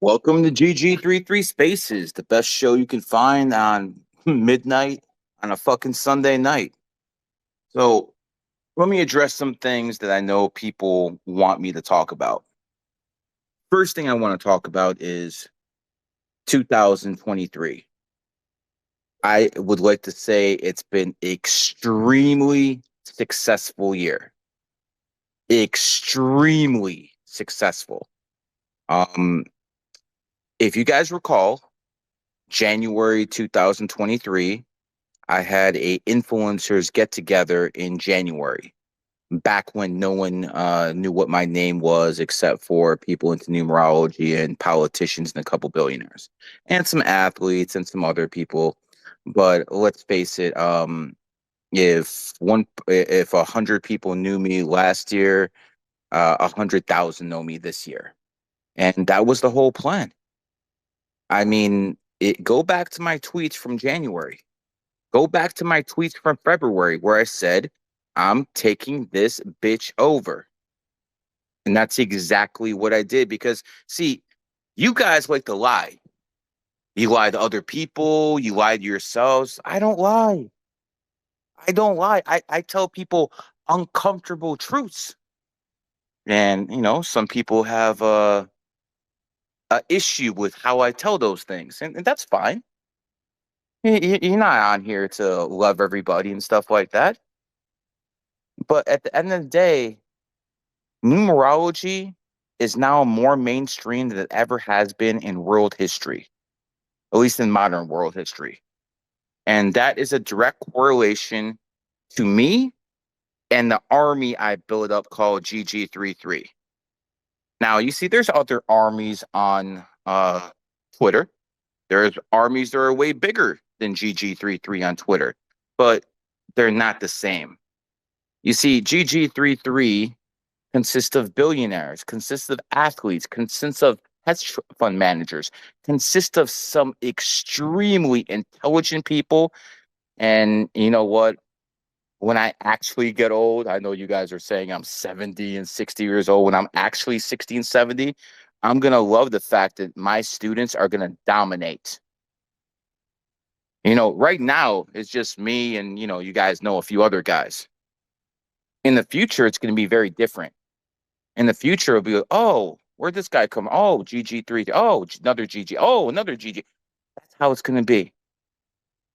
Welcome to GG33 Spaces, the best show you can find on midnight on a fucking Sunday night. So, let me address some things that I know people want me to talk about. First thing I want to talk about is 2023. I would like to say it's been extremely successful year. Extremely successful. Um, if you guys recall, January 2023, I had a influencers get together in January, back when no one knew what my name was except for people into numerology and politicians and a couple billionaires and some athletes and some other people. But let's face it, if 100 people knew me last year, 100,000 know me this year, and that was the whole plan. I mean, go back to my tweets from January. Go back to my tweets from February where I said, I'm taking this bitch over. And that's exactly what I did because, see, you guys like to lie. You lie to other people, you lie to yourselves. I don't lie. I don't lie. I tell people uncomfortable truths. And, some people have a issue with how I tell those things. And that's fine. You're not on here to love everybody and stuff like that. But at the end of the day, numerology is now more mainstream than it ever has been in world history, at least in modern world history. And that is a direct correlation to me and the army I built up called GG33. Now, you see, there's other armies on Twitter. There's armies that are way bigger than GG33 on Twitter, but they're not the same. You see, GG33 consists of billionaires, consists of athletes, consists of hedge fund managers, consists of some extremely intelligent people. And you know what? When I actually get old, I know you guys are saying I'm 70 and 60 years old. When I'm actually 60 and 70, I'm going to love the fact that my students are going to dominate. Right now, it's just me and, you guys know a few other guys. In the future, it's going to be very different. In the future, it'll be like, oh, where'd this guy come? Oh, GG3. Oh, another GG. Oh, another GG. That's how it's going to be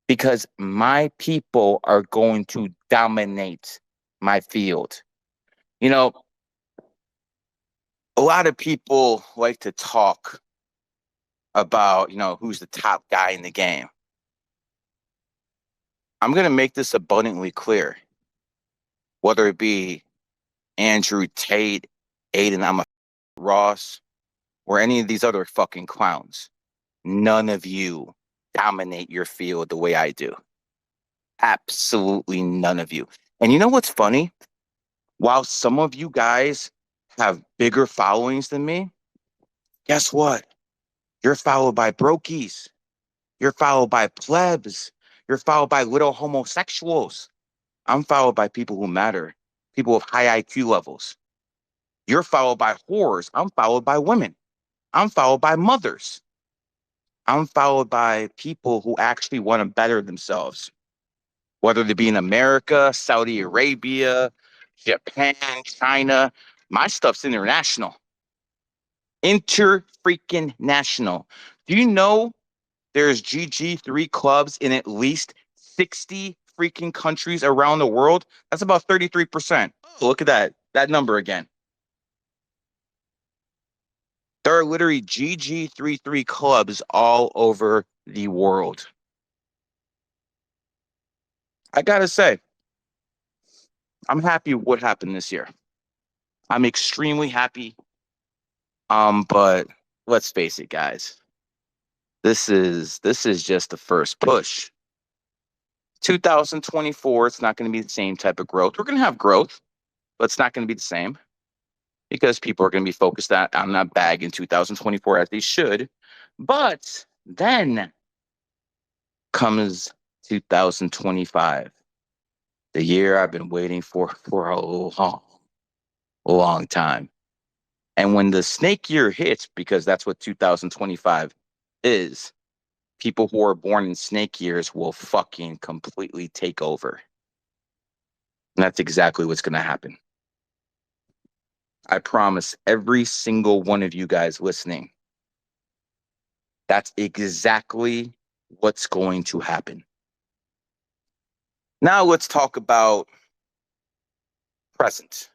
because my people are going to dominate my field. You know, a lot of people like to talk about, who's the top guy in the game. I'm going to make this abundantly clear, whether it be Andrew Tate, Aiden Ross, or any of these other fucking clowns. None of you dominate your field the way I do. Absolutely none of you. And you know what's funny? While some of you guys have bigger followings than me, guess what? You're followed by brokies. You're followed by plebs. You're followed by little homosexuals. I'm followed by people who matter, people with high IQ levels. You're followed by whores. I'm followed by women. I'm followed by mothers. I'm followed by people who actually want to better themselves, whether they be in America, Saudi Arabia, Japan, China. My stuff's international. Inter freaking national. Do you know there's GG3 clubs in at least 60 freaking countries around the world? That's about 33%. Oh, look at that number again. There are literally GG33 clubs all over the world. I gotta say, I'm happy with what happened this year. I'm extremely happy. But let's face it, guys. This is just the first push. 2024, it's not going to be the same type of growth. We're going to have growth, but it's not going to be the same because people are going to be focused on that bag in 2024 as they should. But then comes 2025, the year I've been waiting for a long, long time. And when the snake year hits, because that's what 2025 is, people who are born in snake years will fucking completely take over. And that's exactly what's going to happen. I promise every single one of you guys listening, that's exactly what's going to happen. Now let's talk about present.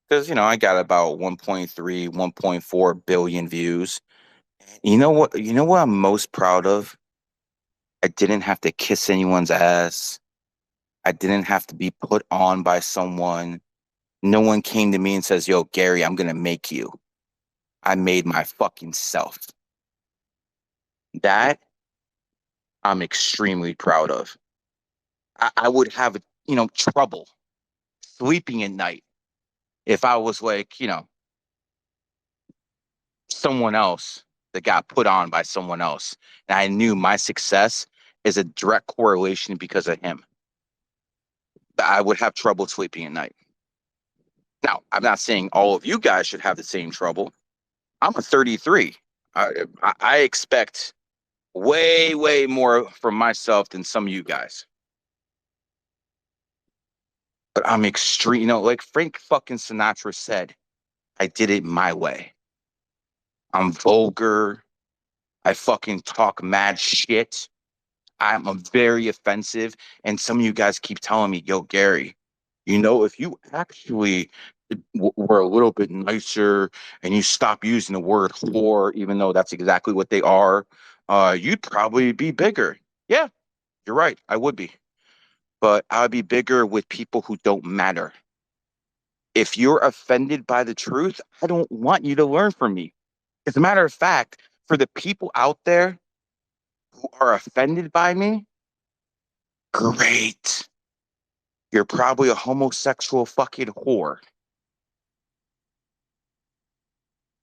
Because, you know, I got about 1.3, 1.4 billion views. You know what? You know what I'm most proud of? I didn't have to kiss anyone's ass. I didn't have to be put on by someone. No one came to me and says, "Yo, Gary, I'm going to make you." I made my fucking self. That I'm extremely proud of. I would have, you know, trouble sleeping at night if I was like, you know, someone else that got put on by someone else. And I knew my success is a direct correlation because of him. I would have trouble sleeping at night. Now, I'm not saying all of you guys should have the same trouble. I'm a 33. I expect way, way more from myself than some of you guys. But I'm extreme, you know, like Frank fucking Sinatra said, I did it my way. I'm vulgar. I fucking talk mad shit. I'm a very offensive. And some of you guys keep telling me, yo, Gary, you know, if you actually were a little bit nicer and you stop using the word whore, even though that's exactly what they are, you'd probably be bigger. Yeah, you're right. I would be. But I'd be bigger with people who don't matter. If you're offended by the truth, I don't want you to learn from me. As a matter of fact, for the people out there who are offended by me, great. You're probably a homosexual fucking whore.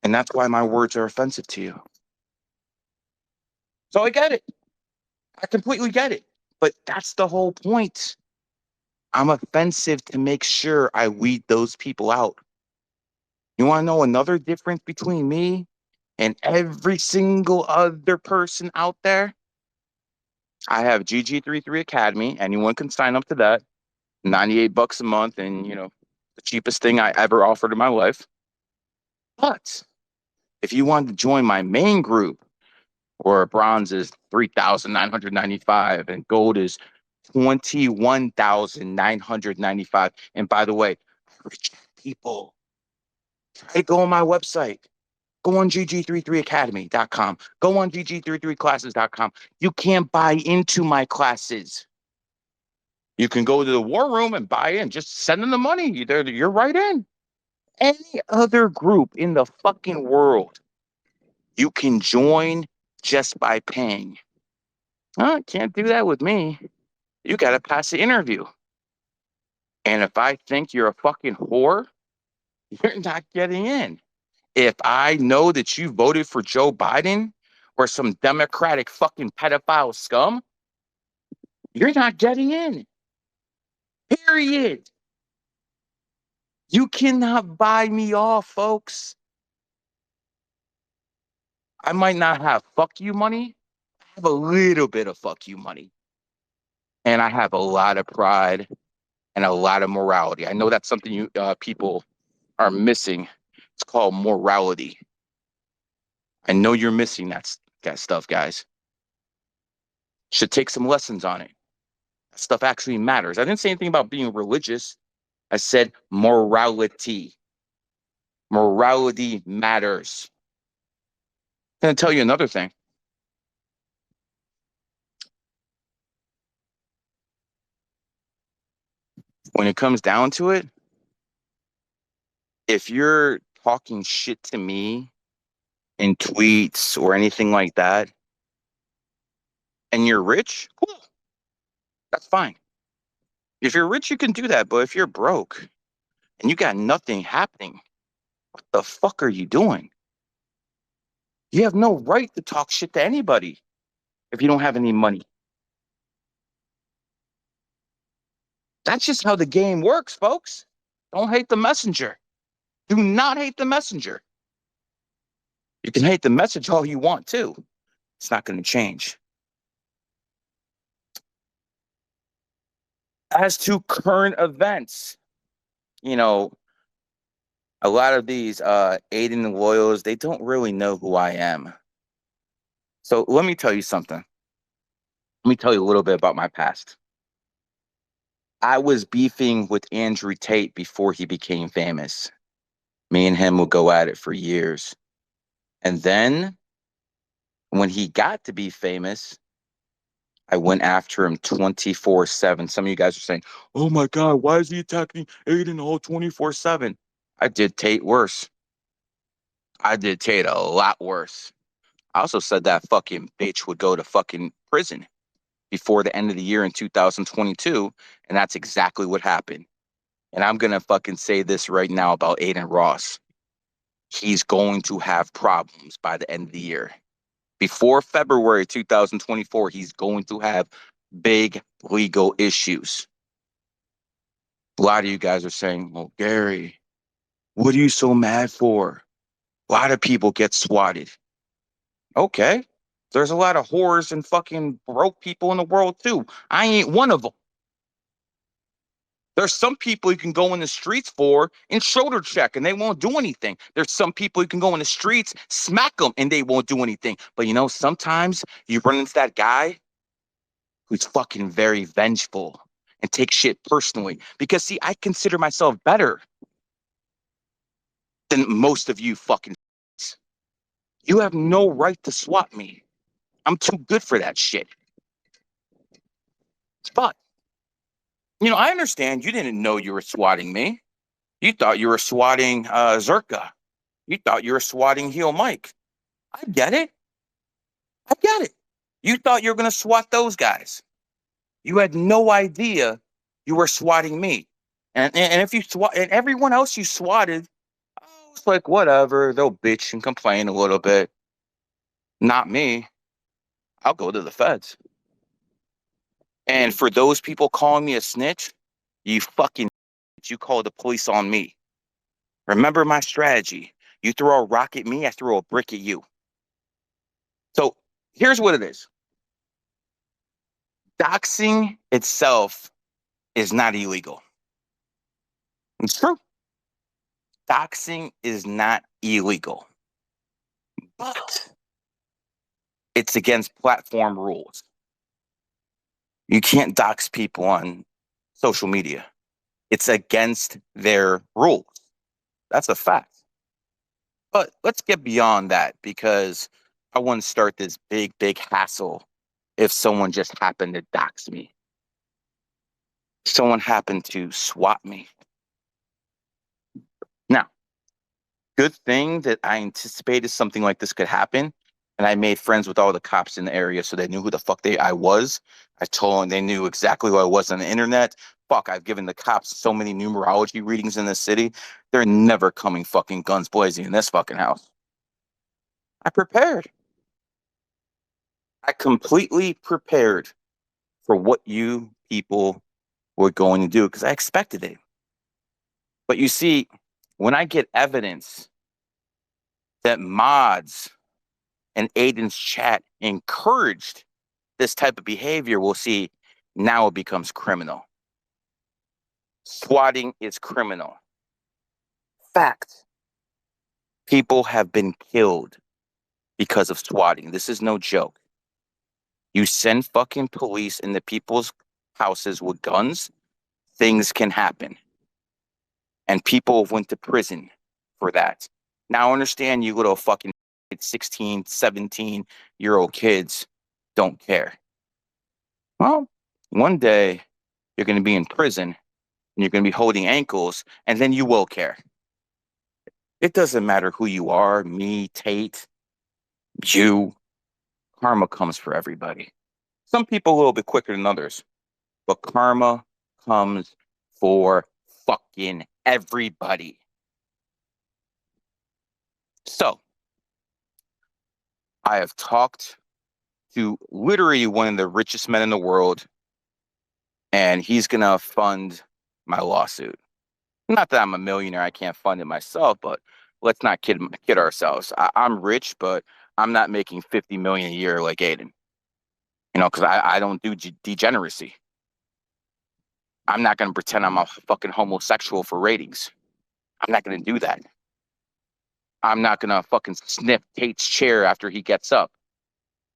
And that's why my words are offensive to you. So I get it. I completely get it. But that's the whole point. I'm offensive to make sure I weed those people out. You want to know another difference between me and every single other person out there? I have GG33 Academy. Anyone can sign up to that. 98 bucks a month, and you know, the cheapest thing I ever offered in my life. But if you want to join my main group, where bronze is 3,995 and gold is 21,995. And by the way, I reject people. Try to go on my website. Go on GG33Academy.com. Go on GG33classes.com. You can't buy into my classes. You can go to the war room and buy in. Just send them the money. You're right in. Any other group in the fucking world, you can join just by paying. Can't do that with me. You got to pass the interview. And if I think you're a fucking whore, you're not getting in. If I know that you voted for Joe Biden or some Democratic fucking pedophile scum, you're not getting in. Period. You cannot buy me off, folks. I might not have fuck you money. I have a little bit of fuck you money. And I have a lot of pride and a lot of morality. I know that's something you people are missing. It's called morality. I know you're missing that stuff, guys. Should take some lessons on it. That stuff actually matters. I didn't say anything about being religious. I said morality. Morality matters. I'm going to tell you another thing. When it comes down to it, if you're talking shit to me in tweets or anything like that, and you're rich, cool. That's fine. If you're rich, you can do that. But if you're broke and you got nothing happening, what the fuck are you doing? You have no right to talk shit to anybody if you don't have any money. That's just how the game works, folks. Don't hate the messenger. Do not hate the messenger. You can hate the message all you want to. It's not going to change. As to current events, you know, a lot of these Aiden and loyals, they don't really know who I am. So let me tell you something. Let me tell you a little bit about my past. I was beefing with Andrew Tate before he became famous. Me and him would go at it for years. And then when he got to be famous, I went after him 24/7. Some of you guys are saying, oh my God, why is he attacking Aiden all 24/7? I did Tate worse. I did Tate a lot worse. I also said that fucking bitch would go to fucking prison before the end of the year in 2022. And that's exactly what happened. And I'm going to fucking say this right now about Aiden Ross. He's going to have problems by the end of the year. Before February 2024, he's going to have big legal issues. A lot of you guys are saying, well, Gary, what are you so mad for? A lot of people get swatted. Okay. There's a lot of whores and fucking broke people in the world too. I ain't one of them. There's some people you can go in the streets for and shoulder check and they won't do anything. There's some people you can go in the streets, smack them and they won't do anything. But you know, sometimes you run into that guy who's fucking very vengeful and take shit personally. Because see, I consider myself better than most of you fucking. You have no right to swat me. I'm too good for that shit. But, you know, I understand you didn't know you were swatting me. You thought you were swatting Zerka. You thought you were swatting Heel Mike. I get it. I get it. You thought you were going to swat those guys. You had no idea you were swatting me. And if you swat, and everyone else you swatted, I was like, whatever. They'll bitch and complain a little bit. Not me. I'll go to the feds. And for those people calling me a snitch, you fucking, you call the police on me. Remember my strategy. You throw a rock at me, I throw a brick at you. So here's what it is. Doxing itself is not illegal. It's true. Doxing is not illegal, but it's against platform rules. You can't dox people on social media. It's against their rules. That's a fact. But let's get beyond that because I want to start this big, big hassle if someone just happened to dox me. Someone happened to swat me. Now, good thing that I anticipated something like this could happen. And I made friends with all the cops in the area so they knew who the fuck I was. I told them they knew exactly who I was on the internet. Fuck, I've given the cops so many numerology readings in this city. They're never coming fucking guns blazing in this fucking house. I prepared. I completely prepared for what you people were going to do because I expected it. But you see, when I get evidence that mods and Aiden's chat encouraged this type of behavior, we'll see now it becomes criminal. Swatting is criminal. Fact. People have been killed because of swatting. This is no joke. You send fucking police into people's houses with guns, things can happen. And people went to prison for that. Now I understand you little fucking 16, 17-year-old kids don't care. Well, one day you're going to be in prison and you're going to be holding ankles and then you will care. It doesn't matter who you are, me, Tate, you. Karma comes for everybody. Some people a little bit quicker than others, but karma comes for fucking everybody. So, I have talked to literally one of the richest men in the world, and he's going to fund my lawsuit. Not that I'm a millionaire, I can't fund it myself, but let's not kid ourselves. I'm rich, but I'm not making 50 million a year like Aiden. You know, because I don't do degeneracy. I'm not going to pretend I'm a fucking homosexual for ratings. I'm not going to do that. I'm not going to fucking sniff Tate's chair after he gets up.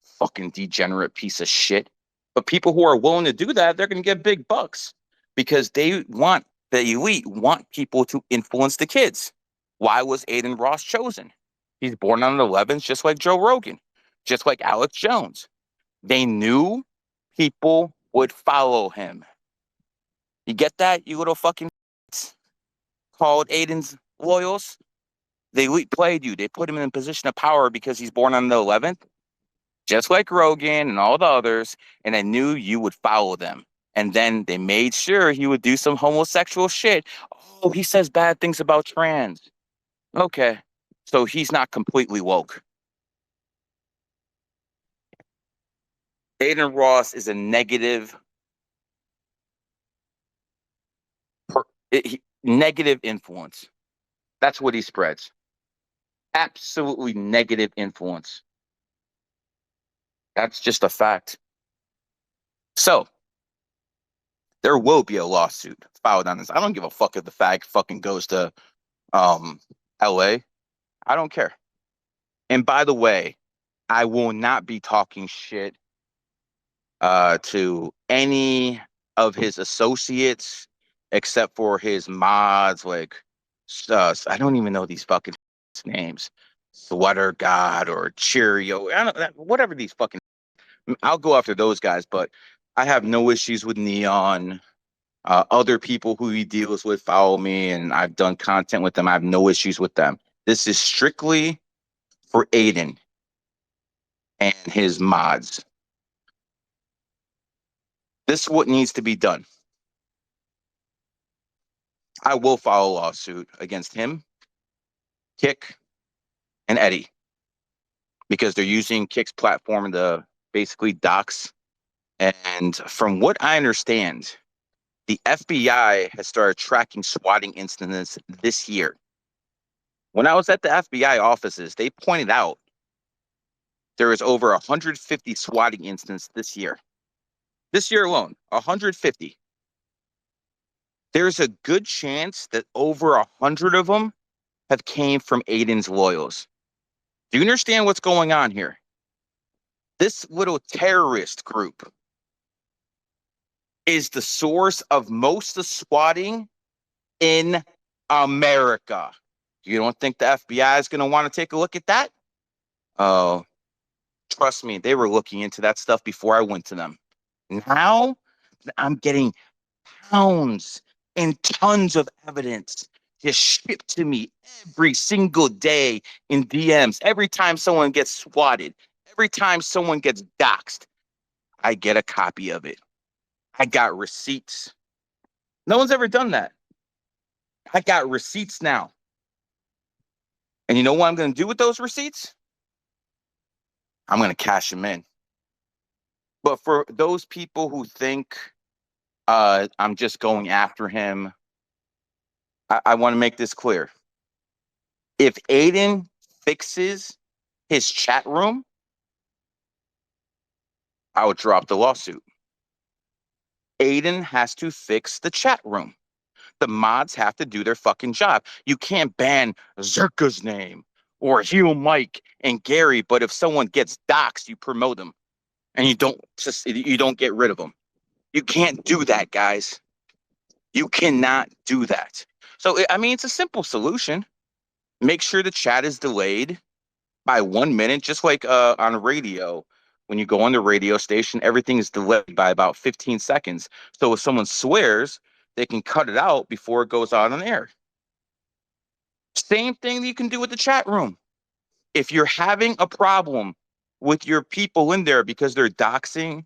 Fucking degenerate piece of shit. But people who are willing to do that, they're going to get big bucks because the elite want people to influence the kids. Why was Aiden Ross chosen? He's born on the 11th, just like Joe Rogan, just like Alex Jones. They knew people would follow him. You get that, you little fucking called Aiden's loyals? They played you. They put him in a position of power because he's born on the 11th, just like Rogan and all the others, and they knew you would follow them. And then they made sure he would do some homosexual shit. Oh, he says bad things about trans. Okay. So he's not completely woke. Aiden Ross is a negative, negative influence. That's what he spreads. Absolutely negative influence. That's just a fact. So there will be a lawsuit filed on this. I don't give a fuck if the fag fucking goes to um LA. I don't care. And by the way, I will not be talking shit to any of his associates except for his mods. Like, I don't even know these fucking names. Sweater God or Cheerio. I don't, whatever these fucking. I'll go after those guys, but I have no issues with Neon. Other people who he deals with follow me, and I've done content with them. I have no issues with them. This is strictly for Aiden and his mods. This is what needs to be done. I will file a lawsuit against him, Kick, and Eddie because they're using Kick's platform to basically dox. And from what I understand, the FBI has started tracking swatting incidents this year. When I was at the FBI offices, they pointed out there is over 150 swatting incidents this year. This year alone, 150. There's a good chance that over 100 of them have came from Aiden's loyals. Do you understand what's going on here? This little terrorist group is the source of most of the swatting in America. You don't think the FBI is going to want to take a look at that? Oh, trust me, they were looking into that stuff before I went to them. Now I'm getting pounds and tons of evidence just shipped to me every single day in DMs. Every time someone gets swatted, every time someone gets doxxed, I get a copy of it. I got receipts. No one's ever done that. I got receipts now. And you know what I'm going to do with those receipts? I'm going to cash them in. But for those people who think I'm just going after him, I want to make this clear. If Aiden fixes his chat room, I would drop the lawsuit. Aiden has to fix the chat room. The mods have to do their fucking job. You can't ban Zerka's name or Hugh Mike and Gary, but if someone gets doxxed, you promote them and you don't get rid of them. You can't do that, guys. You cannot do that. So I mean, it's a simple solution. Make sure the chat is delayed by 1 minute, just like on radio. When you go on the radio station, everything is delayed by about 15 seconds. So if someone swears, they can cut it out before it goes out on air. Same thing that you can do with the chat room. If you're having a problem with your people in there because they're doxing,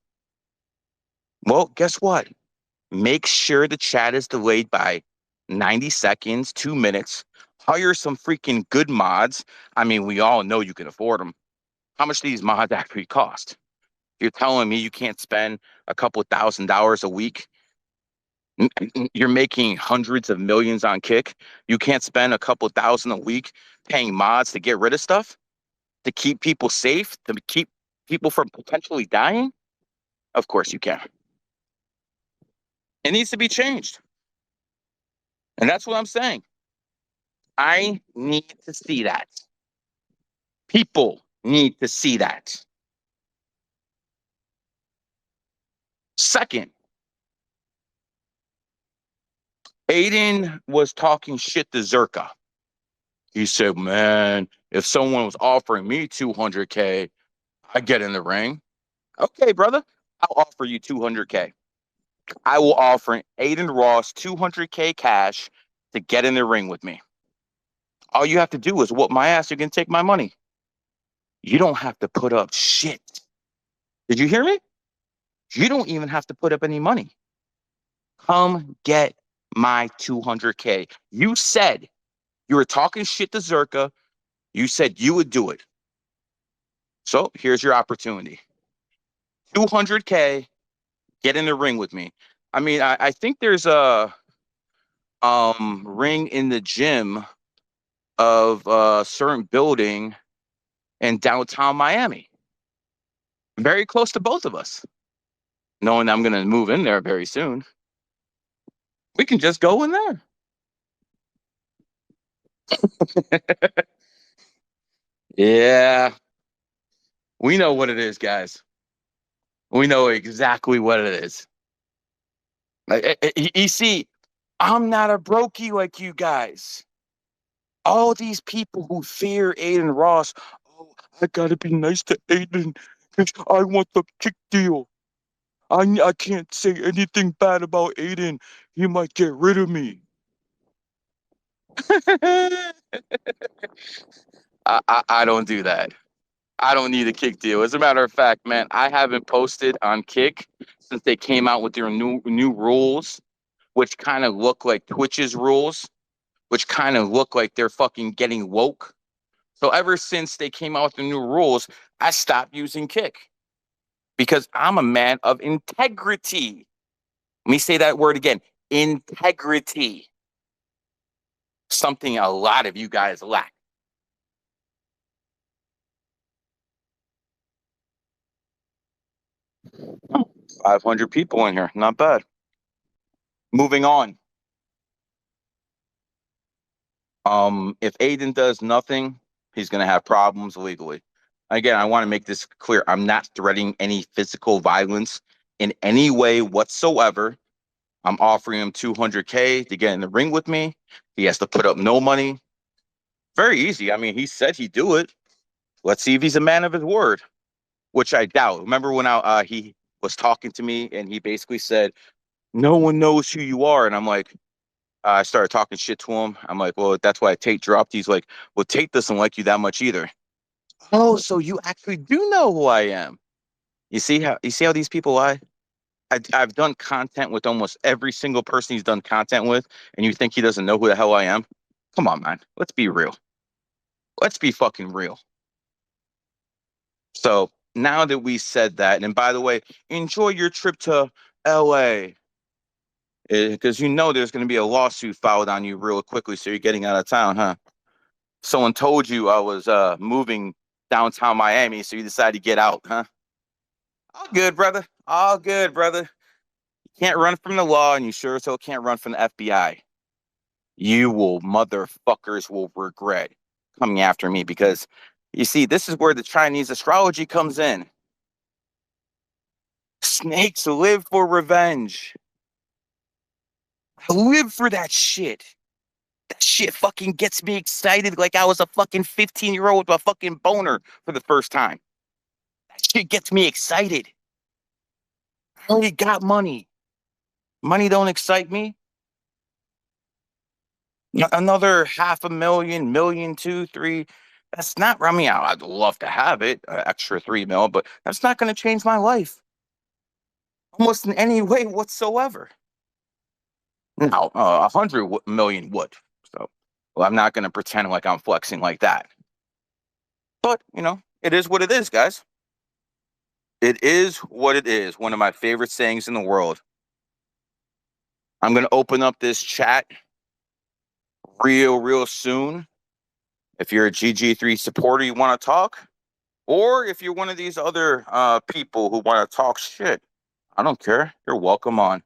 well, guess what? Make sure the chat is delayed by 90 seconds, 2 minutes. Hire some freaking good mods. I mean, we all know you can afford them. How much do these mods actually cost? You're telling me you can't spend a couple $1,000s a week You're making hundreds of millions on Kick. You can't spend a couple thousand a week paying mods to get rid of stuff, to keep people safe, to keep people from potentially dying? Of course you can. It needs to be changed. And that's what I'm saying. I need to see that. People need to see that. Second, Aiden was talking shit to Zerka. He said, man, if someone was offering me 200K, I'd get in the ring. Okay, brother, I'll offer you 200K. I will offer Aiden Ross 200K cash to get in the ring with me. All you have to do is whoop my ass. You can take my money. You don't have to put up shit. Did you hear me? You don't even have to put up any money. Come get my 200K. You said you were talking shit to Zerka. You said you would do it. So here's your opportunity. 200K, get in the ring with me. I mean, I think there's a ring in the gym of a certain building in downtown Miami. Very close to both of us. Knowing I'm gonna move in there very soon. We can just go in there. Yeah, we know what it is, guys. We know exactly what it is. You see, I'm not a brokey like you guys. All these people who fear Aiden Ross, oh, I gotta be nice to Aiden because I want the kick deal. I can't say anything bad about Aiden. He might get rid of me. I don't do that. I don't need a Kick deal. As a matter of fact, man, I haven't posted on Kick since they came out with their new rules, which kind of look like Twitch's rules, which kind of look like they're fucking getting woke. So ever since they came out with the new rules, I stopped using Kick because I'm a man of integrity. Let me say that word again, integrity. Something a lot of you guys lack. Oh, 500 people in here. Not bad. Moving on. If Aiden does nothing, he's going to have problems legally. Again, I want to make this clear. I'm not threatening any physical violence in any way whatsoever. I'm offering him 200K to get in the ring with me. He has to put up no money. Very easy. I mean, he said he'd do it. Let's see if he's a man of his word, which I doubt. Remember when he was talking to me and he basically said, no one knows who you are. And I'm like, I started talking shit to him. I'm like, well, that's why Tate dropped. He's like, well, Tate doesn't like you that much either. Oh, so you actually do know who I am. You see how these people lie? I've done content with almost every single person he's done content with, and you think he doesn't know who the hell I am? Come on, man. Let's be real. Let's be fucking real. So now that we said that, and by the way, enjoy your trip to LA. Because you know there's going to be a lawsuit filed on you real quickly, so you're getting out of town, huh? Someone told you I was moving downtown Miami, so you decided to get out, huh? All good, brother. All good, brother. You can't run from the law, and you sure as hell can't run from the FBI. You will, motherfuckers, will regret coming after me because you see, this is where the Chinese astrology comes in. Snakes live for revenge. I live for that shit. That shit fucking gets me excited like I was a fucking 15-year-old with a fucking boner for the first time. That shit gets me excited. I already got money. Money don't excite me. Another half a million, million, two, three. That's not, I mean, I'd love to have it, extra 3 mil, but that's not going to change my life almost in any way whatsoever. Now, 100 million would. So, well, I'm not going to pretend like I'm flexing like that. But, it is what it is, guys. It is what it is. One of my favorite sayings in the world. I'm going to open up this chat real soon. If you're a GG3 supporter, you want to talk, or if you're one of these other people who want to talk shit, I don't care. You're welcome on.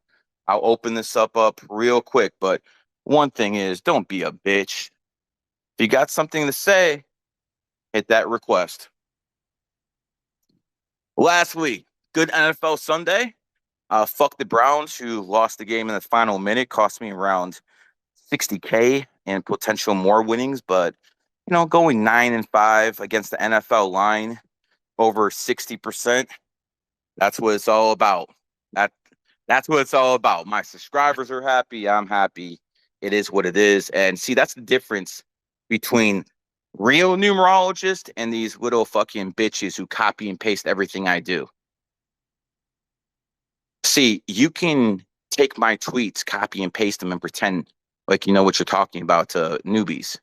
I'll open this up real quick, but one thing is, don't be a bitch. If you got something to say, hit that request. Last week, good NFL Sunday. Fuck the Browns, who lost the game in the final minute, cost me around $60K and potential more winnings, but going 9-5 against the NFL line, over 60%. That's what it's all about. That that's what it's all about. My subscribers are happy. I'm happy. It is what it is. And see, that's the difference between real numerologists and these little fucking bitches who copy and paste everything I do. See, you can take my tweets, copy and paste them, and pretend like you know what you're talking about to newbies.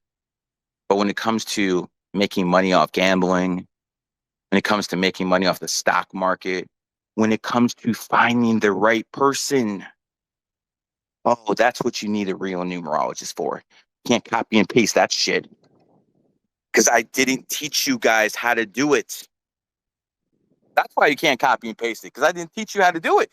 But when it comes to making money off gambling, when it comes to making money off the stock market, when it comes to finding the right person, oh, that's what you need a real numerologist for. You can't copy and paste that shit because I didn't teach you guys how to do it. That's why you can't copy and paste it, because I didn't teach you how to do it.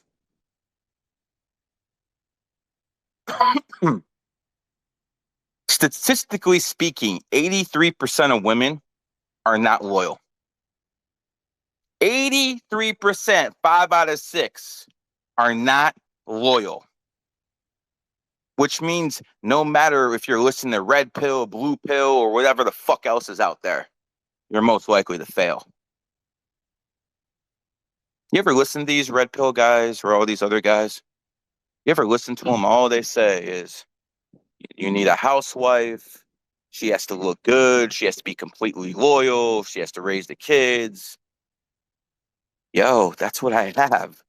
Statistically speaking, 83% of women are not loyal. 83%, 5 out of 6, are not loyal. Which means no matter if you're listening to red pill, blue pill, or whatever the fuck else is out there, you're most likely to fail. You ever listen to these red pill guys or all these other guys? You ever listen to them? All they say is, you need a housewife. She has to look good. She has to be completely loyal. She has to raise the kids. Yo, that's what I have.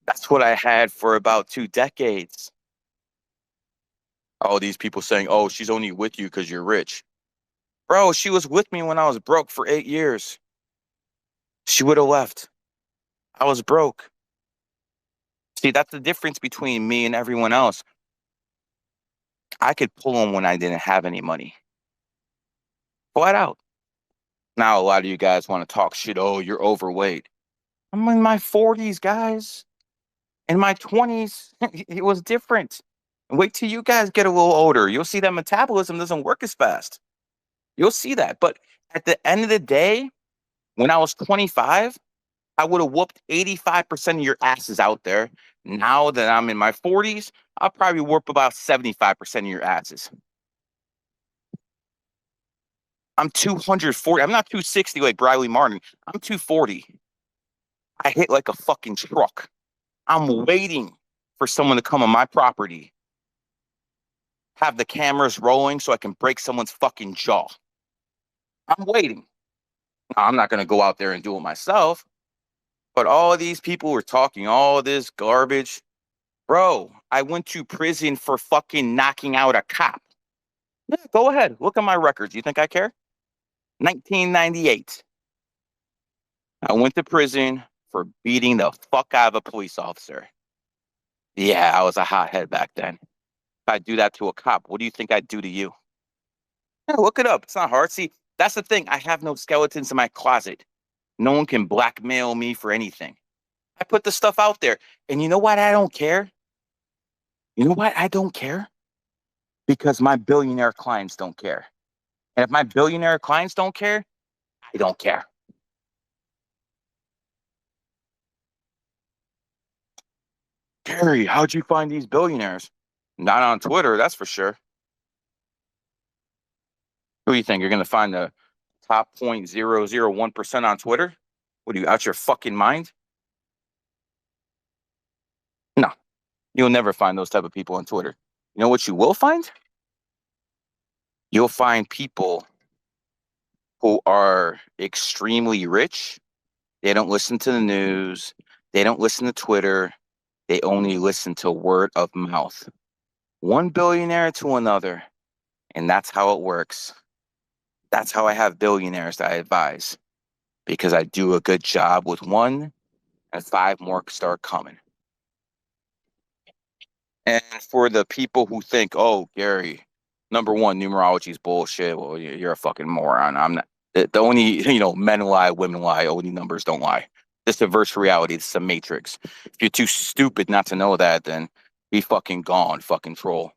That's what I had for about 2 decades. All these people saying, oh, she's only with you because you're rich. Bro, she was with me when I was broke for 8 years. She would have left. I was broke. See, that's the difference between me and everyone else. I could pull them when I didn't have any money. Flat out. Now, a lot of you guys want to talk shit. Oh, you're overweight. I'm in my 40s, guys. In my 20s, it was different. Wait till you guys get a little older. You'll see that metabolism doesn't work as fast. You'll see that. But at the end of the day, when I was 25, I would have whooped 85% of your asses out there. Now that I'm in my 40s, I'll probably whoop about 75% of your asses. I'm 240. I'm not 260 like Briley Martin. I'm 240. I hit like a fucking truck. I'm waiting for someone to come on my property, have the cameras rolling so I can break someone's fucking jaw. I'm waiting. I'm not going to go out there and do it myself. But all these people were talking all this garbage. Bro, I went to prison for fucking knocking out a cop. Yeah, go ahead. Look at my records. You think I care? 1998. I went to prison for beating the fuck out of a police officer. Yeah, I was a hothead back then. If I do that to a cop, what do you think I'd do to you? Yeah, look it up. It's not hard. See, that's the thing. I have no skeletons in my closet. No one can blackmail me for anything. I put the stuff out there. And you know what? I don't care. You know what? I don't care because my billionaire clients don't care. And if my billionaire clients don't care, I don't care. Gary, how'd you find these billionaires? Not on Twitter, that's for sure. Who do you think? You're going to find the top 0.001% on Twitter? What are you, out your fucking mind? No, you'll never find those type of people on Twitter. You know what you will find? You'll find people who are extremely rich. They don't listen to the news. They don't listen to Twitter. They only listen to word of mouth. One billionaire to another. And that's how it works. That's how I have billionaires that I advise, because I do a good job with one and 5 more start coming. And for the people who think, oh, Gary, number one, numerology is bullshit. Well, you're a fucking moron. I'm not. The only, men lie, women lie, only numbers don't lie. This is a virtual reality. This is a matrix. If you're too stupid not to know that, then be fucking gone, fucking troll.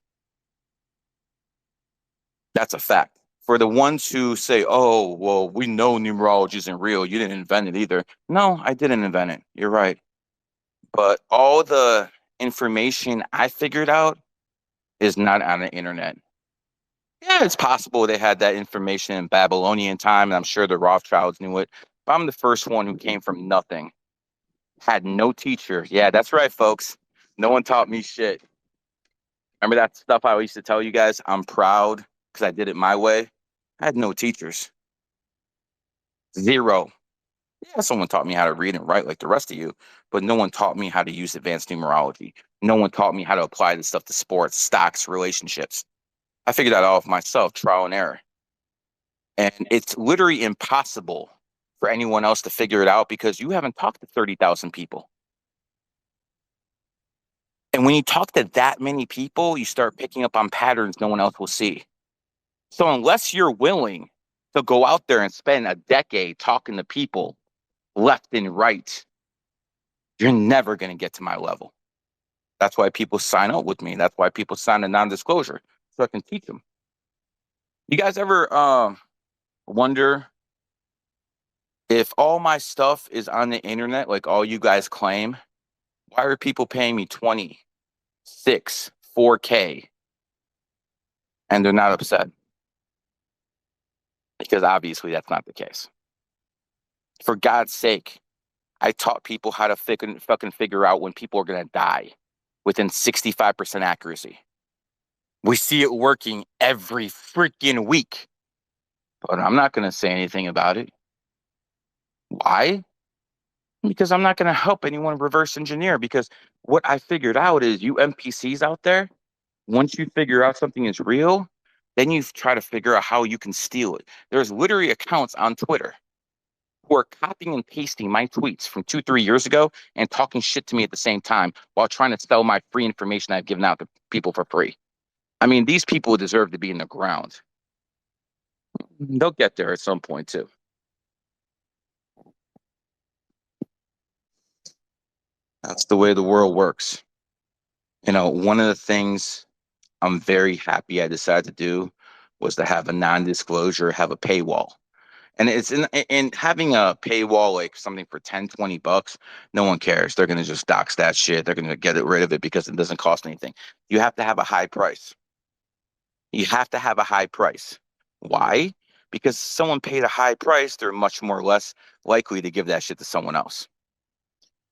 That's a fact. For the ones who say, oh, well, we know numerology isn't real. You didn't invent it either. No, I didn't invent it. You're right. But all the information I figured out is not on the internet. Yeah, it's possible they had that information in Babylonian time, and I'm sure the Rothschilds knew it. But I'm the first one who came from nothing, had no teacher. Yeah, that's right, folks. No one taught me shit. Remember that stuff I used to tell you guys? I'm proud because I did it my way. I had no teachers. Zero. Yeah, someone taught me how to read and write like the rest of you, but no one taught me how to use advanced numerology. No one taught me how to apply this stuff to sports, stocks, relationships. I figured that out myself, trial and error. And it's literally impossible for anyone else to figure it out because you haven't talked to 30,000 people. And when you talk to that many people, you start picking up on patterns no one else will see. So unless you're willing to go out there and spend a decade talking to people left and right, you're never going to get to my level. That's why people sign up with me. That's why people sign a non-disclosure so I can teach them. You guys ever wonder if all my stuff is on the internet, like all you guys claim, why are people paying me 20, 6, 4K and they're not upset? Because obviously that's not the case. For God's sake, I taught people how to fucking figure out when people are going to die within 65% accuracy. We see it working every freaking week, but I'm not going to say anything about it. Why? Because I'm not going to help anyone reverse engineer. Because what I figured out is you NPCs out there, once you figure out something is real, then you try to figure out how you can steal it. There's literally accounts on Twitter who are copying and pasting my tweets from 2, 3 years ago and talking shit to me at the same time while trying to sell my free information I've given out to people for free. I mean, these people deserve to be in the ground. They'll get there at some point too. That's the way the world works. One of the things I'm very happy I decided to do was to have a non-disclosure, have a paywall. And it's in having a paywall, like something for 10, $20, no one cares. They're going to just dox that shit. They're going to get rid of it because it doesn't cost anything. You have to have a high price. You have to have a high price. Why? Because someone paid a high price, they're much more less likely to give that shit to someone else.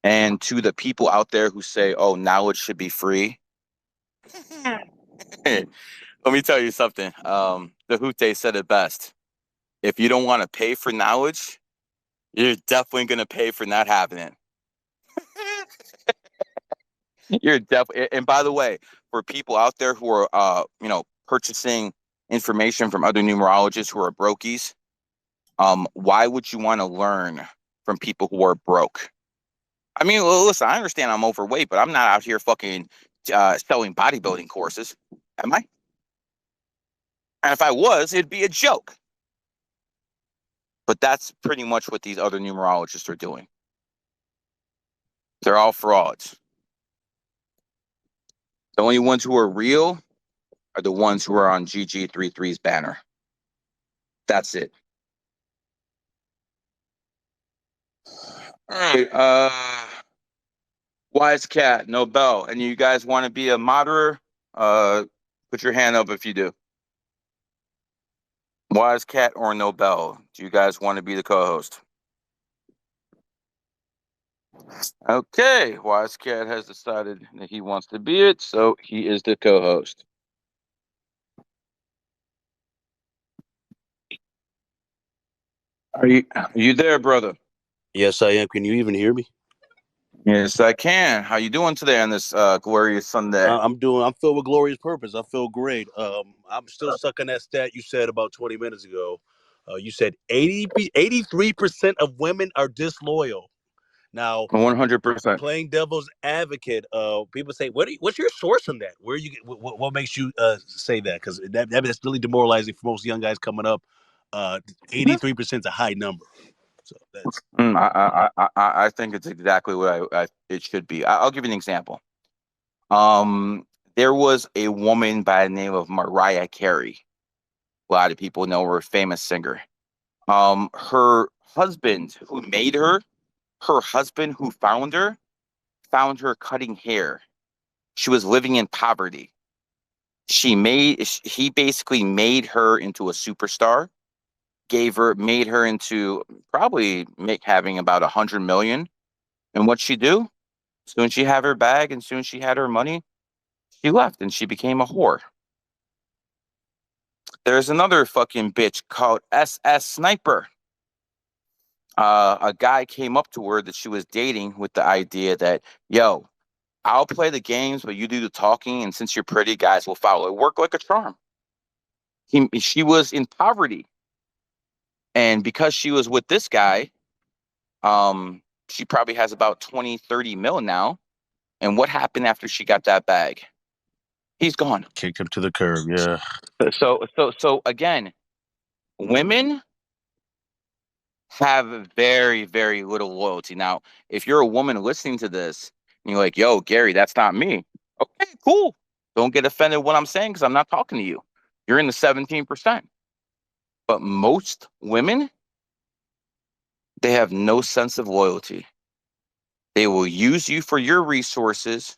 And to the people out there who say, oh, knowledge should be free. Let me tell you something. The Hute said it best. If you don't want to pay for knowledge, you're definitely going to pay for not having it. You're definitely, and by the way, for people out there who are, purchasing information from other numerologists who are brokies, why would you want to learn from people who are broke? I mean, listen, I understand I'm overweight, but I'm not out here fucking selling bodybuilding courses, am I? And if I was, it'd be a joke. But that's pretty much what these other numerologists are doing. They're all frauds. The only ones who are real are the ones who are on GG33's banner. That's it. All right. Wise Cat, no bell. And you guys want to be a moderator? Put your hand up if you do. Wise Cat or Nobel? Do you guys want to be the co-host? Okay, Wise Cat has decided that he wants to be it, so he is the co-host. Are you there, brother? Yes, I am. Can you even hear me? Yes, I can. How you doing today on this glorious Sunday? I'm filled with glorious purpose. I feel great. I'm still stuck on that stat you said about 20 minutes ago. You said 83% of women are disloyal. Now, 100%. playing devil's advocate, people say, what's your source on that? Where you what makes you say that? Because that's really demoralizing for most young guys coming up. 83% is a high number. So that's I think it's exactly what it should be. I'll give you an example. There was a woman by the name of Mariah Carey. A lot of people know her, a famous singer. Her husband who made her husband who found her cutting hair. She was living in poverty. He basically made her into a superstar, made her into probably having about 100 million. And what she do? Soon as she had her bag and soon as she had her money, she left and she became a whore. There's another fucking bitch called SS Sniper. A guy came up to her that she was dating with the idea that, yo, I'll play the games, but you do the talking, and since you're pretty, guys will follow. It worked like a charm. She was in poverty, and because she was with this guy, she probably has about 20, 30 mil now. And what happened after she got that bag? He's gone. kicked him to the curb. Yeah. So again, women have very, very little loyalty. Now, if you're a woman listening to this and you're like, yo, Gary, that's not me. Okay, cool. Don't get offended what I'm saying because I'm not talking to you. You're in the 17%. But most women, they have no sense of loyalty. They will use you for your resources.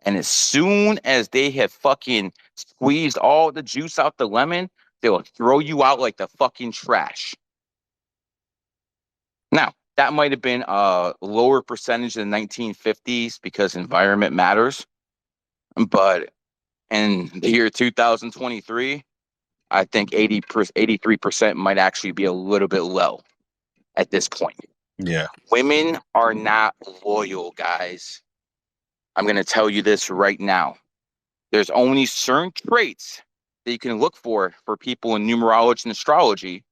And as soon as they have fucking squeezed all the juice out the lemon, they will throw you out like the fucking trash. Now, that might have been a lower percentage in the 1950s because environment matters. But in the year 2023, I think 83% might actually be a little bit low at this point. Yeah. Women are not loyal, guys. I'm going to tell you this right now. There's only certain traits that you can look for people in numerology and astrology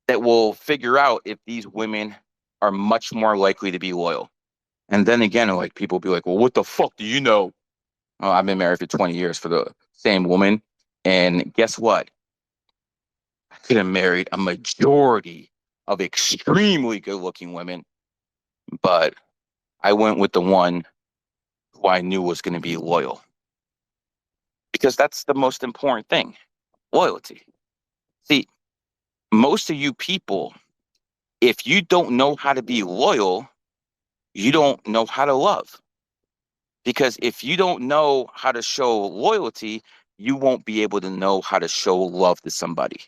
that will figure out if these women are much more likely to be loyal. And then again, like people be like, well, what the fuck do you know? Oh, I've been married for 20 years for the same woman. And guess what? I could have married a majority of extremely good looking women, but I went with the one who I knew was going to be loyal. Because that's the most important thing, loyalty. See, most of you people, if you don't know how to be loyal, you don't know how to love. Because if you don't know how to show loyalty, you won't be able to know how to show love to somebody.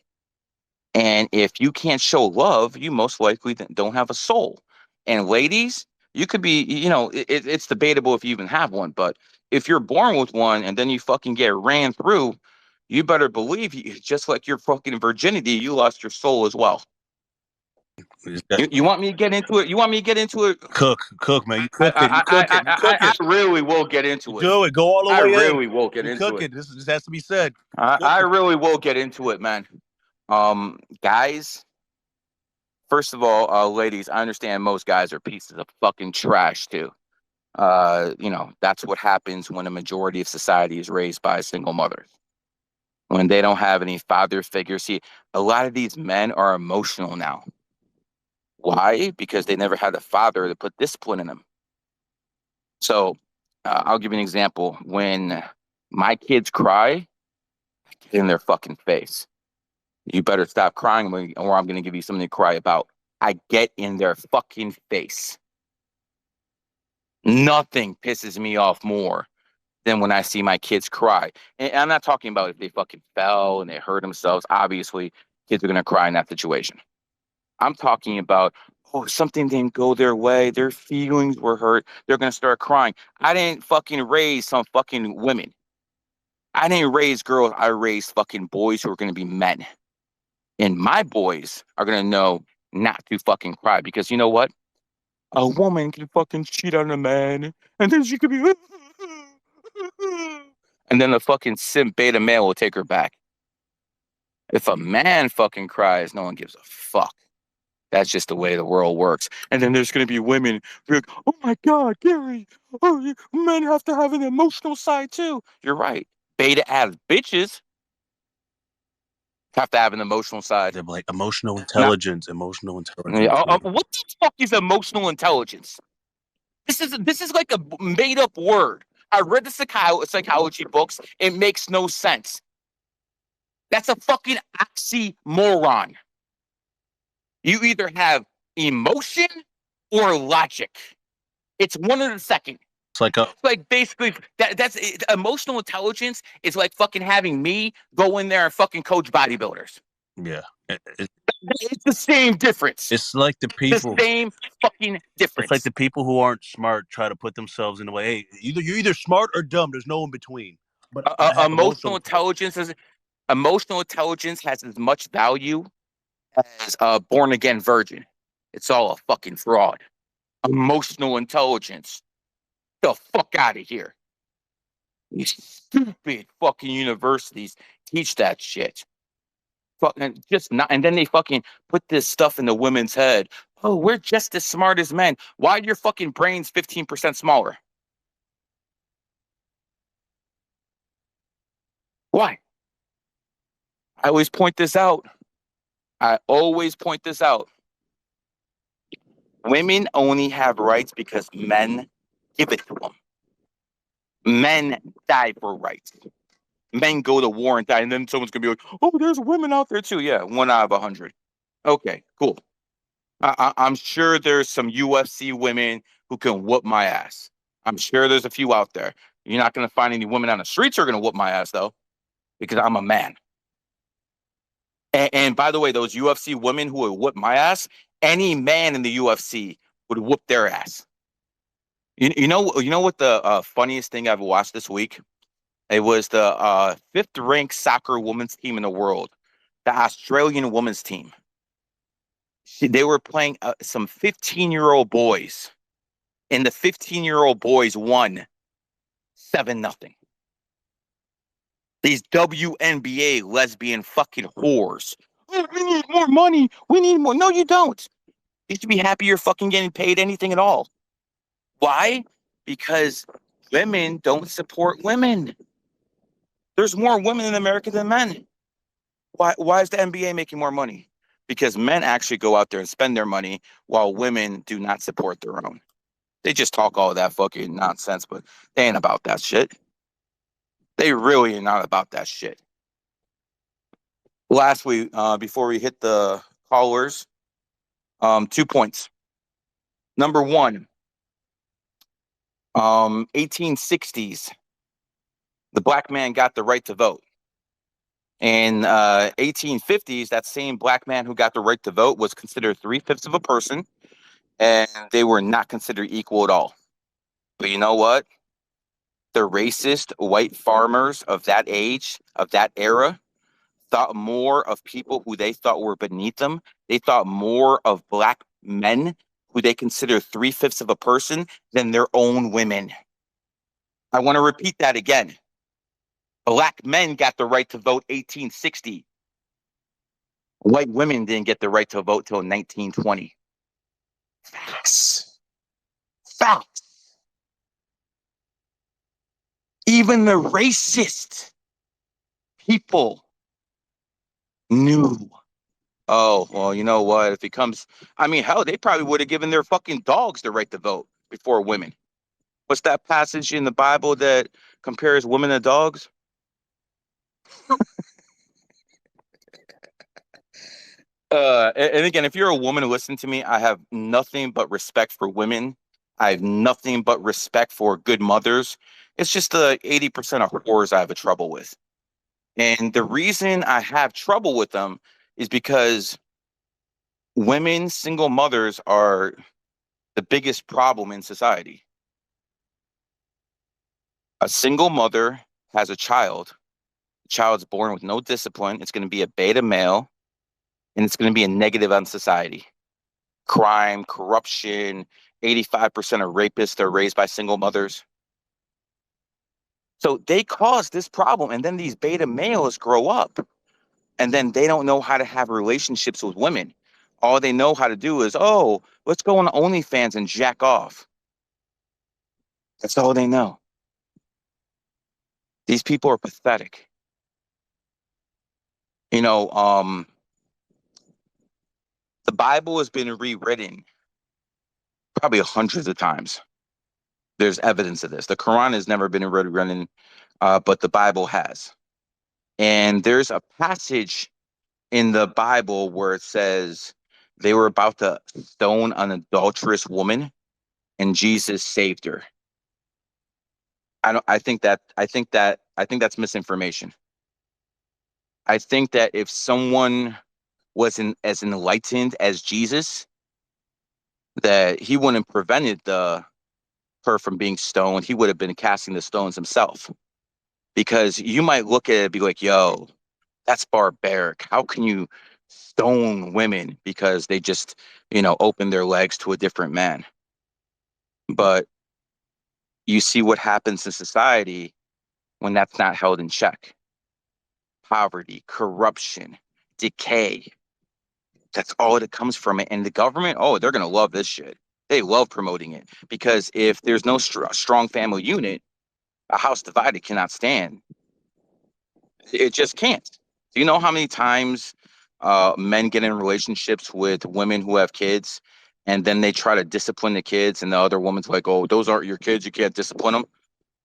And if you can't show love, you most likely don't have a soul. And ladies, you could be, it's debatable if you even have one, but if you're born with one and then you fucking get ran through, you better believe just like your fucking virginity, you lost your soul as well. You want me to get into it? You want me to get into it? Cook, man. You cook it. You cook it. You cook it. I really will get into it. Do it. Go all the way in. I really will get into it. This has to be said. I really will get into it, man. Guys, first of all, ladies, I understand most guys are pieces of fucking trash too. That's what happens when a majority of society is raised by single mothers. When they don't have any father figures. See, a lot of these men are emotional now. Why? Because they never had a father to put discipline in them. So I'll give you an example. When my kids cry, I get in their fucking face. You better stop crying or I'm going to give you something to cry about. I get in their fucking face. Nothing pisses me off more than when I see my kids cry. And I'm not talking about if they fucking fell and they hurt themselves. Obviously, kids are going to cry in that situation. I'm talking about, something didn't go their way. Their feelings were hurt. They're going to start crying. I didn't fucking raise some fucking women. I didn't raise girls. I raised fucking boys who are going to be men. And my boys are going to know not to fucking cry because you know what? A woman can fucking cheat on a man and then she could be and then the fucking simp beta male will take her back. If a man fucking cries, no one gives a fuck. That's just the way the world works. And then there's going to be women who are like, oh my God, Gary, oh, men have to have an emotional side too. You're right. Beta ass bitches have to have an emotional side. They're like emotional Now, intelligence, emotional intelligence. what the fuck is emotional intelligence? This is like a made up word. I read the psychology books. It makes no sense. That's a fucking oxymoron. You either have emotion or logic. It's one of the second. It's like a It's like basically that's emotional intelligence is like fucking having me go in there and fucking coach bodybuilders. yeah. It's the same difference. It's like the people. The same fucking difference. It's like the people who aren't smart try to put themselves in the way. Hey, you're either smart or dumb. There's no in between. But emotional intelligence has as much value as a born again virgin. It's all a fucking fraud. Emotional intelligence. The fuck out of here. These stupid fucking universities teach that shit. Fucking just not, and then they fucking put this stuff in the women's head. Oh, we're just as smart as men. Why are your fucking brains 15% smaller? Why? I always point this out. Women only have rights because men give it to them. Men die for rights. Men go to war and die, and then someone's gonna be like, "Oh, there's women out there too." Yeah, 1 out of 100. Okay, cool. I'm sure there's some UFC women who can whoop my ass. I'm sure there's a few out there. You're not gonna find any women on the streets who are gonna whoop my ass though, because I'm a man. And by the way, those UFC women who would whoop my ass, any man in the UFC would whoop their ass. You know what the funniest thing I've watched this week? It was the fifth ranked soccer women's team in the world, the Australian women's team. They were playing some 15-year-old boys, and the 15-year-old boys won 7-0. These WNBA lesbian fucking whores. Oh, we need more money. We need more. No, you don't. You should be happy you're fucking getting paid anything at all. Why? Because women don't support women. There's more women in America than men. Why is the NBA making more money? Because men actually go out there and spend their money while women do not support their own. They just talk all that fucking nonsense, but they ain't about that shit. They really are not about that shit. Lastly, before we hit the callers, 2 points. Number one, 1860s, the black man got the right to vote. In 1850s, that same black man who got the right to vote was considered 3/5 of a person, and they were not considered equal at all. But you know what? The racist white farmers of that age, of that era, thought more of people who they thought were beneath them. They thought more of black men who they consider 3/5 of a person than their own women. I want to repeat that again. Black men got the right to vote 1860. White women didn't get the right to vote till 1920. Facts. Facts. Even the racist people knew. Oh, well, you know what? If it comes, I mean, hell, they probably would have given their fucking dogs the right to vote before women. What's that passage in the Bible that compares women to dogs? And again, if you're a woman listening to me, I have nothing but respect for women. I have nothing but respect for good mothers. It's just the 80% of whores I have a trouble with. And the reason I have trouble with them is because women, single mothers, are the biggest problem in society. A single mother has a child. The child's born with no discipline. It's going to be a beta male, and it's going to be a negative on society. Crime, corruption, 85% of rapists are raised by single mothers. So they cause this problem. And then these beta males grow up, and then they don't know how to have relationships with women. All they know how to do is, oh, let's go on OnlyFans and jack off. That's all they know. These people are pathetic. You know, the Bible has been rewritten probably hundreds of times. There's evidence of this. The Quran has never been rewritten, but the Bible has. And there's a passage in the Bible where it says they were about to stone an adulterous woman, and Jesus saved her. I think that's misinformation. I think that if someone wasn't as enlightened as Jesus, that he wouldn't have prevented the her from being stoned. He would have been casting the stones himself. Because you might look at it and be like, yo, that's barbaric. How can you stone women because they just, open their legs to a different man? But you see what happens in society when that's not held in check. Poverty, corruption, decay. That's all that comes from it. And the government, oh, they're going to love this shit. They love promoting it because if there's no strong family unit, a house divided cannot stand. It just can't. Do you know how many times men get in relationships with women who have kids and then they try to discipline the kids and the other woman's like, oh, those aren't your kids. You can't discipline them.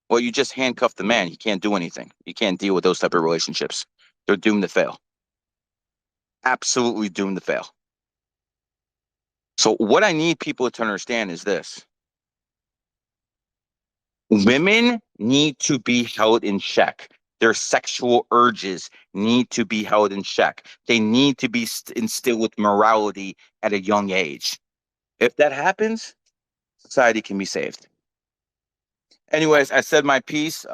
Well, you just handcuff the man. He can't do anything. You can't deal with those type of relationships. They're doomed to fail. Absolutely doomed to fail. So what I need people to understand is this. Women need to be held in check. Their sexual urges need to be held in check. They need to be instilled with morality at a young age. If that happens, society can be saved. Anyways, I said my piece.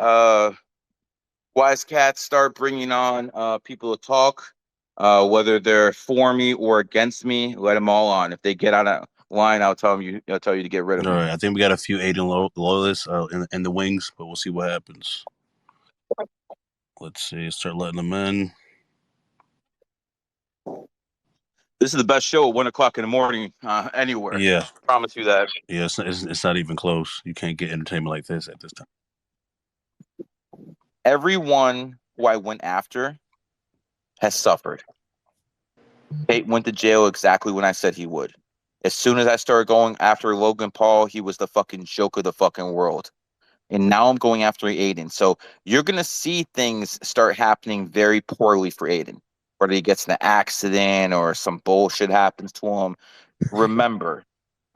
Wise cats start bringing on people to talk, whether they're for me or against me. Let them all on. If they get out of line, I'll tell you to get rid of All them. right, I think we got a few Aiden loyalists in the wings, but we'll see what happens. Let's see. Start letting them in. This is the best show at 1 o'clock in the morning anywhere. Yeah, Promise you that. yeah. It's not even close. You can't get entertainment like this at this time. Everyone who I went after has suffered. Tate went to jail exactly when I said he would. As soon as I started going after Logan Paul, he was the fucking joke of the fucking world. And now I'm going after Aiden. So you're going to see things start happening very poorly for Aiden. Whether he gets in an accident or some bullshit happens to him. Remember,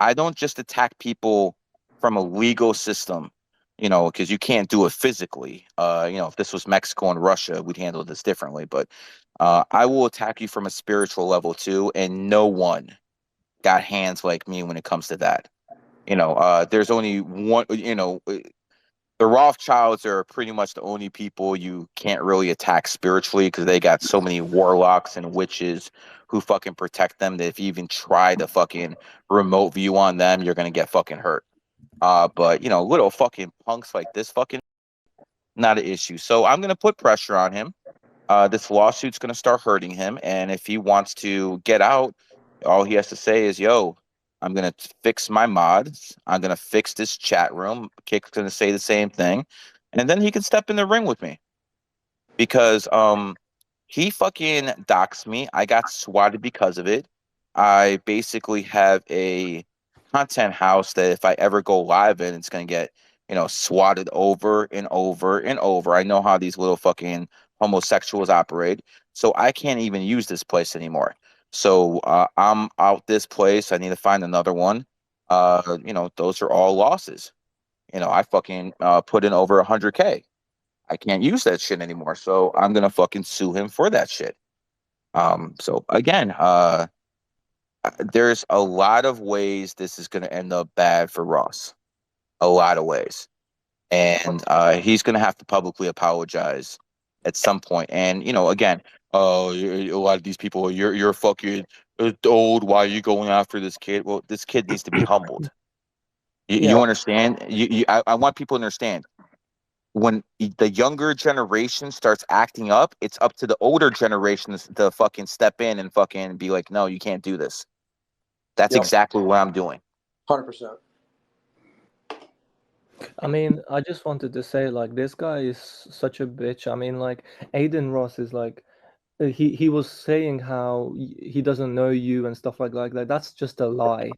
I don't just attack people from a legal system, because you can't do it physically. If this was Mexico and Russia, we'd handle this differently. But I will attack you from a spiritual level too, and no one got hands like me when it comes to that. There's only one. The Rothschilds are pretty much the only people you can't really attack spiritually because they got so many warlocks and witches who fucking protect them that if you even try to fucking remote view on them, you're gonna get fucking hurt. But little fucking punks like this fucking not an issue. So I'm gonna put pressure on him. This lawsuit's gonna start hurting him, and if he wants to get out, all he has to say is, "Yo, I'm gonna fix my mods. I'm gonna fix this chat room." Kick's gonna say the same thing, and then he can step in the ring with me because he fucking doxed me. I got swatted because of it. I basically have a content house that if I ever go live in, it's gonna get, swatted over and over and over. I know how these little fucking homosexuals operate. So I can't even use this place anymore. So I'm out this place. I need to find another one. Those are all losses. I fucking put in over 100K. I can't use that shit anymore. So I'm gonna fucking sue him for that shit. So again, there's a lot of ways this is gonna end up bad for Ross. A lot of ways. And he's gonna have to publicly apologize at some point. And again, oh, a lot of these people, you're fucking old. Why are you going after this kid? Well, this kid needs to be humbled. You Yeah. understand? I want people to understand when the younger generation starts acting up, it's up to the older generations to fucking step in and fucking be like, no, you can't do this. That's Yep. exactly what I'm doing. 100%. I mean, I just wanted to say, like, this guy is such a bitch. I mean, like, Aiden Ross is like, he was saying how he doesn't know you and stuff like that. That's just a lie,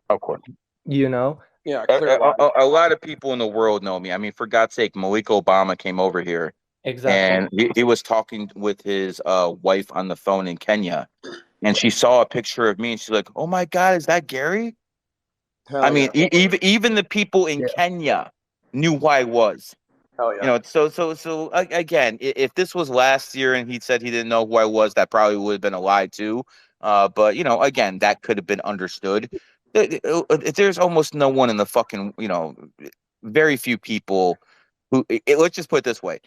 Of course. you know? Yeah, clear line. A lot of people in the world know me. I mean, for God's sake, Malik Obama came over here Exactly. and he was talking with his wife on the phone in Kenya, and she saw a picture of me and she's like, "Oh my God, is that Gary?" Hell I mean, yeah. even the people in Yeah. Kenya knew who I was. Hell You yeah. know, so again, if this was last year and he said he didn't know who I was, that probably would have been a lie too. But you know, again, that could have been understood. There's almost no one in the fucking, you know, very few people who. Let's just put it this way: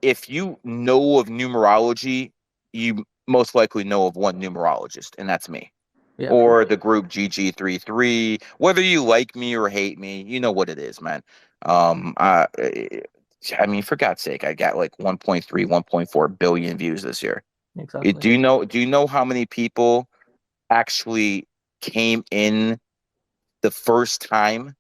if you know of numerology, you most likely know of one numerologist, and that's me. Yeah. Or the group GG33. Whether you like me or hate me, you know what it is, man. I mean, for God's sake, I got like 1.3, 1.4 billion views this year. Exactly. Do you know how many people actually came in the first time?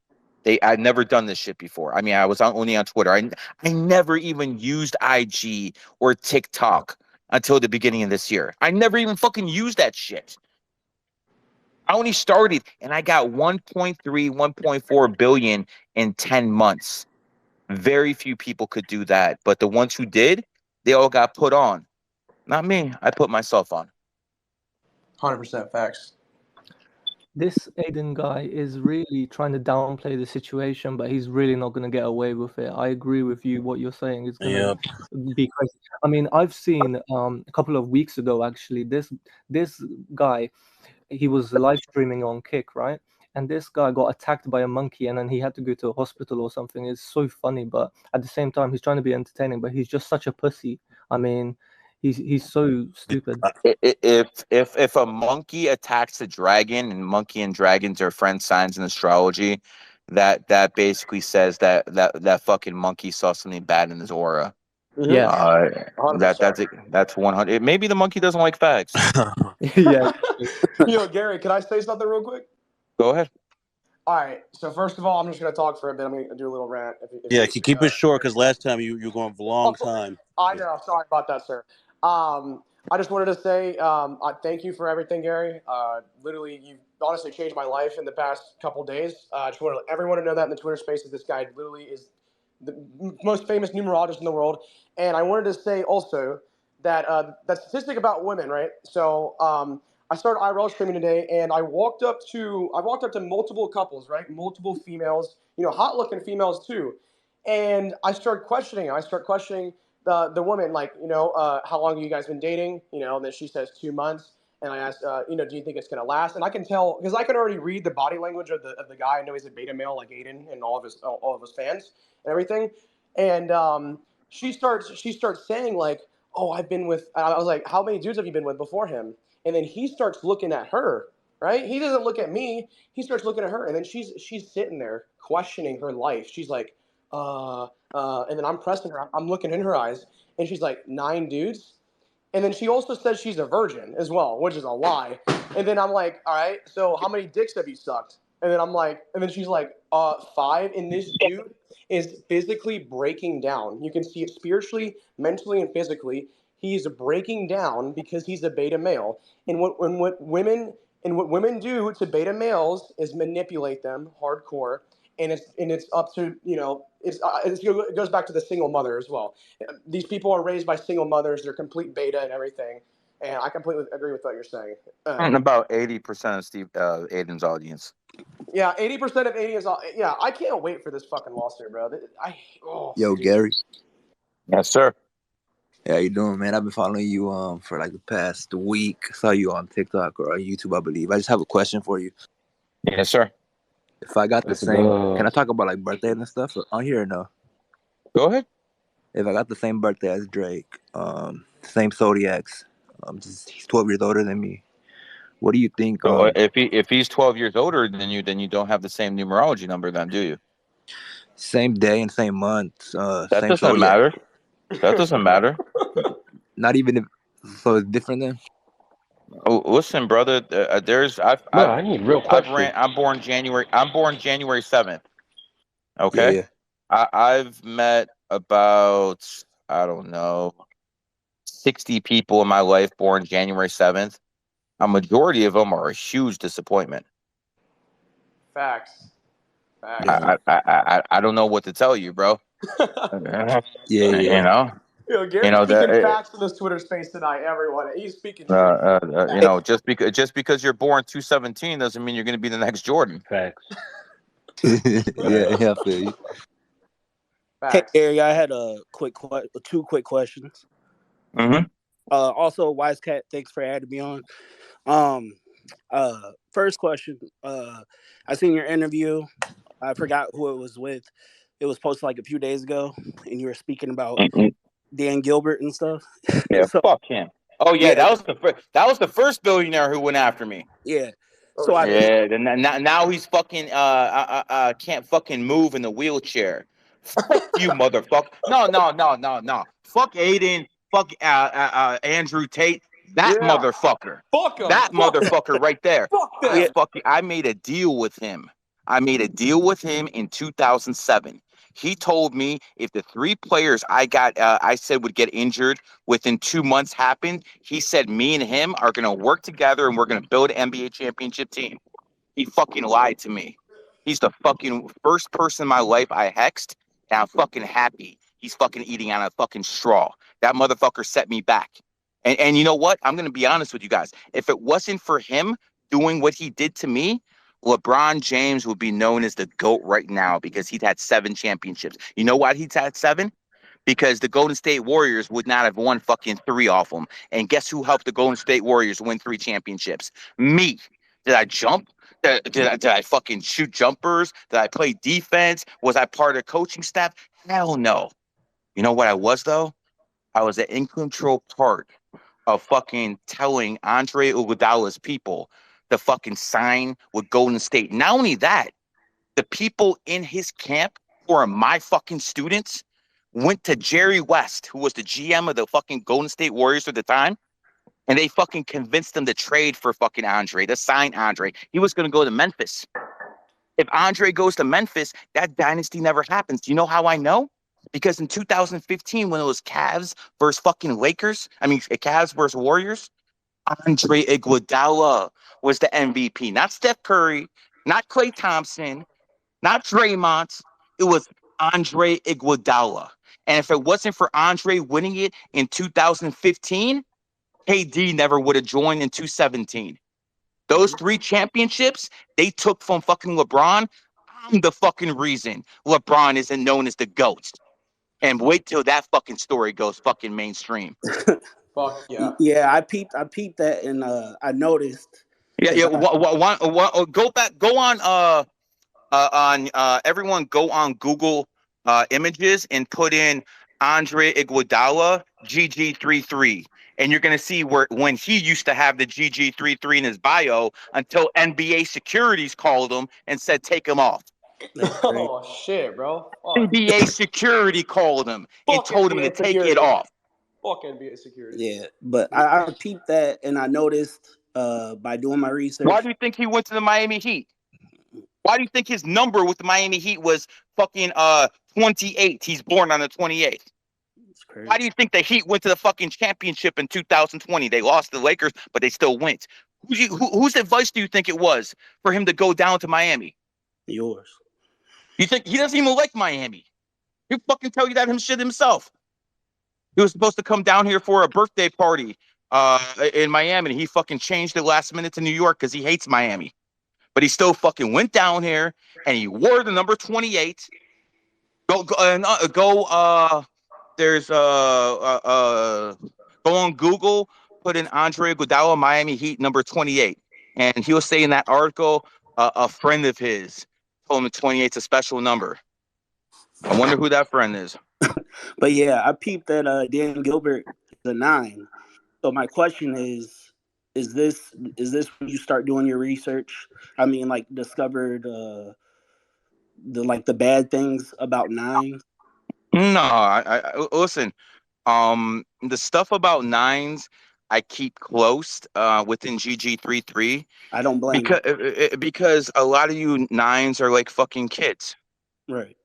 I'd never done this shit before. I mean, I was only on Twitter. I never even used IG or TikTok until the beginning of this year. I never even fucking used that shit. I only started and I got 1.3, 1.4 billion in 10 months. Very few people could do that. But the ones who did, they all got put on. Not me. I put myself on. 100% facts. This Aiden guy is really trying to downplay the situation, but he's really not going to get away with it. I agree with you. What you're saying is going to be crazy. I mean, I've seen a couple of weeks ago, actually, this guy, he was live streaming on Kick, right? And this guy got attacked by a monkey, and then he had to go to a hospital or something. It's so funny, but at the same time, he's trying to be entertaining, but he's just such a pussy. I mean, he's so stupid. If a monkey attacks a dragon, and monkey and dragons are friend signs in astrology, that basically says that fucking monkey saw something bad in his aura. Yeah. That's 100. Maybe the monkey doesn't like fags. Yeah. Yo, Gary, can I say something real quick? Go ahead. All right. So first of all, I'm just gonna talk for a bit. I'm gonna do a little rant. Yeah, keep it short because last time you were going for a long time. I know. Sorry about that, sir. I just wanted to say I thank you for everything, Gary. Literally, you've honestly changed my life in the past couple days. I just want everyone to know that in the Twitter space that this guy literally is the most famous numerologist in the world. And I wanted to say also that that statistic about women, right? So I started IRL streaming today, and I walked up to multiple couples, right? Multiple females, you know, hot looking females too. And I start questioning the woman, like, you know, how long have you guys been dating? You know, and then she says 2 months. And I asked, you know, do you think it's gonna last? And I can tell because I can already read the body language of the guy. I know he's a beta male like Aiden and all of his fans and everything. And she starts saying like, oh, I've been with. I was like, how many dudes have you been with before him? And then he starts looking at her. Right? He doesn't look at me. He starts looking at her, and then she's sitting there questioning her life. She's like, and then I'm pressing her. I'm looking in her eyes, and she's like, 9 dudes. And then she also says she's a virgin as well, which is a lie. And then I'm like, all right, so how many dicks have you sucked? And then I'm like, and then she's like, 5. And this dude is physically breaking down. You can see it spiritually, mentally, and physically. He's breaking down because he's a beta male. And what women do to beta males is manipulate them hardcore. And it's up to, you know, it goes back to the single mother as well. These people are raised by single mothers. They're complete beta and everything. And I completely agree with what you're saying. And about 80% of Aiden's audience. Yeah, 80% of 80 is all. Yeah, I can't wait for this fucking lawsuit, bro. Yo, Gary. Yes, sir. Yeah, how you doing, man? I've been following you for like the past week. I saw you on TikTok or on YouTube, I believe. I just have a question for you. Yes, sir. If I got the same, can I talk about like birthdays and stuff on here or no? Go ahead. If I got the same birthday as Drake, same zodiacs, he's 12 years older than me. What do you think? So if he's 12 years older than you, then you don't have the same numerology number, then do you? Same day and same month. That same doesn't zodiac. matter. That doesn't matter. Not even if, so it's different then. Oh, listen, brother. There's Bro, I need real questions. I'm born January 7th. Okay. Yeah. I've met about, I don't know, 60 people in my life born January 7th. A majority of them are a huge disappointment. Facts. Facts. Yeah. I don't know what to tell you, bro. Yeah. You Yeah. know, Yo, Gary's speaking facts in this Twitter space tonight, everyone. He's speaking truth. just because you're born 217 doesn't mean you're going to be the next Jordan. Facts. Yeah. I feel you. Hey, Facts. Gary, I had two quick questions. Mm-hmm. Also, Wise Cat, thanks for adding me on. First question. I seen your interview. I forgot who it was with. It was posted like a few days ago, and you were speaking about Dan Gilbert and stuff. Yeah, So, fuck him. Oh yeah, yeah, that was the first billionaire who went after me. yeah. Oh, So I shit. peeped, Yeah, then now he's fucking can't fucking move in the wheelchair. Fuck you, motherfucker. No. Fuck Aiden. Fuck Andrew Tate. That Yeah. motherfucker. Fuck him. That Fuck him. motherfucker right there. Fuck them. I made a deal with him. I made a deal with him in 2007. He told me if the three players I said would get injured within 2 months happened, he said me and him are going to work together and we're going to build an NBA championship team. He fucking lied to me. He's the fucking first person in my life I hexed, and I'm fucking happy. He's fucking eating on a fucking straw. That motherfucker set me back. And you know what? I'm gonna be honest with you guys. If it wasn't for him doing what he did to me, LeBron James would be known as the GOAT right now because he'd had 7 championships. You know why he's had 7? Because the Golden State Warriors would not have won fucking 3 off them. And guess who helped the Golden State Warriors win 3 championships? Me. Did I jump? Did I fucking shoot jumpers? Did I play defense? Was I part of the coaching staff? Hell no. You know what I was though? I was an in control part of fucking telling Andre Iguodala's people to fucking sign with Golden State. Not only that, the people in his camp who are my fucking students went to Jerry West, who was the GM of the fucking Golden State Warriors at the time, and they fucking convinced him to trade for fucking Andre, to sign Andre. He was going to go to Memphis. If Andre goes to Memphis, that dynasty never happens. Do you know how I know? Because in 2015, when it was Cavs versus fucking Lakers, Cavs versus Warriors, Andre Iguodala was the MVP. Not Steph Curry, not Klay Thompson, not Draymond. It was Andre Iguodala. And if it wasn't for Andre winning it in 2015, KD never would have joined in 2017. Those 3 championships they took from fucking LeBron. I'm the fucking reason LeBron isn't known as the GOAT. And wait till that fucking story goes fucking mainstream. Fuck yeah. yeah, I peeped that, and I noticed. Yeah. Go on everyone go on Google images and put in Andre Iguodala GG33, and you're gonna see when he used to have the GG33 in his bio until NBA securities called him and said take him off. Oh shit, bro. Fuck. NBA security called him and Fuck told him to NBA take it security. off. Fuck NBA security. Yeah, but I peeped that, and I noticed by doing my research. Why do you think he went to the Miami Heat? Why do you think his number with the Miami Heat was fucking 28? He's born on the 28th. Why do you think the Heat went to the fucking championship in 2020? They lost to the Lakers, but they still went. Whose advice do you think it was for him to go down to Miami? Yours. You think he doesn't even like Miami? He'll fucking tell you that himself. He was supposed to come down here for a birthday party in Miami, and he fucking changed it last minute to New York because he hates Miami. But he still fucking went down here and he wore the number 28. There's go on Google, put in Andre Iguodala Miami Heat number 28, and he was saying in that article a friend of his told him 28 is a special number. I wonder who that friend is. But yeah, I peeped that Dan Gilbert is a 9. So my question is this when you start doing your research? I mean, like discovered the bad things about 9s? No, I listen. The stuff about 9s, I keep close within GG33. I don't blame you. Because a lot of you nines are like fucking kids. Right.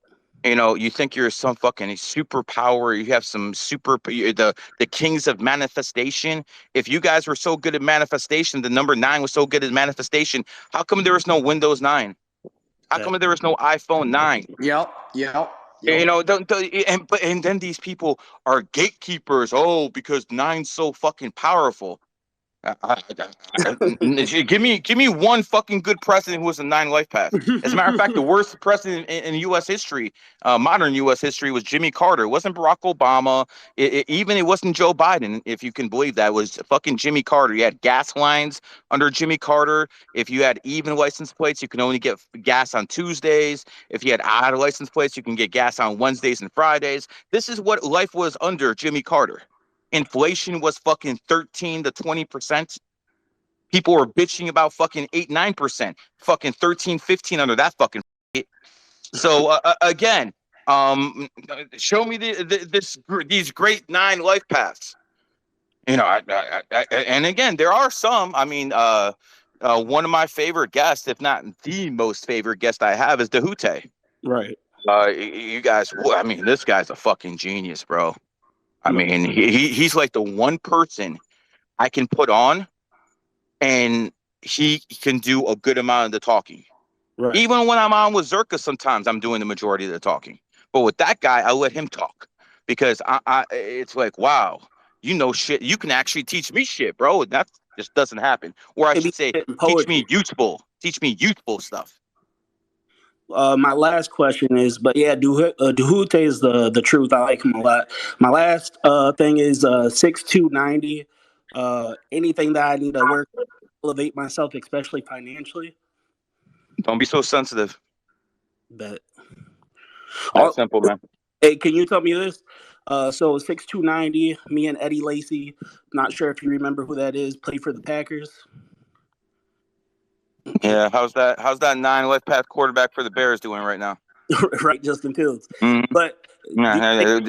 You know, you think you're some fucking superpower. You have some the kings of manifestation. If you guys were so good at manifestation, the number 9 was so good at manifestation. How come there was no Windows 9? How come there was no iPhone 9? Yep. You know, and then these people are gatekeepers. Oh, because 9's so fucking powerful. Give me one fucking good president who was a 9 life path. As a matter of fact, the worst president in U.S. history, modern U.S. history, was Jimmy Carter. It wasn't Barack Obama. It wasn't Joe Biden, if you can believe that. It was fucking Jimmy Carter. You had gas lines under Jimmy Carter. If you had even license plates, you can only get gas on Tuesdays. If you had odd license plates, you can get gas on Wednesdays and Fridays. This is what life was under Jimmy Carter. Inflation was fucking 13 to 20%. People were bitching about fucking 8-9%, fucking 13-15 under that fucking shit. So again, show me these great 9 life paths. You know, and again, there are some. I mean, one of my favorite guests, if not the most favorite guest I have, is Dahute. Right. You guys, I mean, this guy's a fucking genius, bro. I mean, he's like the one person I can put on, and he can do a good amount of the talking. Right. Even when I'm on with Zerka, sometimes I'm doing the majority of the talking. But with that guy, I let him talk because it's like, wow, you know shit. You can actually teach me shit, bro. That just doesn't happen. Or I should say, teach me youthful stuff. My last question is, but yeah, Dahute is the truth. I like him a lot. My last thing is 6290. Anything that I need to work to elevate myself, especially financially. Don't be so sensitive. Bet. That's simple, man. Hey, can you tell me this? So 6290, me and Eddie Lacy. Not sure if you remember who that is. Played for the Packers. Yeah, how's that 9 left path quarterback for the Bears doing right now? Right, Justin Fields. Mm-hmm. But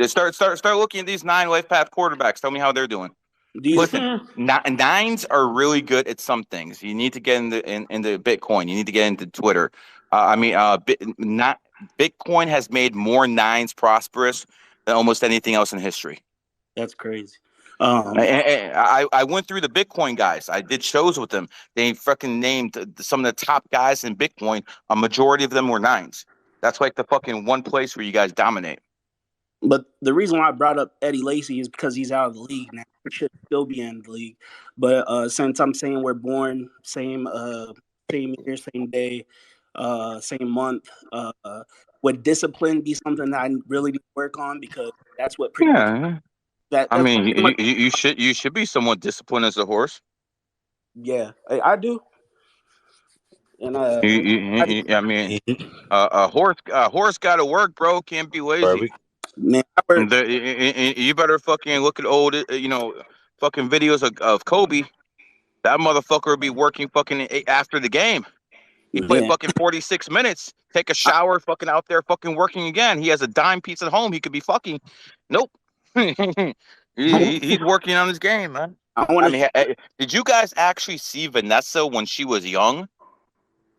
start looking at these 9 left path quarterbacks. Tell me how they're doing. Listen, 9s are really good at some things. You need to get into Bitcoin. You need to get into Twitter. Bitcoin has made more 9s prosperous than almost anything else in history. That's crazy. I went through the Bitcoin guys. I did shows with them. They fucking named some of the top guys in Bitcoin. A majority of them were 9s. That's like the fucking one place where you guys dominate. But the reason why I brought up Eddie Lacy is because he's out of the league now. He should still be in the league. But since I'm saying we're born same year, same day, same month, would discipline be something that I really need to work on? Because that's what pretty much. I mean, you should be somewhat disciplined as a horse. Yeah, I do. And I mean, a horse got to work, bro. Can't be lazy. Man, you better fucking look at old, fucking videos of Kobe. That motherfucker would be working fucking after the game. He played fucking 46 minutes, take a shower, fucking out there fucking working again. He has a dime piece at home. He could be fucking. Nope. He's working on his game, man. Did you guys actually see Vanessa when she was young?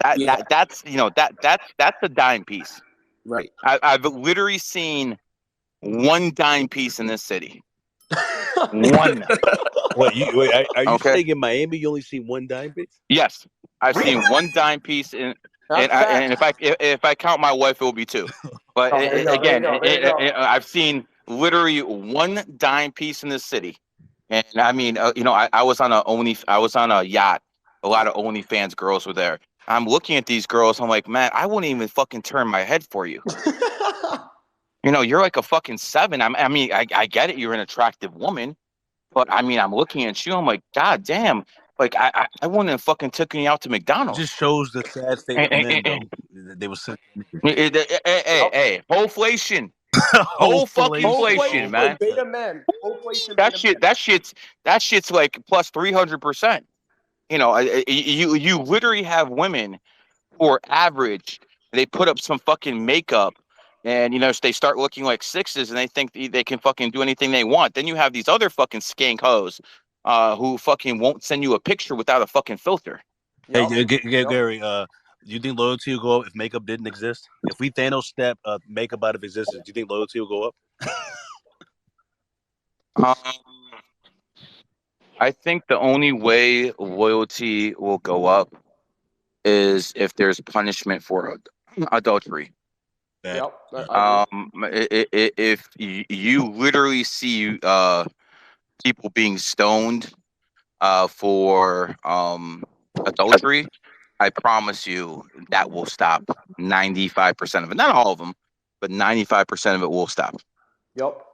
That's a dime piece. Right. I've literally seen one dime piece in this city. One. Wait, are you saying in Miami you only see one dime piece? Yes, I've seen one dime piece, and if I count my wife, it will be 2. But I've seen literally one dime piece in this city, and I mean, I was on a yacht. A lot of OnlyFans girls were there. I'm looking at these girls. I'm like, man, I wouldn't even fucking turn my head for you. You're like a fucking 7. I get it. You're an attractive woman. But I mean, I'm looking at you. I'm like, God damn! Like I wouldn't have fucking taken you out to McDonald's. It just shows the sad state of men, though. They were saying, hey, wholeflation, whole fucking inflation, man. Beta men. Wholeflation. That shit's like plus 300%. You literally have women who are average. They put up some fucking makeup. And, they start looking like 6s and they think they can fucking do anything they want. Then you have these other fucking skank hoes. who fucking won't send you a picture without a fucking filter. Hey, Gary, do you think loyalty will go up if makeup didn't exist? If we Thanos step makeup out of existence, do you think loyalty will go up? I think the only way loyalty will go up is if there's punishment for adultery. Yep. If you literally see people being stoned for adultery, I promise you that will stop 95% of it. Not all of them, but 95% of it will stop. Yep.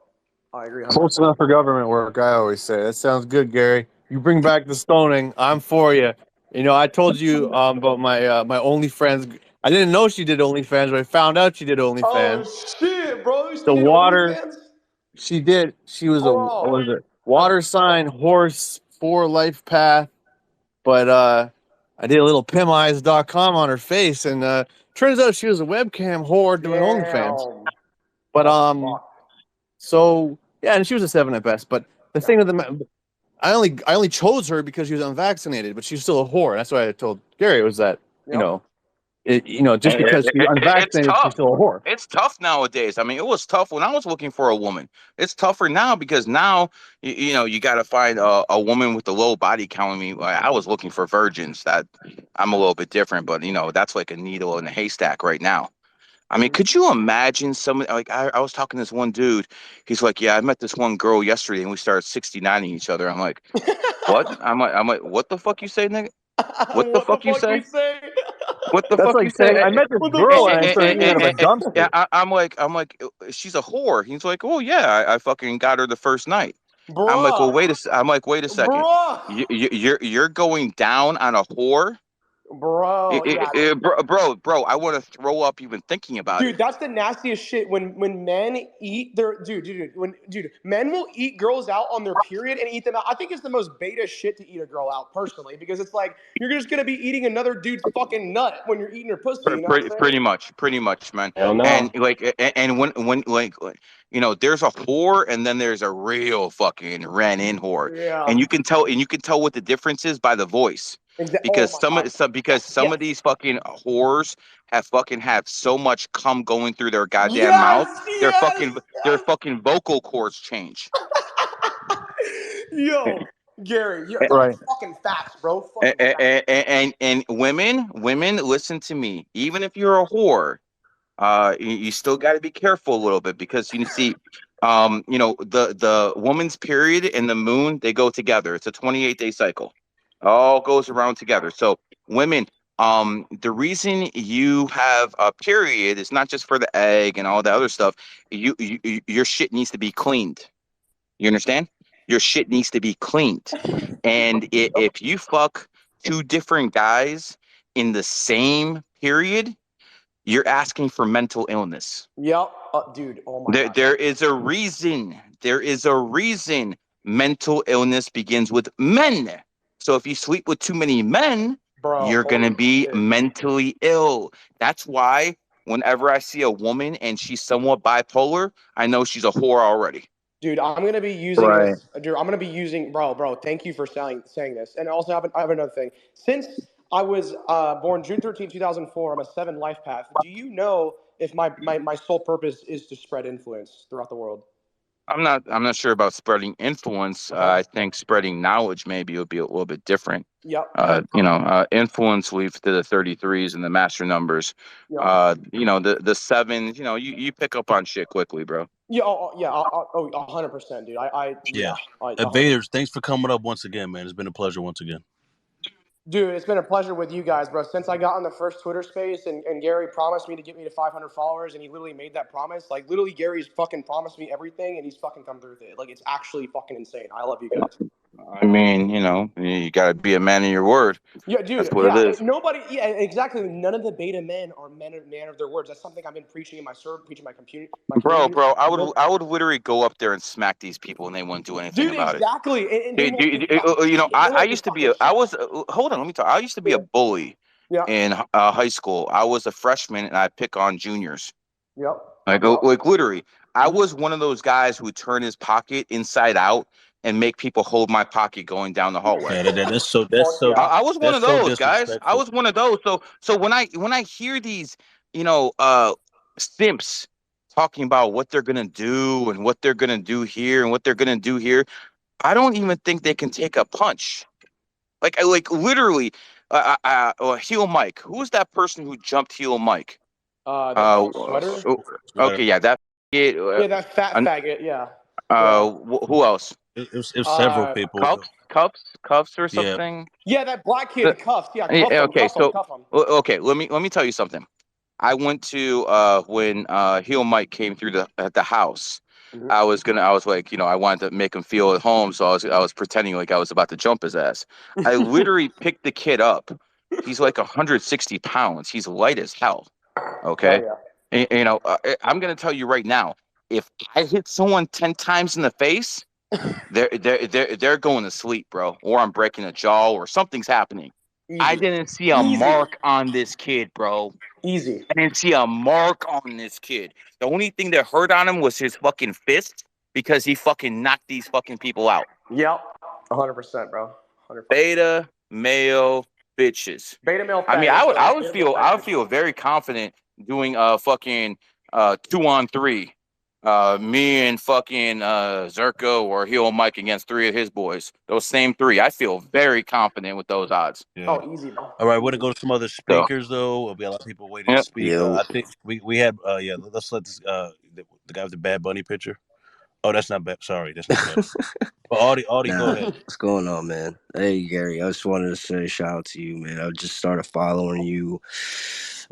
I agree. 100%. Close enough for government work, I always say. That sounds good, Gary. You bring back the stoning, I'm for you. You know, I told you about my my OnlyFans. I didn't know she did OnlyFans, but I found out she did OnlyFans. Oh shit, bro! She The did water. OnlyFans? She did. She was what was it? Water sign horse for life path. But I did a little pimeyes.com on her face, and turns out she was a webcam whore doing OnlyFans. But so yeah, and she was a 7 at best. But the thing with I only chose her because she was unvaccinated, but she's still a whore. That's why I told Gary was that just because she's unvaccinated, she's still a whore. It's tough nowadays. I mean, it was tough when I was looking for a woman. It's tougher now because now you got to find a woman with a low body count. I mean, I was looking for virgins. That I'm a little bit different, but that's like a needle in a haystack right now. I mean, could you imagine someone like I was talking to this one dude. He's like, yeah, I met this one girl yesterday and we started 69ing each other. I'm like, what? I'm like, what the fuck you say, nigga? What the fuck you say? What the That's fuck like you say? saying I met this girl and I started eating out of a dumpster. Yeah, I'm like, she's a whore. He's like, oh yeah, I fucking got her the first night. Bruh. I'm like, well, wait a second. Bruh. You're going down on a whore? Bro, bro, I want to throw up even thinking about it. Dude, that's the nastiest shit. When men eat their men will eat girls out on their period and eat them out. I think it's the most beta shit to eat a girl out personally, because it's like you're just gonna be eating another dude's fucking nut when you're eating her pussy. You know what I'm saying? Pretty much, man. Hell no. And when there's a whore and then there's a real fucking ran-in whore. Yeah. And you can tell what the difference is by the voice. Because some of these fucking whores have so much cum going through their goddamn mouth, their fucking vocal cords change. Yo, Gary, you're fucking facts, bro. And women, listen to me. Even if you're a whore, you still got to be careful a little bit, because you see, the woman's period and the moon, they go together. It's a 28-day cycle. All goes around together. So women, the reason you have a period is not just for the egg and all the other stuff. Your shit needs to be cleaned. You understand? Your shit needs to be cleaned. And if you fuck two different guys in the same period, you're asking for mental illness. Yep. Dude, oh my God. There is a reason. There is a reason mental illness begins with men. So if you sleep with too many men, you're going to be mentally ill. That's why whenever I see a woman and she's somewhat bipolar, I know she's a whore already. Dude, I'm going to be using this. Dude, I'm going to be using, bro, thank you for saying this. And also I have another thing. Since I was born June 13, 2004, I'm a 7 life path. Do you know if my sole purpose is to spread influence throughout the world? I'm not sure about spreading influence. I think spreading knowledge maybe would be a little bit different. Yep. Influence we've to the 33s and the master numbers. Yep. The 7s, you pick up on shit quickly, bro. Yeah, 100%, dude. Vaders, thanks for coming up once again, man. It's been a pleasure once again. Dude, it's been a pleasure with you guys, bro. Since I got on the first Twitter space and Gary promised me to get me to 500 followers, and he literally made that promise. Like, literally, Gary's fucking promised me everything, and he's fucking come through with it. Like, it's actually fucking insane. I love you guys. I mean, you got to be a man of your word. Yeah, dude. That's what it is. Nobody, exactly. None of the beta men are man of their words. That's something I've been preaching in my preaching my community. Bro, I would literally go up there and smack these people, and they wouldn't do anything about exactly. it. I used to be hold on, let me talk. I used to be a bully in high school. I was a freshman, and I pick on juniors. Yep. Like literally, I was one of those guys who would turn his pocket inside out and make people hold my pocket going down the hallway. Yeah, that's so. I was one of those guys. I disrespectful. was one of those. So when I hear these, simps talking about what they're gonna do and what they're gonna do here and what they're gonna do here, I don't even think they can take a punch. Like literally, heel Mike. Who was that person who jumped heel Mike? Sweater. Okay, yeah, that. Yeah, that fat faggot. Yeah. Who else? It was several people. Cuffs or something. Yeah, that black kid, Cuffs. Yeah, cuff him. Okay, Cuff him. okay. Let me tell you something. I went to when heel Mike came through the house. Mhm. I was like, I wanted to make him feel at home, so I was pretending like I was about to jump his ass. I literally picked the kid up. He's like 160 pounds. He's light as hell. Okay. Oh, yeah. And, I'm gonna tell you right now, if I hit someone 10 times in the face, they're going to sleep, bro. Or I'm breaking a jaw or something's happening. Easy. I didn't see a mark on this kid, bro. Easy. I didn't see a mark on this kid. The only thing that hurt on him was his fucking fist because he fucking knocked these fucking people out. Yep. 100%, bro. 100%. Beta male bitches. Beta male. I mean, I would feel very confident doing fucking 2-on-3. Me and fucking Zerko or heel Mike against 3 of his boys. Those same 3. I feel very confident with those odds. Yeah. Oh, easy, bro. All right, we're gonna go to some other speakers though. There'll be a lot of people waiting to speak. I think we had let's let this the guy with the Bad Bunny picture. Oh, that's not bad. Sorry, that's not bad. But Audie, go ahead. What's going on, man? Hey, Gary, I just wanted to say a shout out to you, man. I just started following you,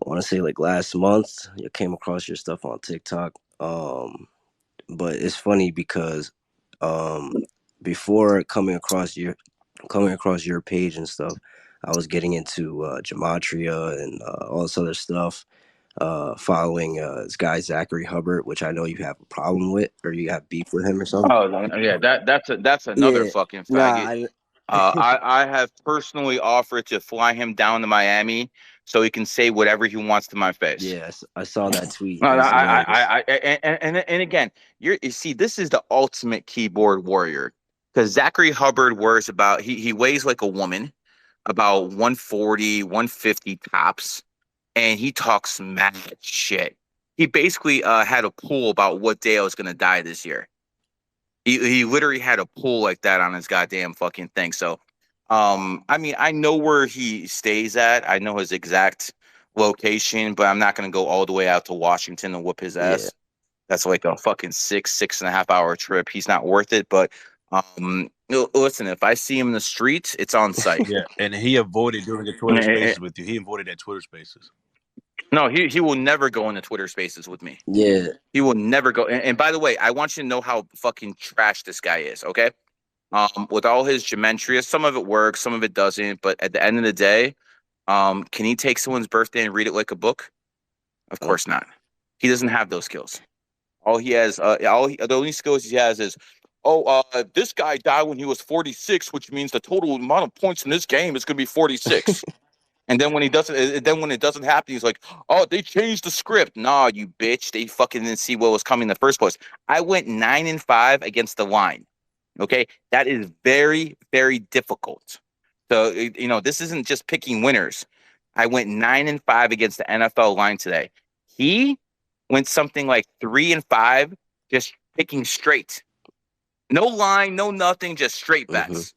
I want to say like last month. I came across your stuff on TikTok. But it's funny because before coming across your page and stuff, I was getting into gematria and all this other stuff. Following this guy Zachary Hubbard, which I know you have a problem with, or you have beef with him or something. Oh yeah, that's another fucking faggot. I have personally offered to fly him down to Miami so he can say whatever he wants to my face. Yes, I saw that tweet. And again, you see, this is the ultimate keyboard warrior because Zachary Hubbard wears about he weighs like a woman, about 140, 150 tops. And he talks mad shit. He basically had a pool about what day I was going to die this year. He literally had a pool like that on his goddamn fucking thing. So, I mean, I know where he stays at. I know his exact location, but I'm not going to go all the way out to Washington and whoop his ass. Yeah. That's like a fucking 6.5 hour trip. He's not worth it. But listen, if I see him in the streets, it's on site. Yeah, and he avoided doing the Twitter Spaces with you. He avoided that Twitter Spaces. No, he will never go into Twitter Spaces with me. Yeah. He will never go. And by the way, I want you to know how fucking trash this guy is, okay? With all his gematria, some of it works, some of it doesn't. But at the end of the day, can he take someone's birthday and read it like a book? Of course not. He doesn't have those skills. All he has, the only skills he has is, this guy died when he was 46, which means the total amount of points in this game is going to be 46. And then when it doesn't happen, he's like, "Oh, they changed the script." Nah, you bitch. They fucking didn't see what was coming in the first place. I went 9-5 against the line. Okay, that is very, very difficult. So this isn't just picking winners. I went 9-5 against the NFL line today. He went something like 3-5, just picking straight. No line, no nothing, just straight bets.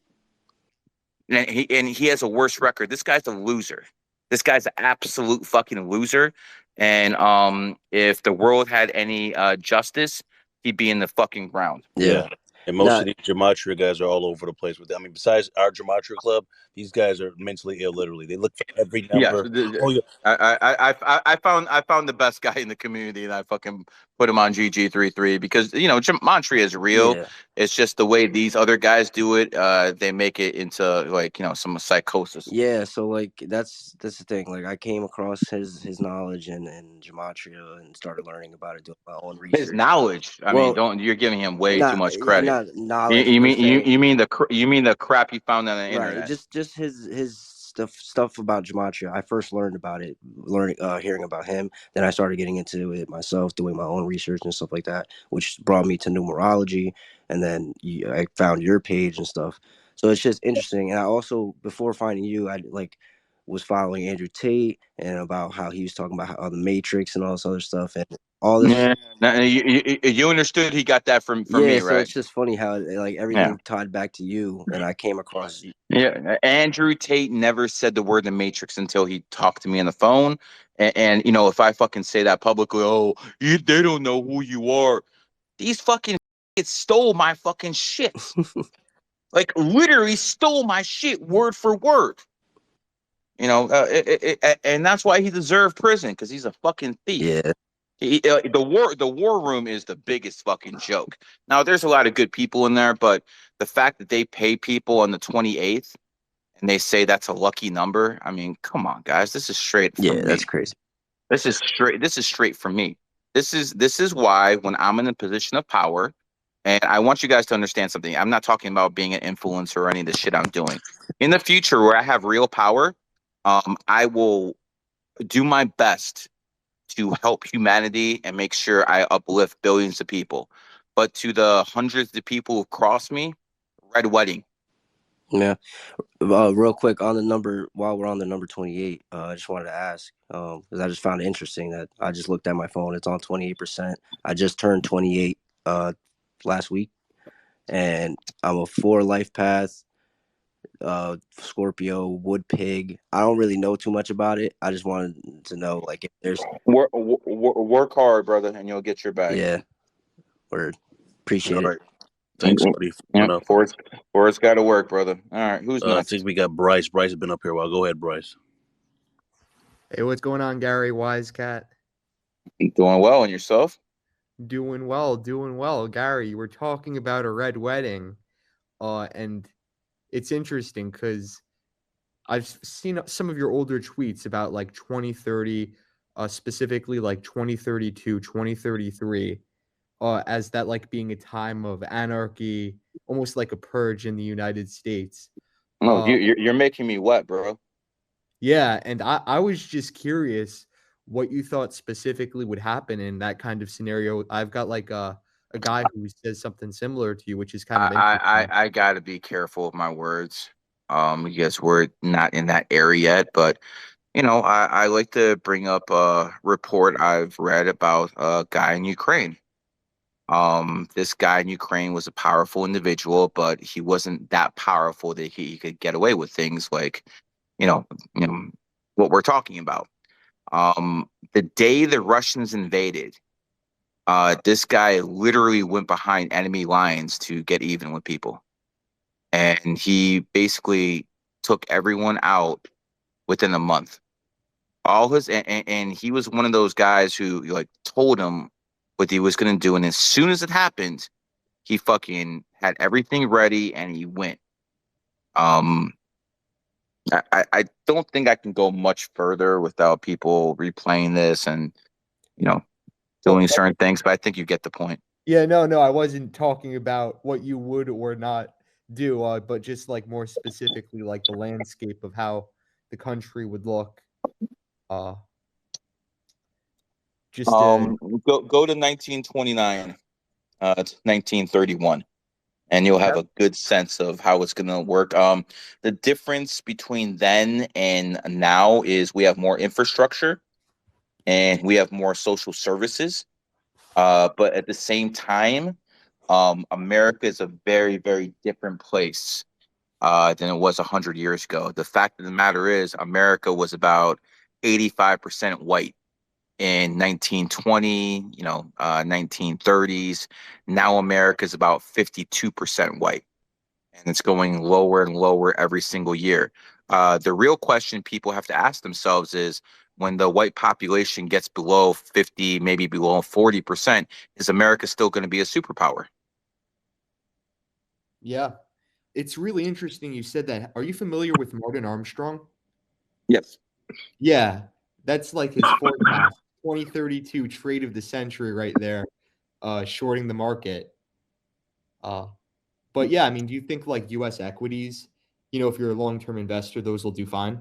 And he has a worse record. This guy's a loser. This guy's an absolute fucking loser. And if the world had any justice, he'd be in the fucking ground. Yeah. And most of these gematria guys are all over the place with it. I mean, besides our gematria club, these guys are mentally ill. Literally, they look for every number. Yeah, I found the best guy in the community, and I fucking put him on GG33 because gematria is real. Yeah. It's just the way these other guys do it. They make it into like some psychosis. Yeah, so like that's the thing. Like I came across his knowledge and gematria and started learning about it, doing my own research. His knowledge. You're giving him way too much credit. Not knowledge. You mean the crap you found on the internet? Just his stuff about gematria. I first learned about it, hearing about him. Then I started getting into it myself, doing my own research and stuff like that, which brought me to numerology. And then I found your page and stuff. So it's just interesting. And I also, before finding you, I was following Andrew Tate and about how he was talking about how the Matrix and all this other stuff and all this. Yeah, you understood he got that from me, So right? it's just funny how everything tied back to you, and I came across you. Yeah, Andrew Tate never said the word the Matrix until he talked to me on the phone. And if I fucking say that publicly, they don't know who you are. These fucking stole my fucking shit. Like literally stole my shit word for word. And that's why he deserved prison, because he's a fucking thief. Yeah. The war room is the biggest fucking joke. Now there's a lot of good people in there, but the fact that they pay people on the 28th and they say that's a lucky number, I mean, come on, guys, this is straight from me. That's crazy. This is straight from me. This is why when I'm in a position of power, and I want you guys to understand something. I'm not talking about being an influencer or any of the shit I'm doing. In the future, where I have real power, I will do my best to help humanity and make sure I uplift billions of people. But to the hundreds of people who cross me, red wedding. Yeah. Real quick on the number, while we're on the number 28, I just wanted to ask, because I just found it interesting that I just looked at my phone. It's on 28%. I just turned 28 last week, and I'm a 4 life path, Scorpio, wood pig. I don't really know too much about it. I just wanted to know, like, if there's work hard, brother, and you'll get your bag. Yeah. Word. Appreciate it. Thanks, buddy. Forrest got to work, brother. All right, who's next? I think we got Bryce. Bryce has been up here a while. Go ahead, Bryce. Hey, what's going on, Gary Wisecat? Doing well, and yourself? Doing well. Gary, you were talking about a red wedding, and it's interesting because I've seen some of your older tweets about like 2030, specifically like 2032, 2033, as that like being a time of anarchy, almost like a purge in the United States. No, you're making me wet, bro. Yeah, and I was just curious what you thought specifically would happen in that kind of scenario. I've got like a guy who says something similar to you, which is kind of interesting. I gotta be careful of my words. Because we're not in that area yet, but I like to bring up a report I've read about a guy in Ukraine. This guy in Ukraine was a powerful individual, but he wasn't that powerful that he could get away with things like, you know, what we're talking about. The day the Russians invaded, this guy literally went behind enemy lines to get even with people. And he basically took everyone out within a month. All his and he was one of those guys who like told him what he was gonna do, and as soon as it happened, he fucking had everything ready and he went. I don't think I can go much further without people replaying this and doing certain things, but I think you get the point. Yeah, no, I wasn't talking about what you would or not do, but just like more specifically, like the landscape of how the country would look. Just go to 1929, 1931, and you'll have a good sense of how it's going to work. The difference between then and now is we have more infrastructure and we have more social services. But at the same time, America is a very, very different place than it was 100 years ago. The fact of the matter is, America was about 85% white in 1920, 1930s. Now America is about 52% white, and it's going lower and lower every single year. The real question people have to ask themselves is, when the white population gets below 50, maybe below 40%, is America still going to be a superpower? Yeah. It's really interesting you said that. Are you familiar with Martin Armstrong? Yes. Yeah. That's like his forecast. 2032 trade of the century right there, shorting the market. But yeah, I mean, do you think like US equities You know, if you're a long-term investor, those will do fine.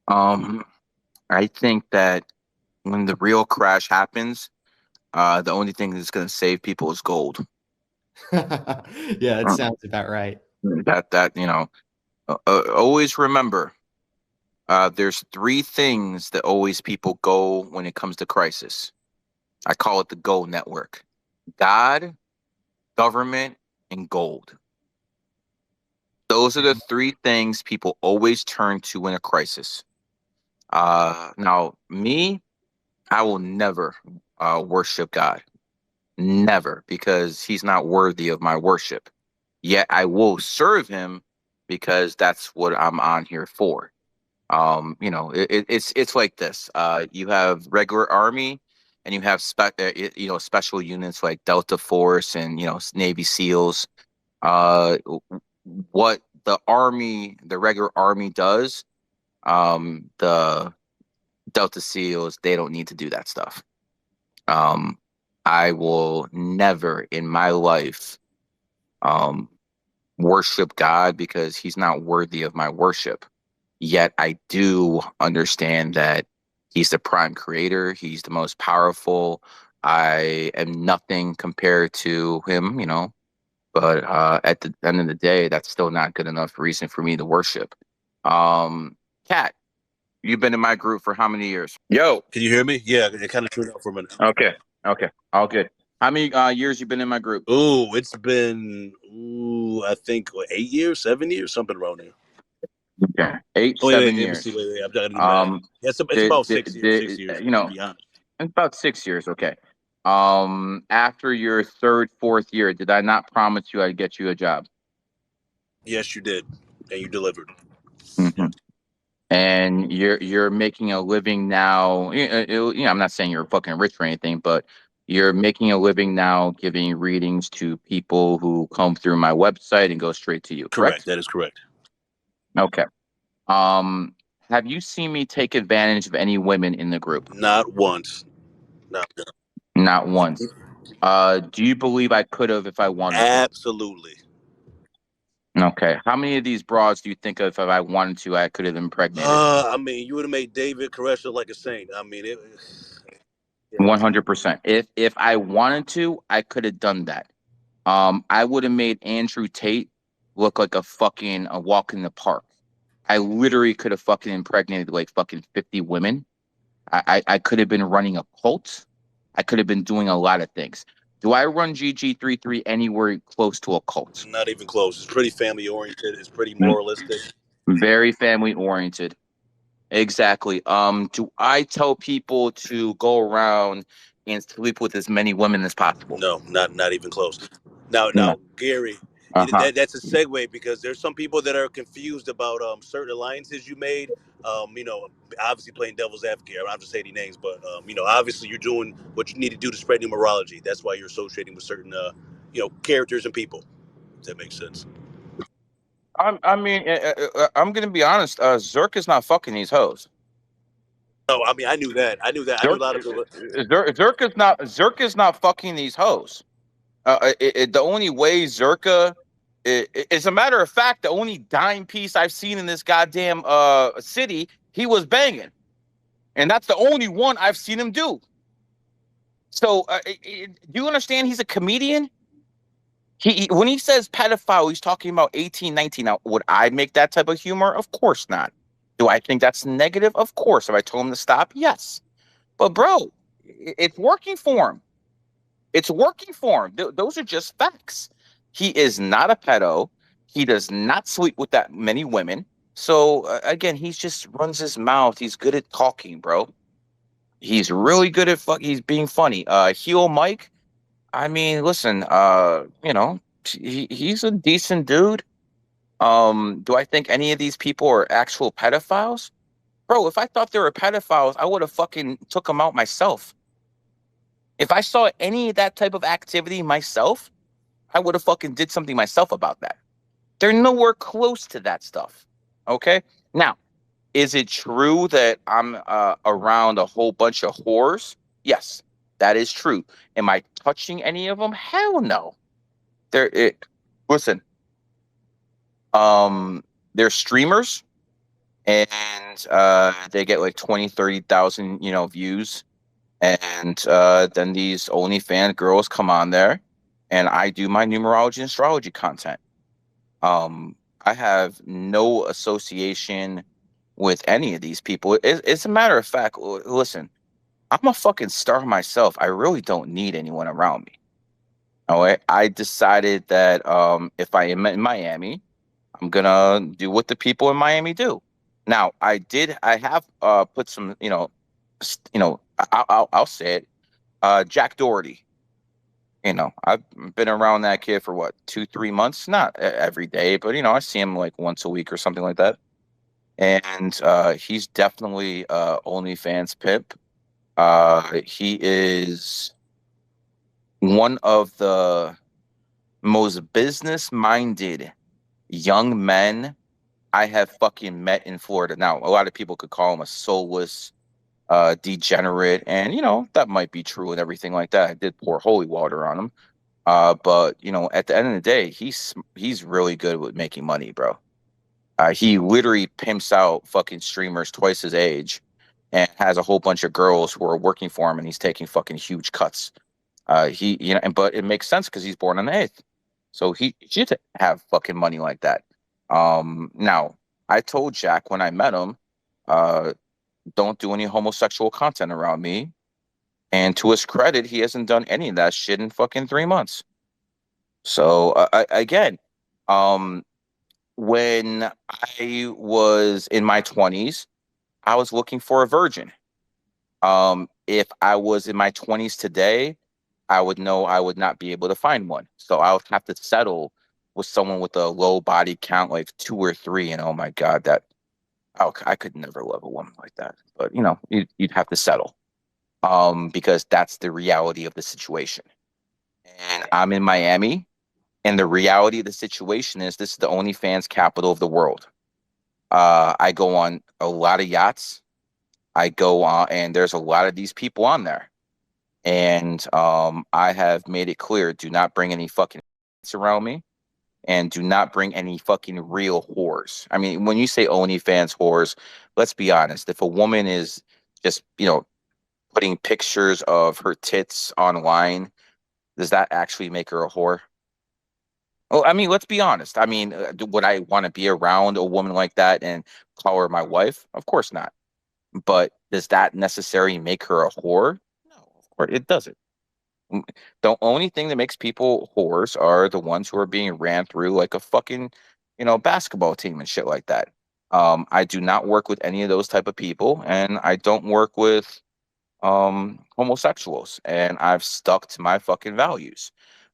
I think that when the real crash happens, the only thing that's going to save people is gold. Yeah, that sounds about right. That you know, always remember, there's three things that always people go when it comes to crisis. I call it the GO network: God, government, and gold. Those are the three things people always turn to in a crisis. Now, me, I will never worship God. Never, because he's not worthy of my worship. Yet I will serve him because that's what I'm on here for. You know, it's like this. You have regular army, and you have special units like Delta Force and Navy SEALs. Uh, what the regular army does, the Delta SEALs, they don't need to do that stuff. Um, I will never in my life um, worship God because he's not worthy of my worship. Yet I do understand that he's the prime creator. He's the most powerful. I am nothing compared to him, but at the end of the day, that's still not good enough reason for me to worship. Kat, you've been in my group for how many years? Yo. Can you hear me? Yeah, it kind of turned out for a minute. Okay. All good. How many years you been in my group? Ooh, it's been I think 8 years, 7 years, something around there. Okay, 7 Wait, years. wait. I'm trying to do math. Yeah, it's about 6 years. 6 years. To be honest. It's about 6 years. Okay. After your third, fourth year, did I not promise you I'd get you a job? Yes, you did, and you delivered. Mm-hmm. And you're making a living now. I'm not saying you're fucking rich or anything, but you're making a living now giving readings to people who come through my website and go straight to you. Correct? That is correct. Okay. Have you seen me take advantage of any women in the group? Not once. Not once. Do you believe I could have if I wanted to? Absolutely. Okay. How many of these broads do you think if I wanted to, I could have impregnated? I mean, you would have made David Koresh look like a saint. I mean, 100%. If I wanted to, I could have done that. I would have made Andrew Tate look like a walk in the park. I literally could have fucking impregnated like fucking 50 women. I could have been running a cult. I could have been doing a lot of things. Do I run GG33 anywhere close to a cult? not even close. It's pretty family oriented. It's pretty moralistic. Very family oriented. Exactly. Do I tell people to go around and sleep with as many women as possible? No, not even close. Now, Gary, that's a segue because there's some people that are confused about certain alliances you made. Obviously playing devil's advocate. I don't have to say any names, but obviously you're doing what you need to do to spread numerology. That's why you're associating with certain characters and people. Does that make sense? I'm going to be honest. Zerk is not fucking these hoes. No, I mean I knew that. I knew a lot of people. Zerk is not fucking these hoes. The only way Zerka, as a matter of fact, the only dime piece I've seen in this goddamn city, he was banging, and that's the only one I've seen him do. So, do you understand? He's a comedian. When he says pedophile, he's talking about 18, 19. Now, would I make that type of humor? Of course not. Do I think that's negative? Of course. If I told him to stop, yes. But bro, it's working for him. It's working for him. Those are just facts. He is not a pedo. He does not sleep with that many women. So again, he just runs his mouth. He's good at talking, bro. He's really good at he's being funny. Heel Mike. I mean, listen. He's a decent dude. Do I think any of these people are actual pedophiles? Bro, if I thought they were pedophiles, I would have fucking took them out myself. If I saw any of that type of activity myself, I would have fucking did something myself about that. They're nowhere close to that stuff. Okay? Now, is it true that I'm around a whole bunch of whores? Yes, that is true. Am I touching any of them? Hell no. Listen, They're streamers, and they get like 20, 30,000, views. And then these OnlyFans girls come on there, and I do my numerology and astrology content. I have no association with any of these people. It's a matter of fact, listen, I'm a fucking star myself. I really don't need anyone around me. All right. I decided that if I am in Miami, I'm gonna do what the people in Miami do. Now, I have put some, I'll say it. Jack Doherty. I've been around that kid for what, 2, 3 months? Not every day, but I see him like once a week or something like that. And he's definitely OnlyFans pimp. He is one of the most business-minded young men I have fucking met in Florida. Now, a lot of people could call him a soulless degenerate, and that might be true and everything like that. I did pour holy water on him. But at the end of the day, he's really good with making money, bro. He literally pimps out fucking streamers twice his age, and has a whole bunch of girls who are working for him, and he's taking fucking huge cuts. But it makes sense because he's born on the 8th, so he should have fucking money like that. Now I told Jack when I met him, don't do any homosexual content around me. And to his credit, he hasn't done any of that shit in fucking 3 months. So again, when I was in my 20s, I was looking for a virgin. If I was in my 20s today, I would know I would not be able to find one. So I would have to settle with someone with a low body count, like 2 or 3. And oh my God, I could never love a woman like that. But you'd have to settle. Because that's the reality of the situation. And I'm in Miami, and the reality of the situation is this is the OnlyFans capital of the world. I go on a lot of yachts. I go on, and there's a lot of these people on there. And I have made it clear, do not bring any fucking around me, and do not bring any fucking real whores. I mean, when you say OnlyFans whores, let's be honest. If a woman is just, putting pictures of her tits online, does that actually make her a whore? Oh, I mean, let's be honest. I mean, would I want to be around a woman like that and call her my wife? Of course not. But does that necessarily make her a whore? No, of course it doesn't. The only thing that makes people whores are the ones who are being ran through like a fucking, basketball team and shit like that. I do not work with any of those type of people, and I don't work with homosexuals, and I've stuck to my fucking values.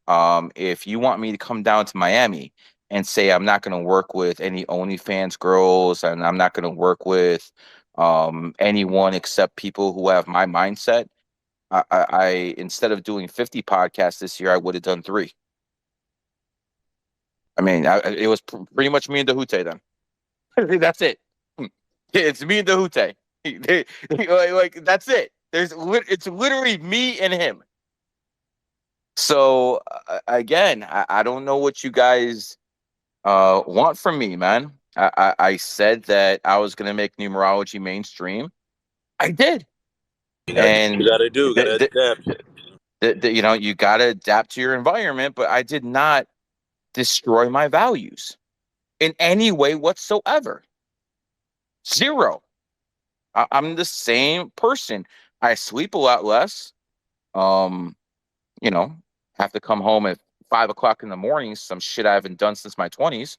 If you want me to come down to Miami and say I'm not going to work with any OnlyFans girls, and I'm not going to work with anyone except people who have my mindset, I instead of doing 50 podcasts this year, I would have done 3. I mean, it was pretty much me and Dahute then. That's it. It's me and Dahute. Like that's it. It's literally me and him. So again, I don't know what you guys want from me, man. I said that I was gonna make numerology mainstream. I did, and You gotta adapt. you gotta adapt to your environment. But I did not destroy my values in any way whatsoever. Zero. I'm the same person. I sleep a lot less. Um, have to come home at 5 o'clock in the morning. Some shit I haven't done since my 20s.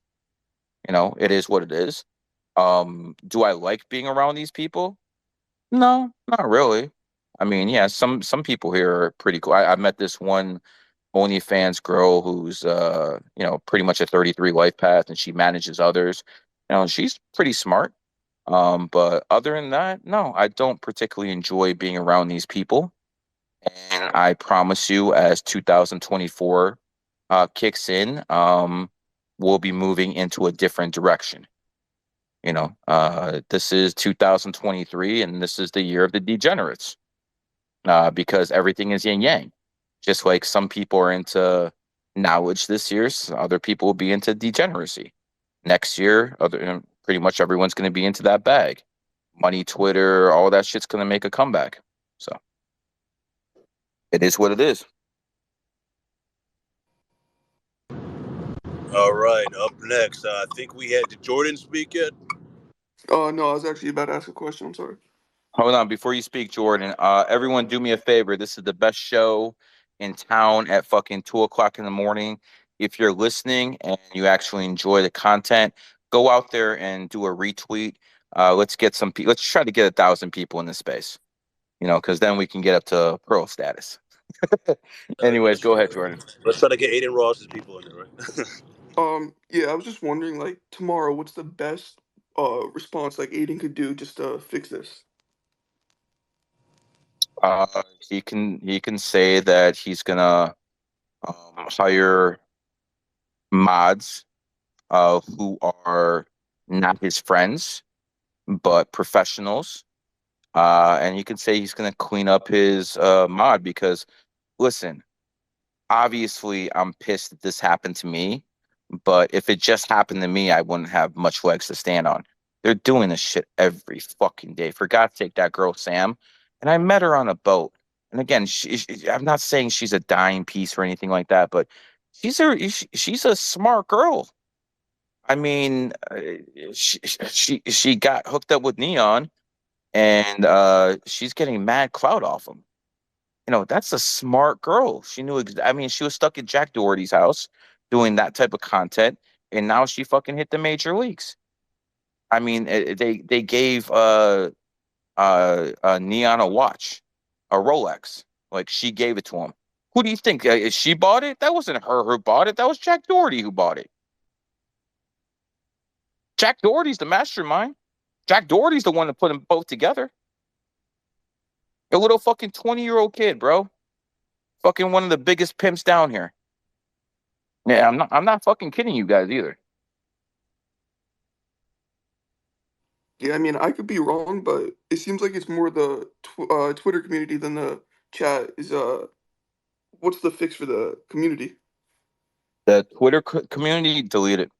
It is what it is. Do I like being around these people? No, not really. I mean, yeah, some people here are pretty cool. I met this one OnlyFans girl who's pretty much a 33 life path, and she manages others. She's pretty smart. But other than that, no, I don't particularly enjoy being around these people. And I promise you, as 2024 kicks in, we'll be moving into a different direction. This is 2023, and this is the year of the degenerates, because everything is yin yang. Just like some people are into knowledge this year, other people will be into degeneracy. next year, pretty much everyone's going to be into that bag. Money, Twitter, all that shit's going to make a comeback. So it is what it is. All right, up next, I think we had, did Jordan speak yet? No, I was actually about to ask a question. I'm sorry. Hold on, before you speak, Jordan, everyone do me a favor. This is the best show in town at fucking 2:00 in the morning. If you're listening and you actually enjoy the content, go out there and do a retweet. Let's get some let's try to get 1,000 people in this space, because then we can get up to pro status. Anyways, go ahead, Jordan. Let's try to get Aiden Ross's people in there, right? Yeah, I was just wondering, like, tomorrow, what's the best response like Aiden could do just to fix this? He can say that he's gonna hire mods who are not his friends but professionals, and you can say he's gonna clean up his mod because listen, obviously I'm pissed that this happened to me, but if it just happened to me, I wouldn't have much legs to stand on. They're doing this shit every fucking day. For God's sake, that girl Sam, and I met her on a boat. And again, I'm not saying she's a dying piece or anything like that, but she's a smart girl. I mean, she got hooked up with Neon, and she's getting mad clout off him. That's a smart girl. She knew. I mean, she was stuck at Jack Doherty's house doing that type of content, and now she fucking hit the major leagues. I mean, they gave Neon a watch, a Rolex. Like she gave it to him. Who do you think? She bought it? That wasn't her who bought it. That was Jack Doherty who bought it. Jack Doherty's the mastermind. Jack Doherty's the one that put them both together. A little fucking 20-year-old kid, bro. Fucking one of the biggest pimps down here. Yeah, I'm not fucking kidding you guys either. Yeah, I mean, I could be wrong, but it seems like it's more the Twitter community than the chat. What's the fix for the community? The Twitter community, delete it.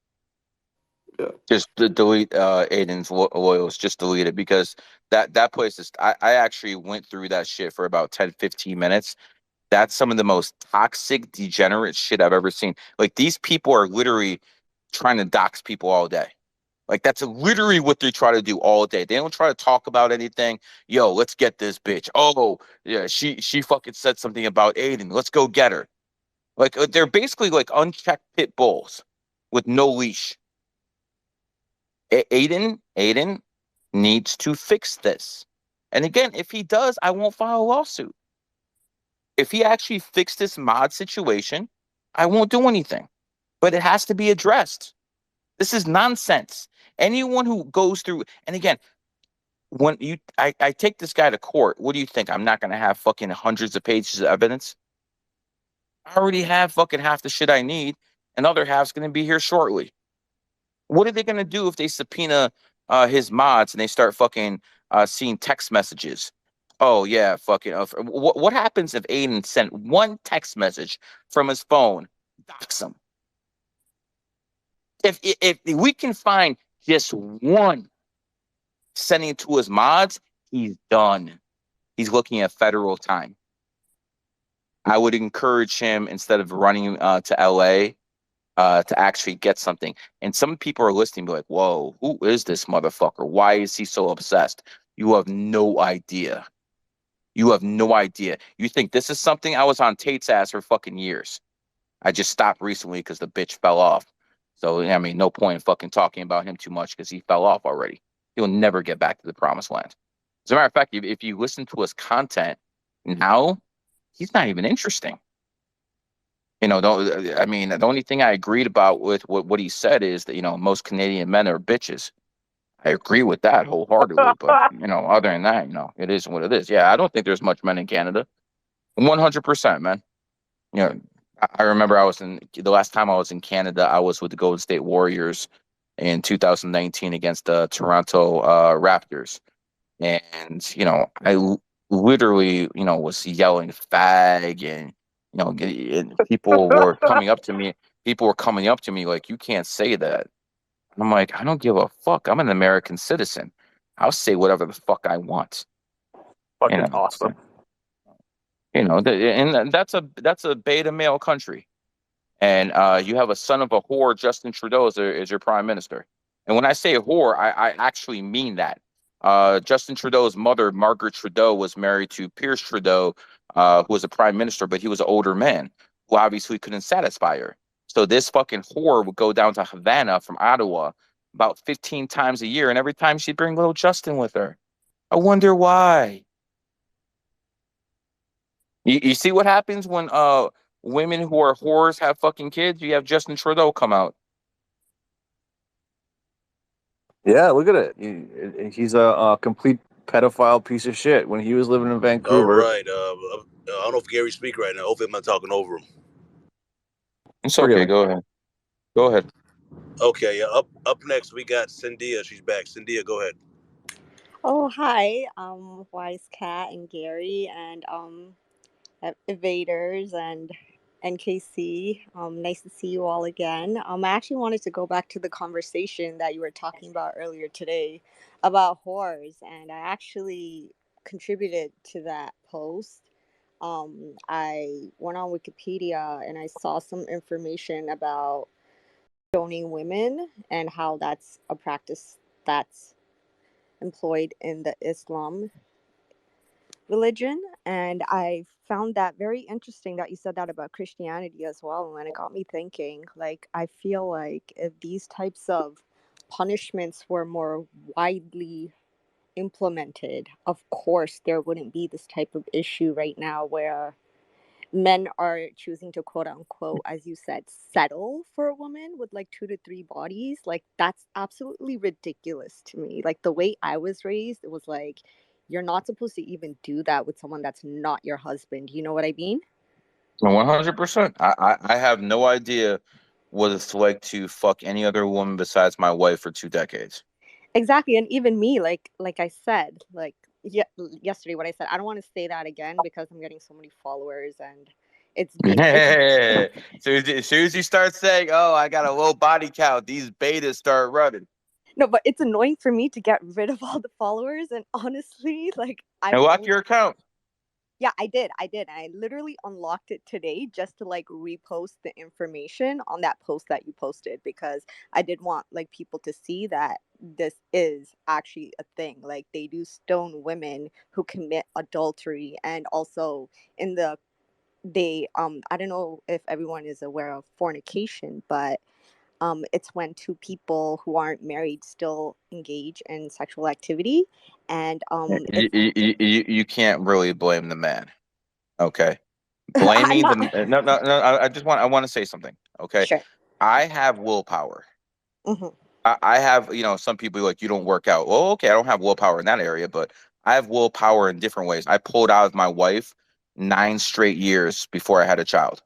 Yeah. Just delete Aiden's loyals. Just delete it because that place is. I actually went through that shit for about 10, 15 minutes. That's some of the most toxic, degenerate shit I've ever seen. Like these people are literally trying to dox people all day. Like that's literally what they try to do all day. They don't try to talk about anything. Yo, let's get this bitch. Oh, yeah, she fucking said something about Aiden. Let's go get her. Like they're basically like unchecked pit bulls with no leash. Aiden needs to fix this. And again, if he does, I won't file a lawsuit. If he actually fixed this mod situation, I won't do anything. But it has to be addressed. This is nonsense. Anyone who goes through, and again, when I take this guy to court, what do you think? I'm not going to have fucking hundreds of pages of evidence? I already have fucking half the shit I need, and other half's going to be here shortly. What are they going to do if they subpoena his mods and they start fucking seeing text messages? Oh, yeah, fucking. What happens if Aiden sent one text message from his phone? Dox him. If we can find just one sending it to his mods, he's done. He's looking at federal time. I would encourage him, instead of running to LA, to actually get something. And some people are listening, be like, whoa, who is this motherfucker? Why is he so obsessed? You have no idea. You have no idea. You think this is something? I was on Tate's ass for fucking years. I just stopped recently because the bitch fell off. So, I mean, no point in fucking talking about him too much because he fell off already. He'll never get back to the promised land. As a matter of fact, if you listen to his content now, he's not even interesting. The only thing I agreed about with what he said is that, most Canadian men are bitches. I agree with that wholeheartedly. But, other than that, it is what it is. Yeah, I don't think there's much men in Canada. 100%, man. I remember the last time I was in Canada, I was with the Golden State Warriors in 2019 against the Toronto Raptors. And, I literally, was yelling fag and, and people were coming up to me. People were coming up to me like, you can't say that. I'm like, I don't give a fuck. I'm an American citizen. I'll say whatever the fuck I want. Fucking awesome. And that's a beta male country. And you have a son of a whore, Justin Trudeau, is your prime minister. And when I say whore, I actually mean that. Justin Trudeau's mother, Margaret Trudeau, was married to Pierce Trudeau, who was a prime minister, but he was an older man who obviously couldn't satisfy her. So this fucking whore would go down to Havana from Ottawa about 15 times a year, and every time she'd bring little Justin with her. I wonder why. You see what happens when women who are whores have fucking kids? You have Justin Trudeau come out. Yeah, look at it. He's a complete pedophile piece of shit. When he was living in Vancouver. All right. I don't know if Gary speak right now. Hopefully I'm not talking over him. It's okay. Go ahead. Go ahead. Okay. Up next we got Cynthia. She's back. Cynthia, go ahead. Oh, hi, Wise Cat and Gary and Evaders and NKC. Nice to see you all again. I actually wanted to go back to the conversation that you were talking about earlier today about whores, and I actually contributed to that post. I went on Wikipedia and I saw some information about stoning women and how that's a practice that's employed in the Islam religion. And I found that very interesting that you said that about Christianity as well. And it got me thinking, like, I feel like if these types of punishments were more widely implemented, of course, there wouldn't be this type of issue right now where men are choosing to quote unquote, as you said, settle for a woman with like 2 to 3 bodies. Like, that's absolutely ridiculous to me. Like, the way I was raised, it was like, you're not supposed to even do that with someone that's not your husband. You know what I mean? 100%. I have no idea what it's like to fuck any other woman besides my wife for 2 decades. Exactly. And even me, like I said, like yesterday, what I said, I don't want to say that again because I'm getting so many followers and it's So as soon as you start saying, "Oh, I got a low body count," these betas start running. No, but it's annoying for me to get rid of all the followers. And honestly, like And lock your account. Yeah, I did. I literally unlocked it today just to like repost the information on that post that you posted because I did want like people to see that this is actually a thing. Like, they do stone women who commit adultery, and also in the they I don't know if everyone is aware of fornication, but it's when two people who aren't married still engage in sexual activity, and You can't really blame the man. Okay. I'm Blaming not. the no. I want to say something. Okay. Sure. I have willpower. Mm-hmm. I have, some people like, you don't work out. Well, okay, I don't have willpower in that area, but I have willpower in different ways. I pulled out with my wife 9 straight years before I had a child.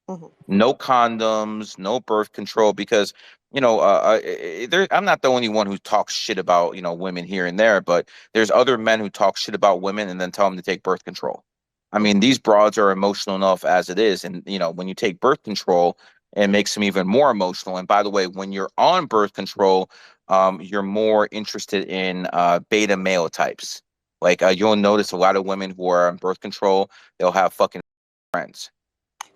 Mm-hmm. No condoms, no birth control, because I'm not the only one who talks shit about women here and there, but there's other men who talk shit about women and then tell them to take birth control. I mean, these broads are emotional enough as it is, and when you take birth control, it makes them even more emotional. And by the way, when you're on birth control, you're more interested in beta male types. Like, you'll notice a lot of women who are on birth control, they'll have fucking friends.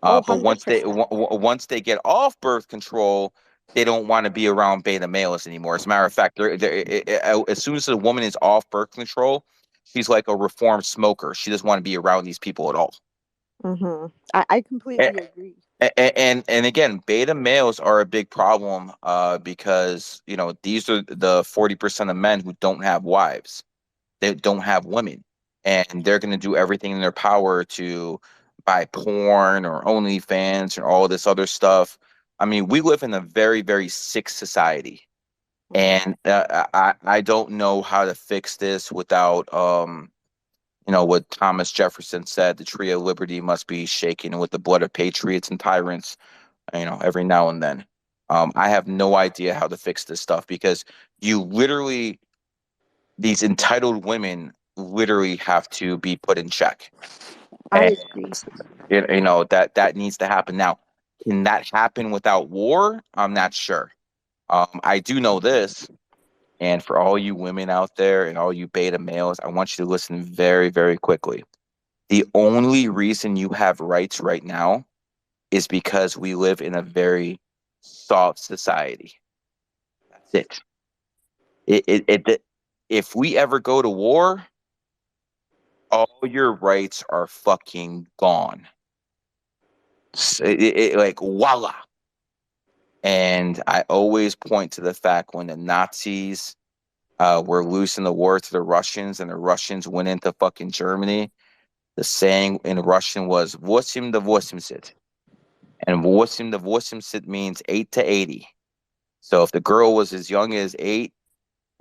Oh, But 100%. once they get off birth control, they don't want to be around beta males anymore. As a matter of fact, as soon as a woman is off birth control, she's like a reformed smoker. She doesn't want to be around these people at all. Mm-hmm. I completely agree. And again, beta males are a big problem because these are the 40% of men who don't have wives. They don't have women, and they're going to do everything in their power to buy porn or OnlyFans and all this other stuff. I mean, we live in a very, very sick society, and I don't know how to fix this without what Thomas Jefferson said: the tree of liberty must be shaken with the blood of patriots and tyrants. Every now and then. I have no idea how to fix this stuff because you literally these entitled women literally have to be put in check. I And agree. that needs to happen. Now, can that happen without war? I'm not sure. I do know this, and for all you women out there and all you beta males, I want you to listen very, very quickly. The only reason you have rights right now is because we live in a very soft society. That's it. If we ever go to war, all your rights are fucking gone. Like, voila. And I always point to the fact when the Nazis were losing the war to the Russians and the Russians went into fucking Germany, the saying in Russian was "восемь до восемьдесят." And восемь до восемьдесят means 8 to 80. So if the girl was as young as 8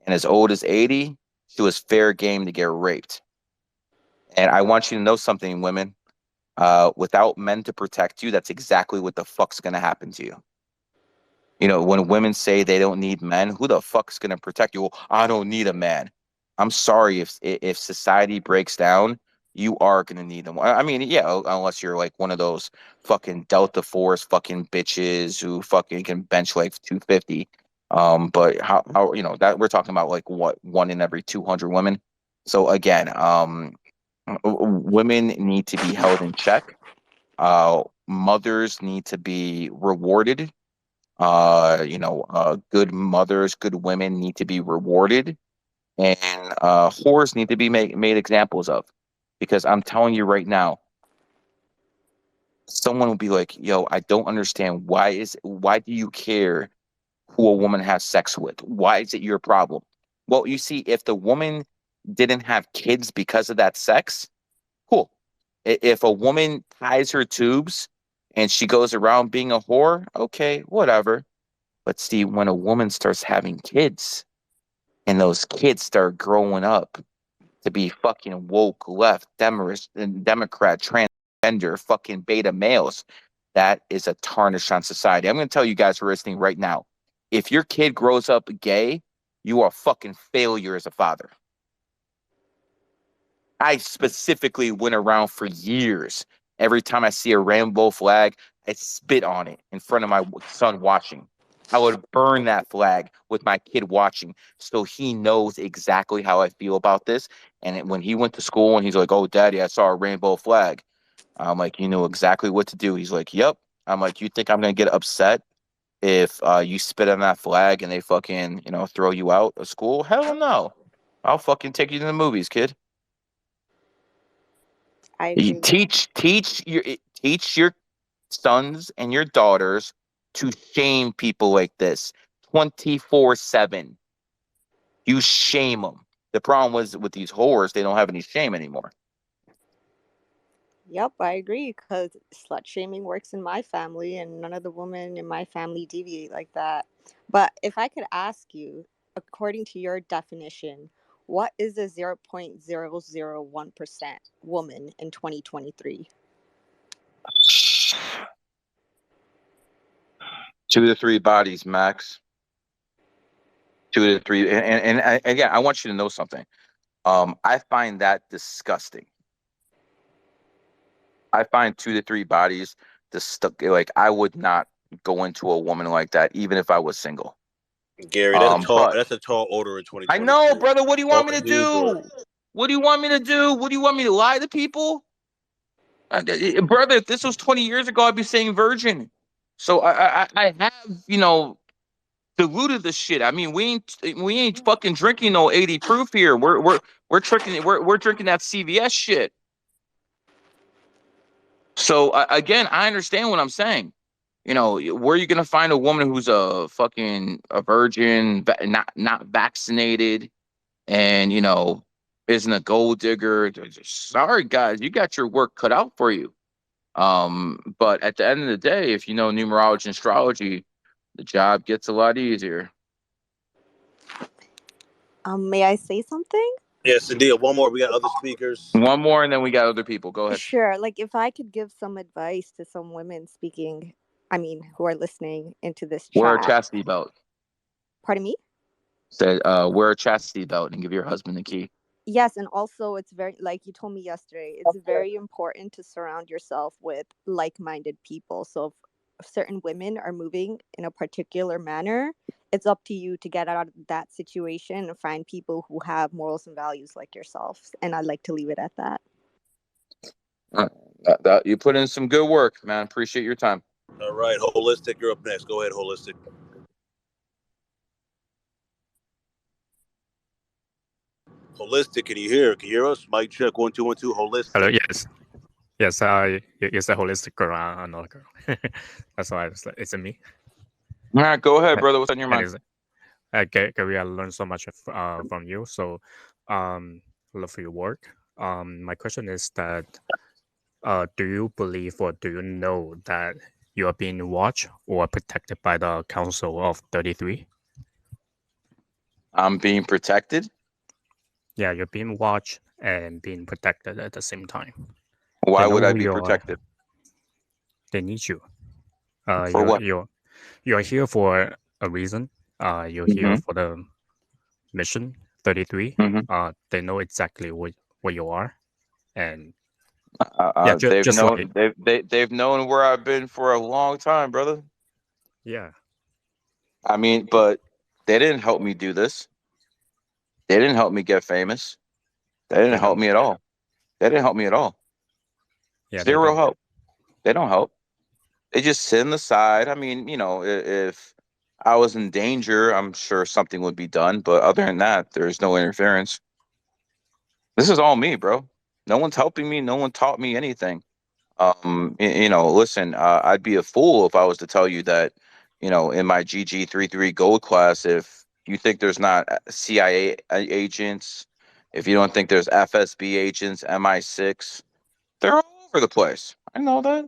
and as old as 80, she was fair game to get raped. And I want you to know something, women. Without men to protect you, that's exactly what the fuck's going to happen to you. You know, when women say they don't need men, who the fuck's going to protect you? Well, I don't need a man. I'm sorry, if society breaks down, you are going to need them. I mean, yeah, unless you're like one of those fucking Delta Force fucking bitches who fucking can bench like 250. But how you know that we're talking about like what, 1 in every 200 women. So again, women need to be held in check. Mothers need to be rewarded. Good mothers, good women need to be rewarded, and whores need to be made examples of. Because I'm telling you right now, someone will be like, "Yo, I don't understand. Why do you care who a woman has sex with? Why is it your problem?" Well, you see, if the woman didn't have kids because of that sex, cool. If a woman ties her tubes and she goes around being a whore, okay, whatever. But see, when a woman starts having kids and those kids start growing up to be fucking woke, left, Democrat, transgender, fucking beta males, that is a tarnish on society. I'm going to tell you guys who are listening right now. If your kid grows up gay, you are a fucking failure as a father. I specifically went around for years. Every time I see a rainbow flag, I spit on it in front of my son watching. I would burn that flag with my kid watching, so he knows exactly how I feel about this. And when he went to school and he's like, "Oh, Daddy, I saw a rainbow flag," I'm like, "You know exactly what to do." He's like, "Yep." I'm like, "You think I'm gonna get upset if you spit on that flag and they fucking throw you out of school? Hell no! I'll fucking take you to the movies, kid." I You agree. teach your sons and your daughters to shame people like this 24/7. You shame them. The problem was with these whores, they don't have any shame anymore. Yep, I agree because slut shaming works in my family, and none of the women in my family deviate like that. But if I could ask you, according to your definition, what is a 0.001% woman in 2023? 2 to 3 bodies max. 2 to 3, and again, I want you to know something. I find that disgusting. I find 2 to 3 bodies like I would not go into a woman like that, even if I was single. Gary, But that's a tall order in I 2023. know, brother. What do you want me to Huge order. do? What do you want me to do? What do you want me to lie to people? Brother, if this was 20 years ago, I'd be saying virgin. So I have, diluted the shit. I mean, we ain't fucking drinking no 80 proof here. We're drinking that CVS shit. So again, I understand what I'm saying. Where are you gonna find a woman who's a virgin, not vaccinated, and isn't a gold digger? Sorry, guys, you got your work cut out for you. But at the end of the day, if you know numerology and astrology, the job gets a lot easier. May I say something? Yes, indeed. One more. We got other speakers. One more, and then we got other people. Go ahead. Sure. Like, if I could give some advice to some women who are listening into this Wear a chat. chastity belt. Pardon me? Said, wear a chastity belt and give your husband the key. Yes, and also it's very, like you told me yesterday, it's very important to surround yourself with like-minded people. So if certain women are moving in a particular manner, it's up to you to get out of that situation and find people who have morals and values like yourself. And I'd like to leave it at that. You put in some good work, man. Appreciate your time. All right, Holistic, you're up next. Go ahead, Holistic. Holistic, can you hear? Can you hear us? Mic check 1 2 1 2. Holistic. Hello. Yes. Yes. It's a holistic girl, another girl. That's why it's me. All right, go ahead, brother. What's on your mind? Gary, I learned so much from you. So, love your work. My question is that, do you believe or do you know that you are being watched or protected by the Council of 33? I'm being protected? Yeah, you're being watched and being protected at the same time. Why would I be protected? They need you. For what? You're here for a reason. You're here for the mission 33. They know exactly what you are, and they've known where I've been for a long time, brother. Yeah. I mean, but they didn't help me do this. They didn't help me get famous. They didn't help me at all. They didn't help me at all. Yeah, Zero help. They don't help. They just sit on the side. I mean, you know, if I was in danger, I'm sure something would be done. But other than that, there's no interference. This is all me, bro. No one's helping me. No one taught me anything. Listen, I'd be a fool if I was to tell you that, in my GG33 gold class, if you think there's not CIA agents, if you don't think there's FSB agents, MI6, they're all over the place. I know that.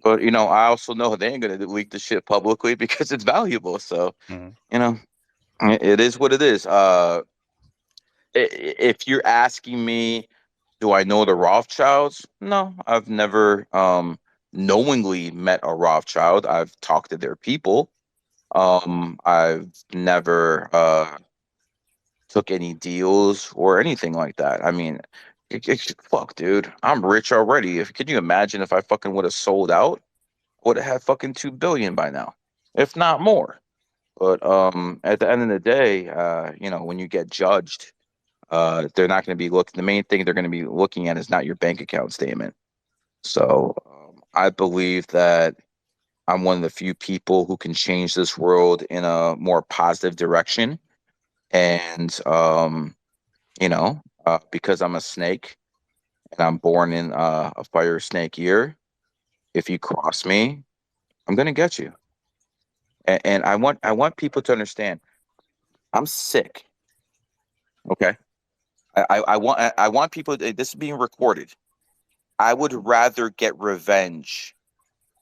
But, I also know they ain't going to leak the shit publicly because it's valuable. So, it is what it is. If you're asking me, do I know the Rothschilds? No, I've never knowingly met a Rothschild. I've talked to their people. I've never took any deals or anything like that. I mean, fuck, dude, I'm rich already. Can you imagine if I fucking would have sold out? Would have had fucking 2 billion by now, if not more. But at the end of the day, when you get judged, they're not going to be looking. The main thing they're going to be looking at is not your bank account statement. So I believe that I'm one of the few people who can change this world in a more positive direction. And because I'm a snake and I'm born in a fire snake year, if you cross me, I'm going to get you. And I want people to understand, I'm sick. Okay. I want people. This is being recorded. I would rather get revenge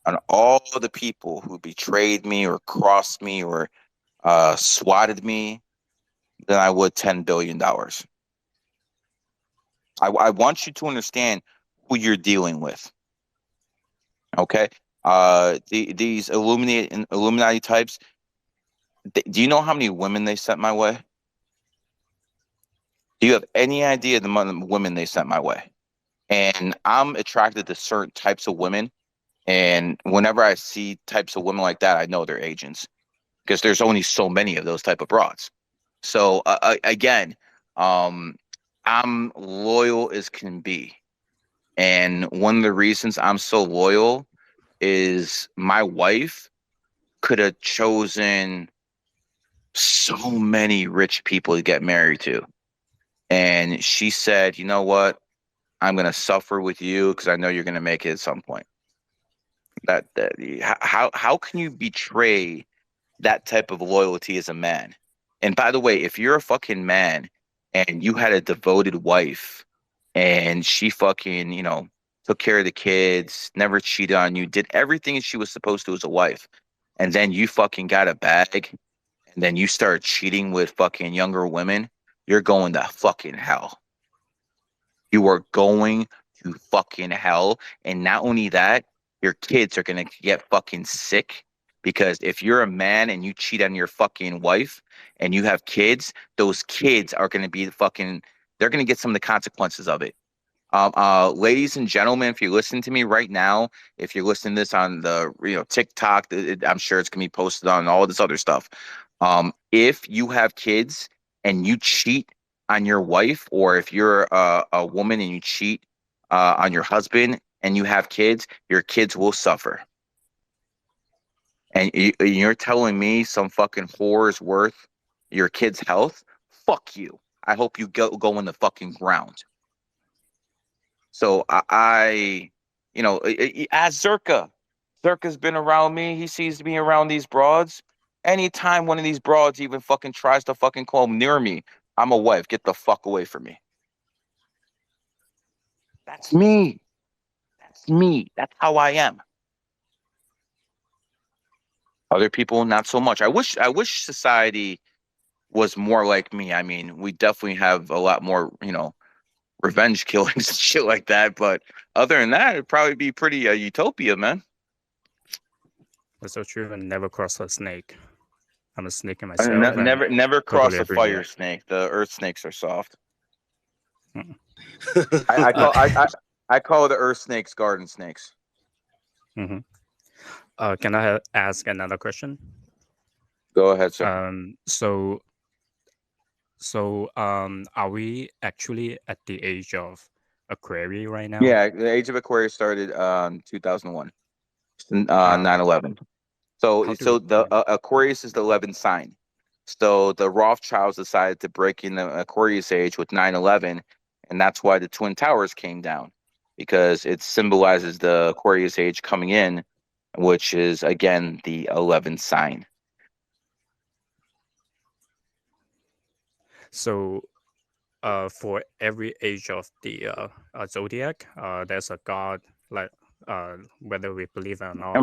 on all the people who betrayed me or crossed me or swatted me than I would $10 billion. I want you to understand who you're dealing with. Okay. These Illuminati types. Do you know how many women they sent my way? Do you have any idea the amount of women they sent my way? And I'm attracted to certain types of women. And whenever I see types of women like that, I know they're agents because there's only so many of those type of broads. So again, I'm loyal as can be. And one of the reasons I'm so loyal is my wife could have chosen so many rich people to get married to. And she said, you know what? I'm going to suffer with you because I know you're going to make it at some point. How can you betray that type of loyalty as a man? And by the way, if you're a fucking man and you had a devoted wife and she fucking, took care of the kids, never cheated on you, did everything she was supposed to as a wife, and then you fucking got a bag and then you start cheating with fucking younger women, you're going to fucking hell. You are going to fucking hell. And not only that, your kids are going to get fucking sick because if you're a man and you cheat on your fucking wife and you have kids, those kids are going to be they're going to get some of the consequences of it. Ladies and gentlemen, if you're listening to me right now, if you're listening to this on the TikTok, I'm sure it's going to be posted on all this other stuff. If you have kids and you cheat on your wife, or if you're a woman and you cheat on your husband and you have kids, your kids will suffer. And you're telling me some fucking whore is worth your kid's health? Fuck you. I hope you go in the fucking ground. So ask Zerka. Zerka's been around me. He sees me around these broads. Anytime one of these broads even fucking tries to fucking come near me, I'm a wife. Get the fuck away from me. That's me. That's me. That's how I am. Other people, not so much. I wish society was more like me. I mean, we definitely have a lot more, revenge killings and shit like that. But other than that, it'd probably be pretty utopia, man. That's so true. And never cross a snake. I'm a snake in myself. Never cross totally a agree fire with snake. The earth snakes are soft. Mm. I call the earth snakes garden snakes. Mm-hmm. Can I ask another question? Go ahead, sir. Are we actually at the age of Aquarius right now? Yeah, the age of Aquarius started 2001, 9/11. So the Aquarius is the 11th sign. So the Rothschilds decided to break in the Aquarius age with 9/11, and that's why the Twin Towers came down, because it symbolizes the Aquarius age coming in, which is again the 11th sign. So, for every age of the zodiac, there's a god, like whether we believe it or not.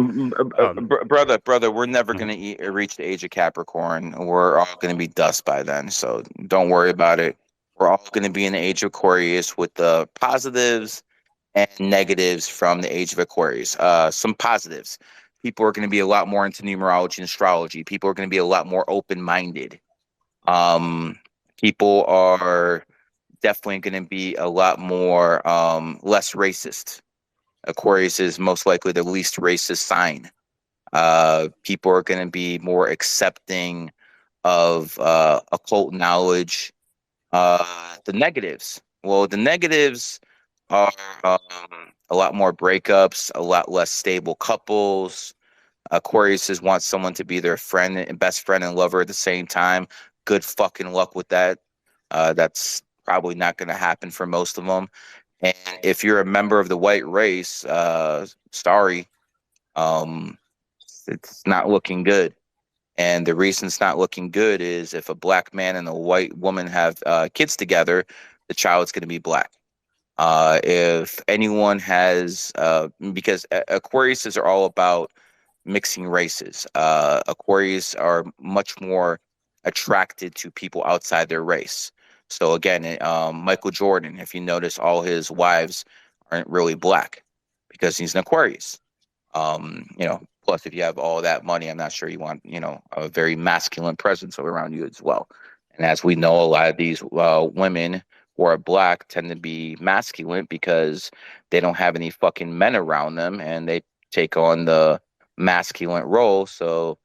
Brother, we're never gonna reach the age of Capricorn. We're all gonna be dust by then, so don't worry about it. We're all gonna be in the age of Aquarius with the positives and negatives from the age of Aquarius. Some positives: people are gonna be a lot more into numerology and astrology. People are gonna be a lot more open-minded. People are definitely gonna be a lot more less racist. Aquarius is most likely the least racist sign. People are going to be more accepting of occult knowledge. The negatives. Well, the negatives are a lot more breakups, a lot less stable couples. Aquariuses want someone to be their friend and best friend and lover at the same time. Good fucking luck with that. That's probably not going to happen for most of them. And if you're a member of the white race, sorry, it's not looking good. And the reason it's not looking good is if a black man and a white woman have kids together, the child's going to be black. If anyone has, because Aquariuses are all about mixing races. Aquarius are much more attracted to people outside their race. So again, Michael Jordan, if you notice, all his wives aren't really black because he's an Aquarius. Plus if you have all that money, I'm not sure you want, a very masculine presence around you as well. And as we know, a lot of these women who are black tend to be masculine because they don't have any fucking men around them, and they take on the masculine role. So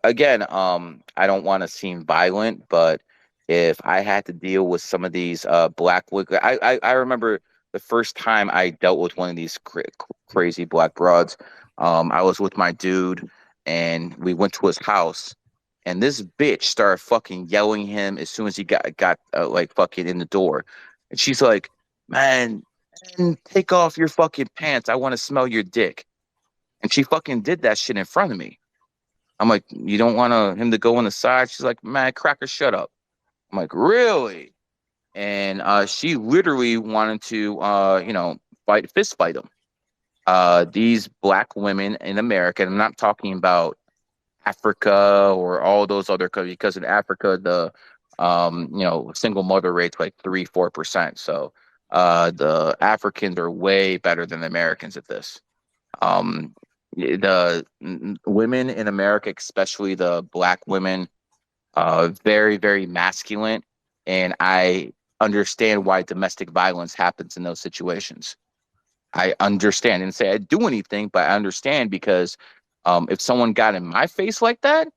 again, I don't want to seem violent, but if I had to deal with some of these black, I remember the first time I dealt with one of these crazy black broads. I was with my dude, and we went to his house, and this bitch started fucking yelling him as soon as he got like fucking in the door, and she's like, "Man, take off your fucking pants. I want to smell your dick." And she fucking did that shit in front of me. I'm like, "You don't want him to go on the side?" She's like, "Man, cracker, shut up." I'm like, "Really?" And she literally wanted to, fist fight him. These black women in America, and I'm not talking about Africa or all those other countries, because in Africa, the, single mother rate's like 3-4%. So the Africans are way better than the Americans at this. The women in America, especially the black women, very, very masculine. And I understand why domestic violence happens in those situations. I understand, and say I do anything, but I understand because if someone got in my face like that,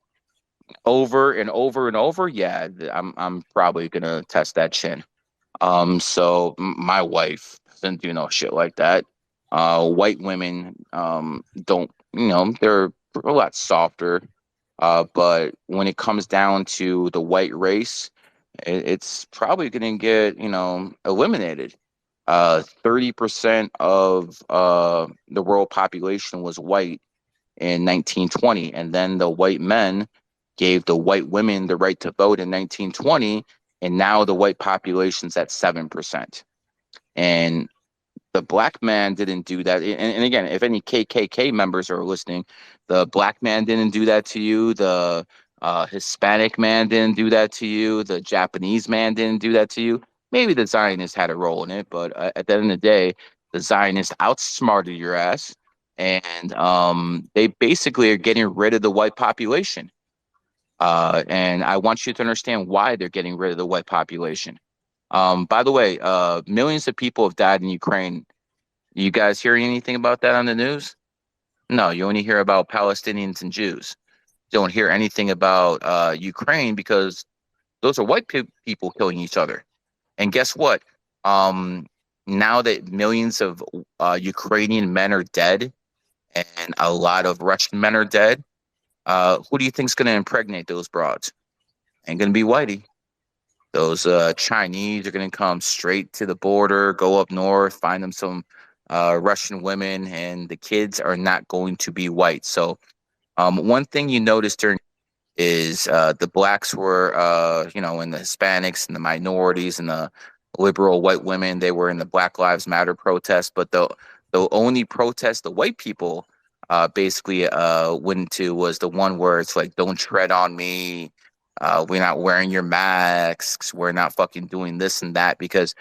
over and over and over, yeah, I'm probably gonna test that chin. So my wife doesn't do no shit like that. White women, don't, they're a lot softer. But when it comes down to the white race, it's probably going to get, eliminated. 30% of the world population was white in 1920, and then the white men gave the white women the right to vote in 1920, and now the white population's at 7%. And the black man didn't do that. And again, if any KKK members are listening, the black man didn't do that to you. The Hispanic man didn't do that to you. The Japanese man didn't do that to you. Maybe the Zionists had a role in it, but at the end of the day, the Zionists outsmarted your ass, and they basically are getting rid of the white population. And I want you to understand why they're getting rid of the white population. By the way, millions of people have died in Ukraine. You guys hear anything about that on the news? No, you only hear about Palestinians and Jews. You don't hear anything about Ukraine because those are white people killing each other. And guess what? Now that millions of Ukrainian men are dead and a lot of Russian men are dead, who do you think's going to impregnate those broads? Ain't going to be whitey. Those Chinese are going to come straight to the border, go up north, find them some Russian women, and the kids are not going to be white. So one thing you noticed during is the blacks were, and the Hispanics and the minorities and the liberal white women, they were in the Black Lives Matter protest. But the only protest the white people basically went to was the one where it's like, don't tread on me. We're not wearing your masks. We're not fucking doing this and that because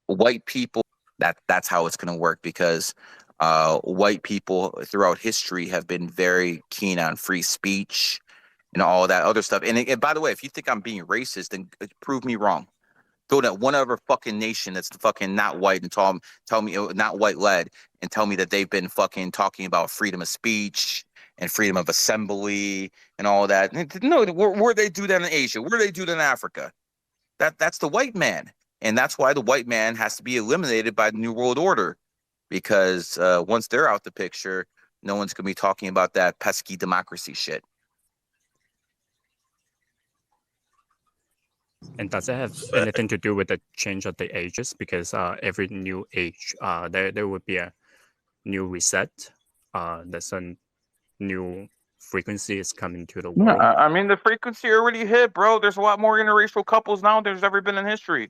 white people, that's how it's going to work because white people throughout history have been very keen on free speech and all that other stuff. And by the way, if you think I'm being racist, then prove me wrong. Go to one other fucking nation that's fucking not white and tell me not white led and tell me that they've been fucking talking about freedom of speech and freedom of assembly and all that. No, where they do that in Asia, where they do that in Africa. That's the white man, and that's why the white man has to be eliminated by the New World Order, because once they're out the picture, no one's gonna be talking about that pesky democracy shit. And does it have anything to do with the change of the ages? Because every new age, there would be a new reset. There's a new frequency is coming to the No, world. I mean the frequency already hit, bro. There's a lot more interracial couples now than there's ever been in history.